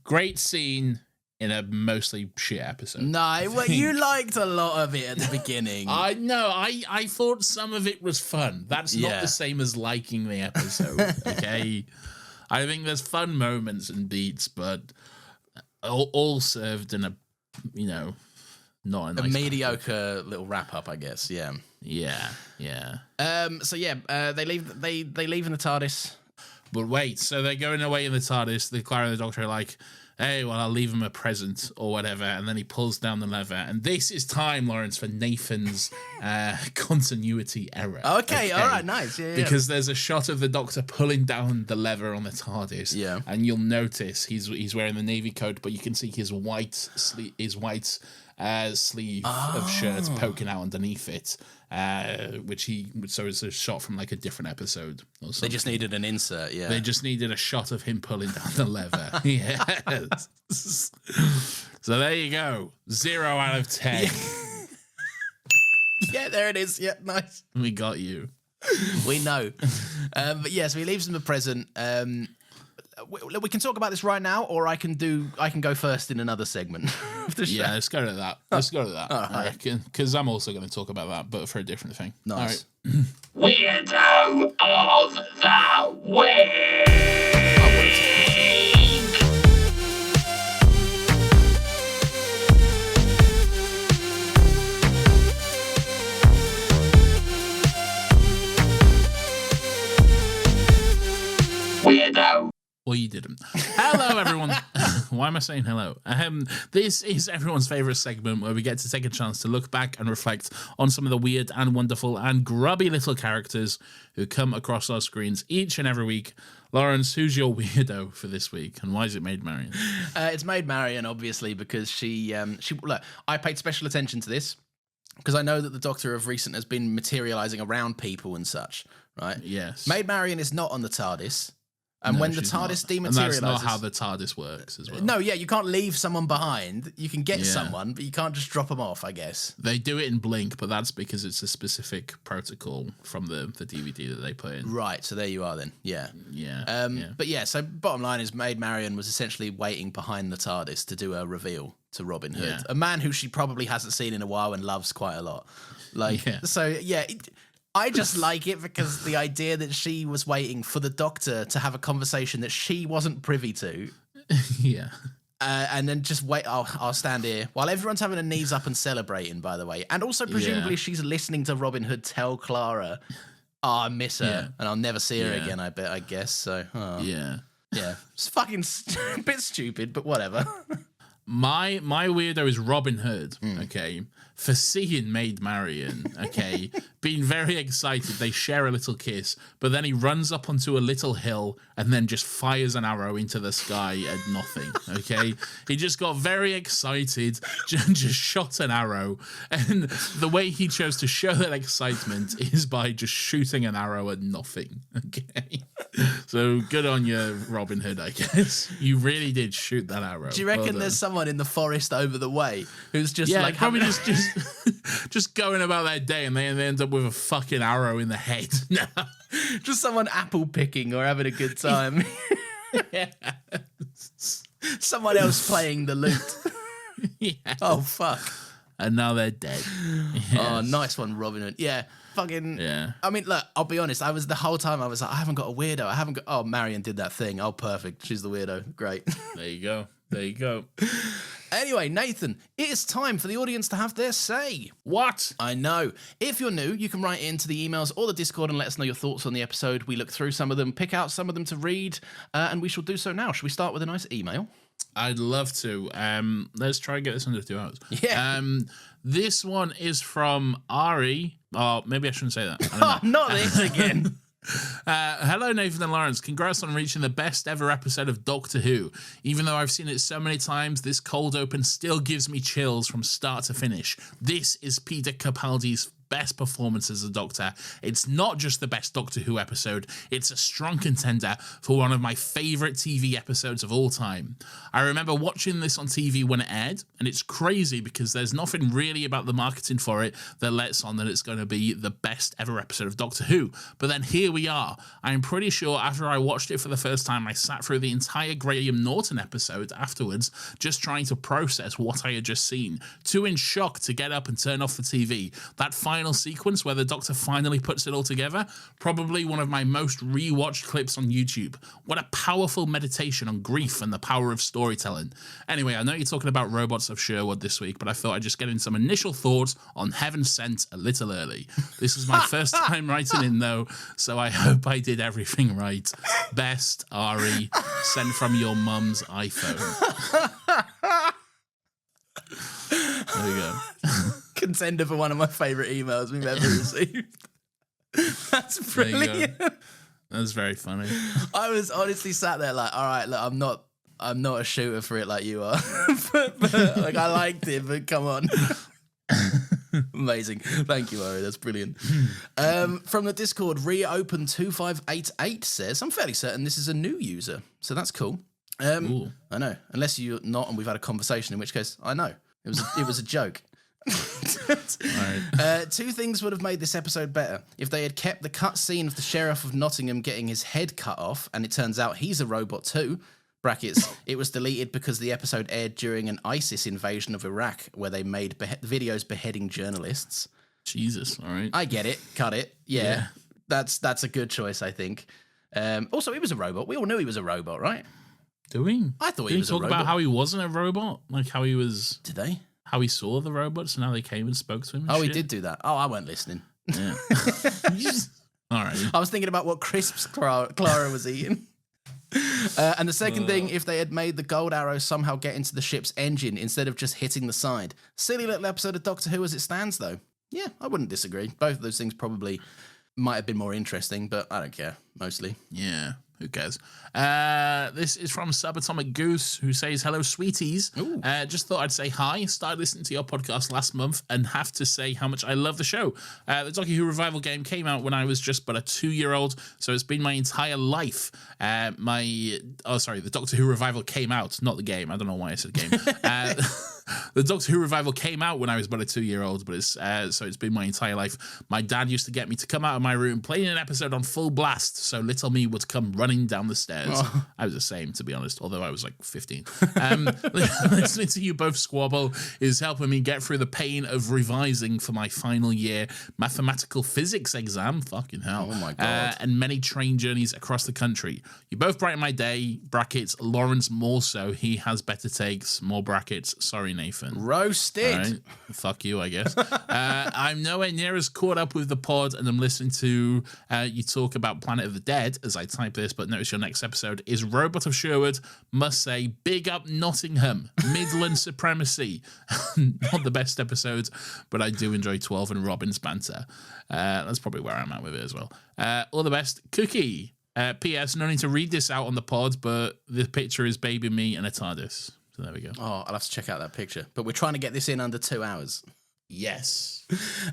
Speaker 1: great scene in a mostly shit episode.
Speaker 2: No, well, you liked a lot of it at the beginning.
Speaker 1: I know. I thought some of it was fun. That's not the same as liking the episode. Okay, I think there's fun moments and beats, but all served in a not a nice
Speaker 2: mediocre little wrap up, I guess. Yeah. So they leave. They leave in the TARDIS.
Speaker 1: But wait, so they're going away in the TARDIS. The Clara and the Doctor are like, hey, well, I'll leave him a present or whatever. And then he pulls down the lever. And this is time, Lawrence, for Nathan's continuity error.
Speaker 2: Okay, all right, nice. Yeah,
Speaker 1: because there's a shot of the Doctor pulling down the lever on the TARDIS.
Speaker 2: Yeah.
Speaker 1: And you'll notice he's wearing the Navy coat, but you can see his white sleeve of shirt poking out underneath it. So it's a shot from like a different episode or something.
Speaker 2: They just needed an insert, yeah.
Speaker 1: They just needed a shot of him pulling down the lever. Yes. So there you go. 0 out of 10.
Speaker 2: Yeah, there it is. Yeah, nice.
Speaker 1: We got you.
Speaker 2: We know. But yeah, so he leaves them a present. We can talk about this right now, or I can go first in another segment of the show.
Speaker 1: Yeah, let's go to that. I reckon, because I'm also going to talk about that, but for a different thing.
Speaker 2: Nice.
Speaker 1: All right.
Speaker 3: Weirdo of the week. Weirdo.
Speaker 1: Well, you didn't. Hello, everyone. Why am I saying hello? This is everyone's favourite segment where we get to take a chance to look back and reflect on some of the weird and wonderful and grubby little characters who come across our screens each and every week. Lawrence, who's your weirdo for this week, and why is it Maid Marian?
Speaker 2: It's Maid Marian, obviously, because she look. I paid special attention to this because I know that the Doctor of recent has been materialising around people and such, right?
Speaker 1: Yes.
Speaker 2: Maid Marian is not on the TARDIS. And when the TARDIS dematerializes...
Speaker 1: And that's not how the TARDIS works as well.
Speaker 2: No, yeah, you can't leave someone behind. You can get someone, but you can't just drop them off, I guess.
Speaker 1: They do it in Blink, but that's because it's a specific protocol from the DVD that they put in.
Speaker 2: Right, so there you are then. Yeah.
Speaker 1: Yeah.
Speaker 2: But yeah, so bottom line is Maid Marian was essentially waiting behind the TARDIS to do a reveal to Robin Hood.
Speaker 1: Yeah.
Speaker 2: A man who she probably hasn't seen in a while and loves quite a lot. So yeah... I just like it because the idea that she was waiting for the Doctor to have a conversation that she wasn't privy to.
Speaker 1: Yeah.
Speaker 2: And then just wait. I'll stand here while everyone's having their knees up and celebrating. By the way, and also presumably she's listening to Robin Hood tell Clara, "Oh, I miss her, and I'll never see her again." I guess so.
Speaker 1: Yeah.
Speaker 2: It's fucking a bit stupid, but whatever.
Speaker 1: My weirdo is Robin Hood, okay, for seeing Maid Marian, okay, being very excited. They share a little kiss, but then he runs up onto a little hill and then just fires an arrow into the sky at nothing, okay? He just got very excited, just shot an arrow, and the way he chose to show that excitement is by just shooting an arrow at nothing, okay? So good on you, Robin Hood, I guess. You really did shoot that arrow.
Speaker 2: Do you reckon there's someone in the forest over the way who's just like
Speaker 1: probably just going about their day and they end up with a fucking arrow in the head? No.
Speaker 2: Just someone apple picking or having a good time. Someone else playing the lute. Oh fuck.
Speaker 1: And now they're dead. Yes.
Speaker 2: Oh, nice one, Robin Hood. Yeah. Fucking I mean, look, I'll be honest, the whole time I was like, I haven't got a weirdo. I haven't got Marion did that thing. Oh, perfect. She's the weirdo. Great.
Speaker 1: There you go.
Speaker 2: Anyway, Nathan, it is time for the audience to have their say.
Speaker 1: What?
Speaker 2: I know. If you're new, you can write into the emails or the Discord and let us know your thoughts on the episode. We look through some of them, pick out some of them to read, and we shall do so now. Should we start with a nice email?
Speaker 1: I'd love to. Let's try and get this under 2 hours.
Speaker 2: Yeah.
Speaker 1: This one is from Ari. Oh, maybe I shouldn't say that. I don't know.
Speaker 2: Not this again.
Speaker 1: Hello, Nathan and Lawrence. Congrats on reaching the best ever episode of Doctor Who. Even though I've seen it so many times, this cold open still gives me chills from start to finish. This is Peter Capaldi's best performance as a Doctor. It's not just the best Doctor Who episode, it's a strong contender for one of my favourite TV episodes of all time. I remember watching this on TV when it aired, and it's crazy because there's nothing really about the marketing for it that lets on that it's going to be the best ever episode of Doctor Who. But then here we are. I'm pretty sure after I watched it for the first time, I sat through the entire Graham Norton episode afterwards, just trying to process what I had just seen. Too in shock to get up and turn off the TV. That final sequence where the Doctor finally puts it all together, probably one of my most rewatched clips on YouTube. What a powerful meditation on grief and the power of storytelling. Anyway, I know you're talking about Robots of Sherwood this week, but I thought I'd just get in some initial thoughts on Heaven Sent a little early. This is my first time writing in though, so I hope I did everything right. Best, Ari, sent from your mum's iPhone. There you go.
Speaker 2: Contender for one of my favourite emails we've ever received. That's brilliant.
Speaker 1: That's very funny.
Speaker 2: I was honestly sat there like, all right, look, I'm not a shooter for it like you are. but like I liked it, but come on. Amazing. Thank you, Ari. That's brilliant. From the Discord, Reopen2588 says, I'm fairly certain this is a new user, so that's cool. I know. Unless you're not and we've had a conversation, in which case I know. It was a joke.
Speaker 1: Right.
Speaker 2: Two things would have made this episode better. If they had kept the cut scene of the Sheriff of Nottingham getting his head cut off, and it turns out he's a robot too, brackets, it was deleted because the episode aired during an ISIS invasion of Iraq where they made videos beheading journalists.
Speaker 1: Jesus, all right.
Speaker 2: I get it. Cut it. Yeah. That's a good choice, I think. Also, he was a robot. We all knew he was a robot, right?
Speaker 1: Do we?
Speaker 2: I thought he was a robot.
Speaker 1: Talk about how he wasn't a robot? Like how he was...
Speaker 2: Did they?
Speaker 1: How he saw the robots and how they came and spoke to him and
Speaker 2: he
Speaker 1: shit?
Speaker 2: did do that. Oh, I weren't listening.
Speaker 1: Yeah. All right.
Speaker 2: I was thinking about what crisps Clara was eating. And the second thing, if they had made the gold arrow somehow get into the ship's engine instead of just hitting the side. Silly little episode of Doctor Who as it stands, though. Yeah, I wouldn't disagree. Both of those things probably might have been more interesting, but I don't care, mostly.
Speaker 1: Yeah. Who cares? This is from Subatomic Goose, who says, hello, sweeties. Just thought I'd say hi. Started listening to your podcast last month and have to say how much I love the show. The Doctor Who Revival game came out when I was just but a 2-year-old, so it's been my entire life. The Doctor Who Revival came out, not the game. I don't know why I said game. The Doctor Who revival came out when I was about a 2-year-old, but it's been my entire life. My dad used to get me to come out of my room playing an episode on full blast, so little me would come running down the stairs. Oh. I was the same, to be honest, although I was like 15. Listening to you both squabble is helping me get through the pain of revising for my final year mathematical physics exam. Fucking hell.
Speaker 2: Oh my God.
Speaker 1: And many train journeys across the country. You both brighten my day, brackets, Lawrence more so. He has better takes, more brackets. Sorry, Nathan.
Speaker 2: Roasted.
Speaker 1: Right. Fuck you, I guess. I'm nowhere near as caught up with the pod, and I'm listening to you talk about Planet of the Dead as I type this, but notice your next episode is Robot of Sherwood. Must say, big up Nottingham. Midland supremacy. Not the best episodes, but I do enjoy 12 and Robin's banter. That's probably where I'm at with it as well. All the best. Cookie. P.S. No need to read this out on the pod, but the picture is baby me and a TARDIS. So there we go.
Speaker 2: Oh, I'll have to check out that picture. But we're trying to get this in under 2 hours.
Speaker 1: Yes.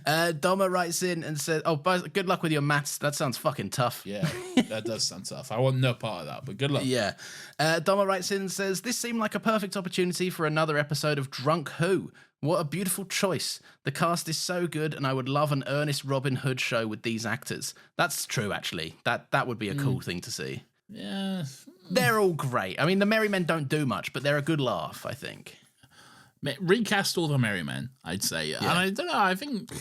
Speaker 2: Doma writes in and says, oh, good luck with your maths. That sounds fucking tough.
Speaker 1: Yeah, that does sound tough. I want no part of that, but good luck.
Speaker 2: Yeah. Doma writes in and says, this seemed like a perfect opportunity for another episode of Drunk Who. What a beautiful choice. The cast is so good, and I would love an earnest Robin Hood show with these actors. That's true, actually. That would be a cool thing to see.
Speaker 1: Yeah.
Speaker 2: They're all great. I mean, the Merry Men don't do much, but they're a good laugh, I think.
Speaker 1: Recast all the Merry Men, I'd say. Yeah. And I don't know, I think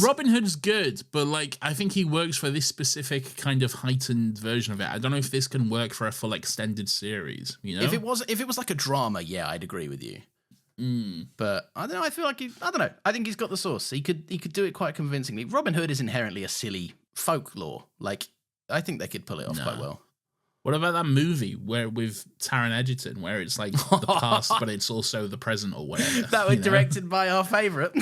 Speaker 1: Robin Hood's good, but like I think he works for this specific kind of heightened version of it. I don't know if this can work for a full extended series, you know?
Speaker 2: If it was like a drama, yeah, I'd agree with you. But I don't know, I feel like I don't know. I think he's got the sauce. He could do it quite convincingly. Robin Hood is inherently a silly folklore. Like I think they could pull it off quite well.
Speaker 1: What about that movie with Taron Egerton, where it's like the past, but it's also the present or whatever?
Speaker 2: That was directed by our favourite.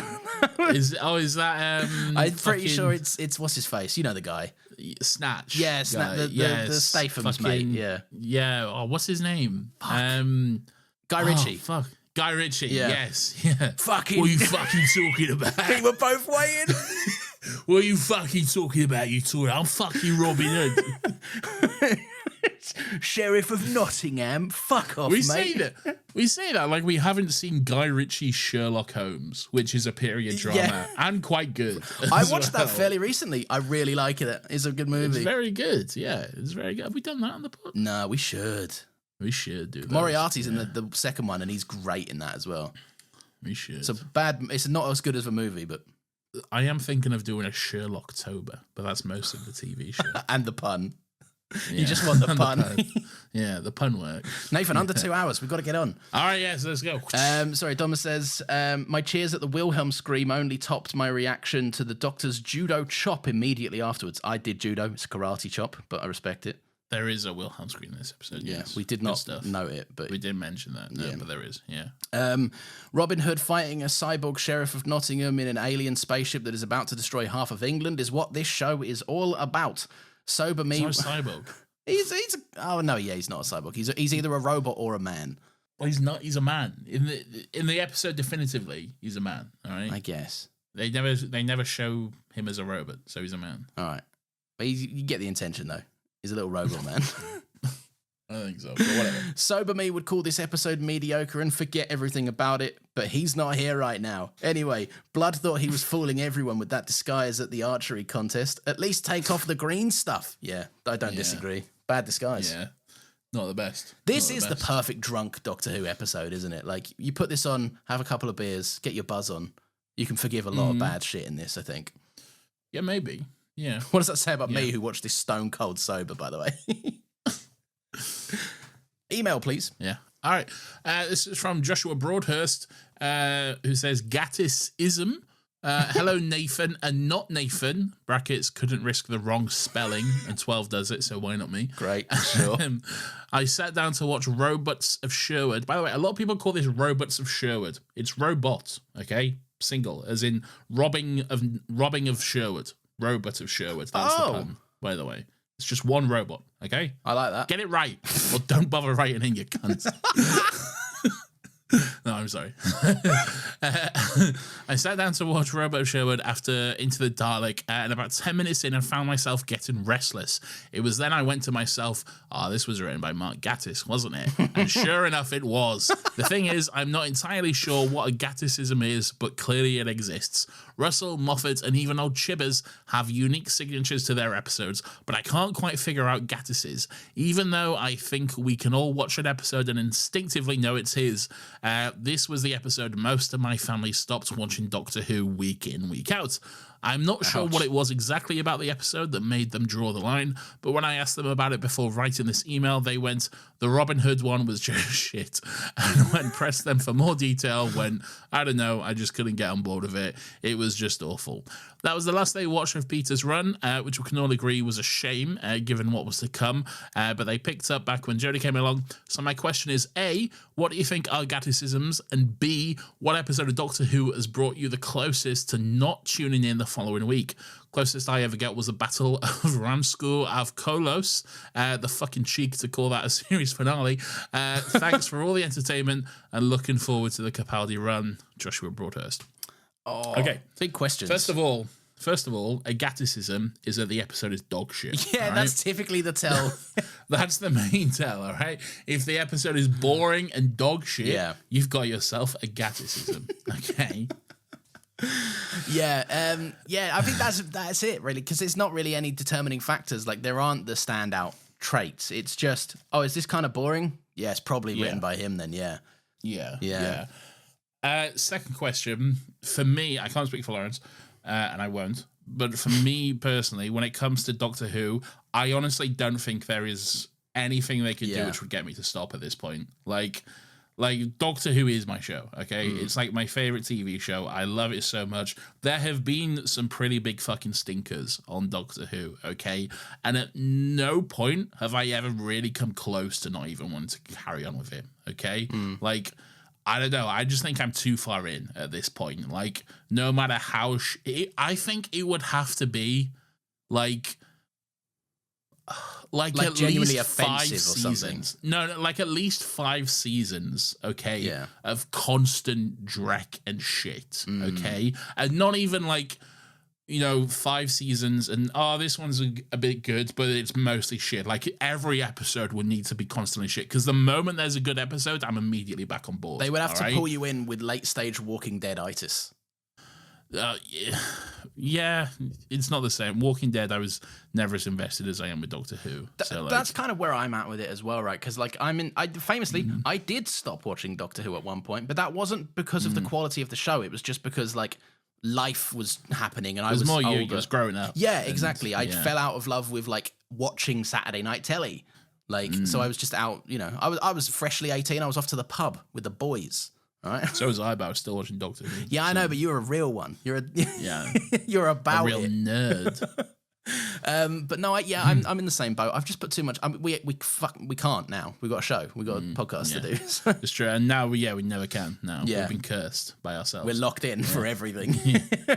Speaker 1: Is that?
Speaker 2: I'm pretty sure it's what's his face? You know the guy.
Speaker 1: Snatch.
Speaker 2: Yeah, the Statham's mate. Yeah.
Speaker 1: Yeah. Oh, what's his name?
Speaker 2: Guy Ritchie.
Speaker 1: Oh, fuck. Guy Ritchie.
Speaker 2: Yeah.
Speaker 1: Yes. Yeah.
Speaker 2: Fucking.
Speaker 1: What are you fucking talking about?
Speaker 2: We were both waiting.
Speaker 1: What are you fucking talking about? I'm fucking Robin Hood.
Speaker 2: Sheriff of Nottingham. Fuck off, mate.
Speaker 1: We say that like we haven't seen Guy Ritchie's Sherlock Holmes, which is a period drama and quite good.
Speaker 2: I watched that fairly recently. I really like it. It's a good movie.
Speaker 1: It's very good. Yeah, it's very good. Have we done that on the pod?
Speaker 2: No, we should.
Speaker 1: We should do that.
Speaker 2: Moriarty's in the second one, and he's great in that as well.
Speaker 1: We should.
Speaker 2: It's not as good as a movie, but
Speaker 1: I am thinking of doing a Sherlocktober, but that's most of the TV show.
Speaker 2: And the pun. Yeah. You just want the pun.
Speaker 1: Yeah, the pun works.
Speaker 2: Nathan, under 2 hours. We've got to get on.
Speaker 1: All right, yes, let's go.
Speaker 2: Sorry, Thomas says, my cheers at the Wilhelm scream only topped my reaction to the Doctor's judo chop immediately afterwards. I did judo. It's a karate chop, but I respect it.
Speaker 1: There is a Wilhelm scream in this episode, yes.
Speaker 2: We did not note it, but
Speaker 1: we did mention that, but there is, yeah.
Speaker 2: Robin Hood fighting a cyborg sheriff of Nottingham in an alien spaceship that is about to destroy half of England is what this show is all about. Sober me.
Speaker 1: He's not a cyborg.
Speaker 2: He's not a cyborg. He's either a robot or a man.
Speaker 1: Well, he's not. He's a man. In the episode, definitively, he's a man. All right.
Speaker 2: I guess
Speaker 1: they never show him as a robot, so he's a man.
Speaker 2: All right, but you get the intention though. He's a little robot man.
Speaker 1: I don't think so, but whatever.
Speaker 2: Sober me would call this episode mediocre and forget everything about it, but he's not here right now. Anyway, Blood thought he was fooling everyone with that disguise at the archery contest. At least take off the green stuff. Yeah, I don't disagree. Bad disguise.
Speaker 1: Yeah, not the best.
Speaker 2: This is the perfect drunk Doctor Who episode, isn't it? Like, you put this on, have a couple of beers, get your buzz on. You can forgive a lot of bad shit in this, I think.
Speaker 1: Yeah, maybe. Yeah.
Speaker 2: What does that say about me who watched this stone cold sober, by the way? Email, please.
Speaker 1: Yeah. All right. This is from Joshua Broadhurst, who says, Gattis-ism. Hello, Nathan, and not Nathan. Brackets, couldn't risk the wrong spelling, and 12 does it, so why not me?
Speaker 2: Great, sure.
Speaker 1: I sat down to watch Robots of Sherwood. By the way, a lot of people call this Robots of Sherwood. It's robot, okay? Single, as in robbing of Sherwood. Robot of Sherwood. That's the pun, by the way. It's just one robot, okay?
Speaker 2: I like that.
Speaker 1: Get it right, or don't bother writing in, you cunts. No, I'm sorry. I sat down to watch Sherwood after Into the Dalek, and about 10 minutes in, I found myself getting restless. It was then I went to myself, this was written by Mark Gatiss, wasn't it? And sure enough, it was. The thing is, I'm not entirely sure what a Gatissism is, but clearly it exists. Russell, Moffat, and even old Chibbers have unique signatures to their episodes, but I can't quite figure out Gattis's, even though I think we can all watch an episode and instinctively know it's his. This was the episode most of my family stopped watching Doctor Who week in, week out. I'm not sure what it was exactly about the episode that made them draw the line, but when I asked them about it before writing this email, they went, the Robin Hood one was just shit. And when pressed them for more detail, went, I don't know, I just couldn't get on board with it. It was just awful. That was the last they watched of Peter's run, which we can all agree was a shame, given what was to come, but they picked up back when Jodie came along. So my question is, A, what do you think are Gatticisms? And B, what episode of Doctor Who has brought you the closest to not tuning in the following week? Closest I ever get was the Battle of Ramskur of Kolos. The fucking cheek to call that a series finale. Thanks for all the entertainment and looking forward to the Capaldi run. Joshua Broadhurst.
Speaker 2: Oh,
Speaker 1: okay,
Speaker 2: big questions.
Speaker 1: First of all, a Gatticism is that the episode is dog shit.
Speaker 2: Yeah,
Speaker 1: right?
Speaker 2: that's typically the tell.
Speaker 1: That's the main tell, all right? If the episode is boring and dog shit, you've got yourself a Gatticism, okay?
Speaker 2: I think that's it, really, because it's not really any determining factors. Like, there aren't the standout traits. It's just, is this kind of boring? Yeah, it's probably written by him then, Yeah.
Speaker 1: Second question, for me, I can't speak for Lawrence, and I won't, but for me personally, when it comes to Doctor Who, I honestly don't think there is anything they could do which would get me to stop at this point. Like Doctor Who is my show, okay? It's like my favorite TV show. I love it so much. There have been some pretty big fucking stinkers on Doctor Who, okay? And at no point have I ever really come close to not even wanting to carry on with it, okay? Like, I don't know. I just think I'm too far in at this point. Like, no matter how... I think it would have to be, like at
Speaker 2: genuinely
Speaker 1: least 5
Speaker 2: offensive or
Speaker 1: seasons. No, like at least 5 seasons, okay?
Speaker 2: Yeah.
Speaker 1: Of constant dreck and shit, okay? And not even like... 5 seasons and this one's a bit good, but it's mostly shit. Like, every episode would need to be constantly shit, because the moment there's a good episode, I'm immediately back on board.
Speaker 2: They would have to pull you in with late stage Walking Dead-itis.
Speaker 1: Yeah, it's not the same. Walking Dead, I was never as invested as I am with Doctor Who.
Speaker 2: That's kind of where I'm at with it as well, right? Because I did stop watching Doctor Who at one point, but that wasn't because of the quality of the show. It was just because life was happening and I was
Speaker 1: more
Speaker 2: older.
Speaker 1: You was growing up.
Speaker 2: Yeah, exactly. I fell out of love with watching Saturday night telly. So I was just out, I was freshly 18. I was off to the pub with the boys. Right.
Speaker 1: So was I, but I was still watching Doctor Who.
Speaker 2: Yeah, I know, but you're a real one. You're you're about
Speaker 1: a real nerd.
Speaker 2: But no, I'm in the same boat. I've just put too much. We can't now. We've got a show. We've got a podcast to do. So.
Speaker 1: It's true. And now we never can. Now we've been cursed by ourselves.
Speaker 2: We're locked in for everything.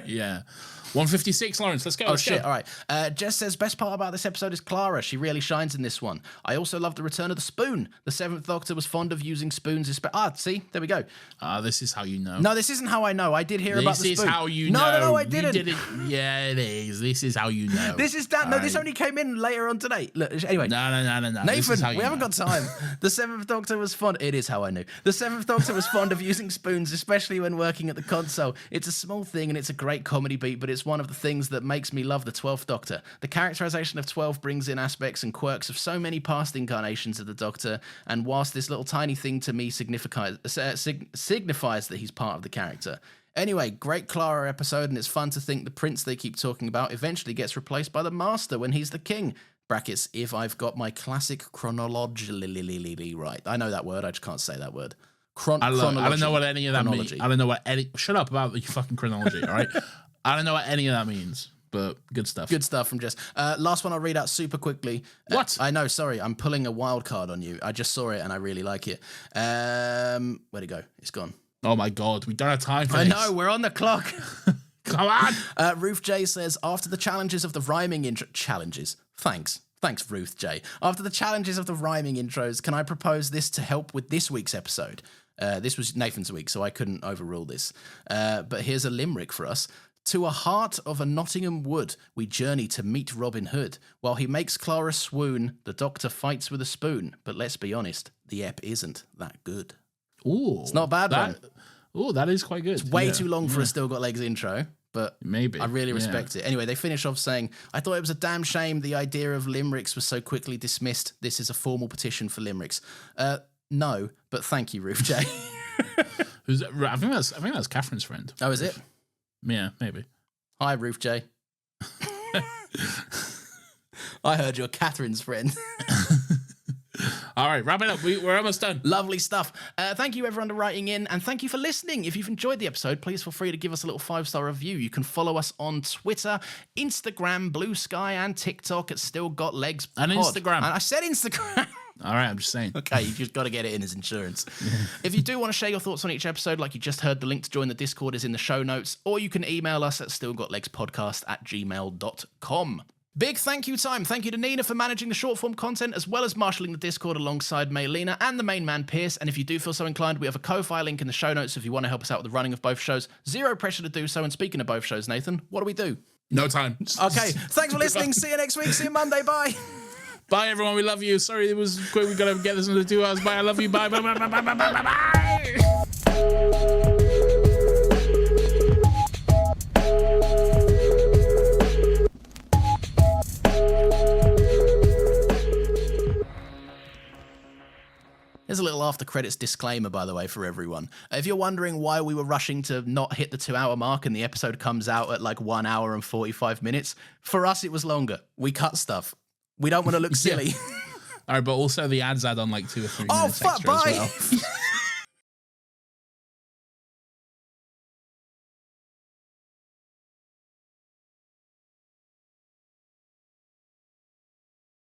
Speaker 1: Yeah. 156, Lawrence. Let's go.
Speaker 2: Let's go. All right. Jess says, best part about this episode is Clara. She really shines in this one. I also love the return of the spoon. The 7th Doctor was fond of using spoons. See? There we go.
Speaker 1: This is how you know.
Speaker 2: No, this isn't how I know. I did hear about the spoon.
Speaker 1: This is how you know.
Speaker 2: No, I didn't.
Speaker 1: You didn't. Yeah, it is. This is how you know.
Speaker 2: This is that. No, this only came in later on today. Look, anyway.
Speaker 1: No.
Speaker 2: Nathan, we haven't got time. The 7th Doctor was fond. It is how I knew. The 7th Doctor was fond of using spoons, especially when working at the console. It's a small thing and it's a great comedy beat, but it's one of the things that makes me love the 12th Doctor. The characterization of 12 brings in aspects and quirks of so many past incarnations of the Doctor, and whilst this little tiny thing to me signifies that he's part of the character. Anyway, great Clara episode, and it's fun to think the prince they keep talking about eventually gets replaced by the master when he's the king. Brackets, if I've got my classic chronology right. I know that word, I just can't say that word.
Speaker 1: I don't know what any of that means. I don't know what any... Shut up about the fucking chronology, all right? I don't know what any of that means, but good stuff.
Speaker 2: Good stuff from Jess. Last one I'll read out super quickly.
Speaker 1: What?
Speaker 2: I know, sorry. I'm pulling a wild card on you. I just saw it and I really like it. Where'd it go? It's gone.
Speaker 1: Oh my God, we don't have time for this.
Speaker 2: I know, we're on the clock.
Speaker 1: Come on.
Speaker 2: Ruth J says, after the challenges of the rhyming intro... Challenges. Thanks. Thanks, Ruth J. After the challenges of the rhyming intros, can I propose this to help with this week's episode? This was Nathan's week, so I couldn't overrule this. But here's a limerick for us. To a heart of a Nottingham wood, we journey to meet Robin Hood. While he makes Clara swoon, the doctor fights with a spoon. But let's be honest, the ep isn't that good.
Speaker 1: Ooh,
Speaker 2: It's not a bad one.
Speaker 1: Oh, that is quite good.
Speaker 2: Way too long for a Still Got Legs intro, but
Speaker 1: Maybe.
Speaker 2: I really respect it. Anyway, they finish off saying, I thought it was a damn shame the idea of limericks was so quickly dismissed. This is a formal petition for limericks. No, but thank you, Ruth J.
Speaker 1: I think that's Catherine's friend.
Speaker 2: Oh, is it?
Speaker 1: Yeah, maybe.
Speaker 2: Hi, Ruth J. I heard you're Catherine's friend.
Speaker 1: All right, wrap it up. We're almost done.
Speaker 2: Lovely stuff. Thank you, everyone, for writing in, and thank you for listening. If you've enjoyed the episode, please feel free to give us a little 5-star review. You can follow us on Twitter, Instagram, Blue Sky, and TikTok at Still Got Legs Pod.
Speaker 1: And Instagram.
Speaker 2: And I said Instagram.
Speaker 1: All right, I'm just saying.
Speaker 2: Okay, you've just got to get it in as insurance. If you do want to share your thoughts on each episode, like you just heard, the link to join the Discord is in the show notes, or you can email us at stillgotlegspodcast@gmail.com. Big thank you time. Thank you to Nina for managing the short form content as well as marshalling the Discord alongside Maylena and the main man Pierce. And if you do feel so inclined, we have a Ko-Fi link in the show notes if you want to help us out with the running of both shows. Zero pressure to do so. And speaking of both shows, Nathan, what do we do?
Speaker 1: No time.
Speaker 2: Okay, thanks for listening. See you next week. See you Monday. Bye.
Speaker 1: Bye, everyone. We love you. Sorry, it was quick. We got to get this into 2 hours. Bye. I love you. Bye. Bye. Bye. Bye. Bye. Bye. Bye. Bye.
Speaker 2: Here's a little after credits disclaimer, by the way, for everyone. If you're wondering why we were rushing to not hit the 2-hour mark and the episode comes out at like 1 hour and 45 minutes, for us it was longer. We cut stuff. We don't want to look silly.
Speaker 1: All right, but also the ads add on like 2 or 3
Speaker 2: Oh,
Speaker 1: minutes
Speaker 2: fuck,
Speaker 1: extra
Speaker 2: bye.
Speaker 1: as well.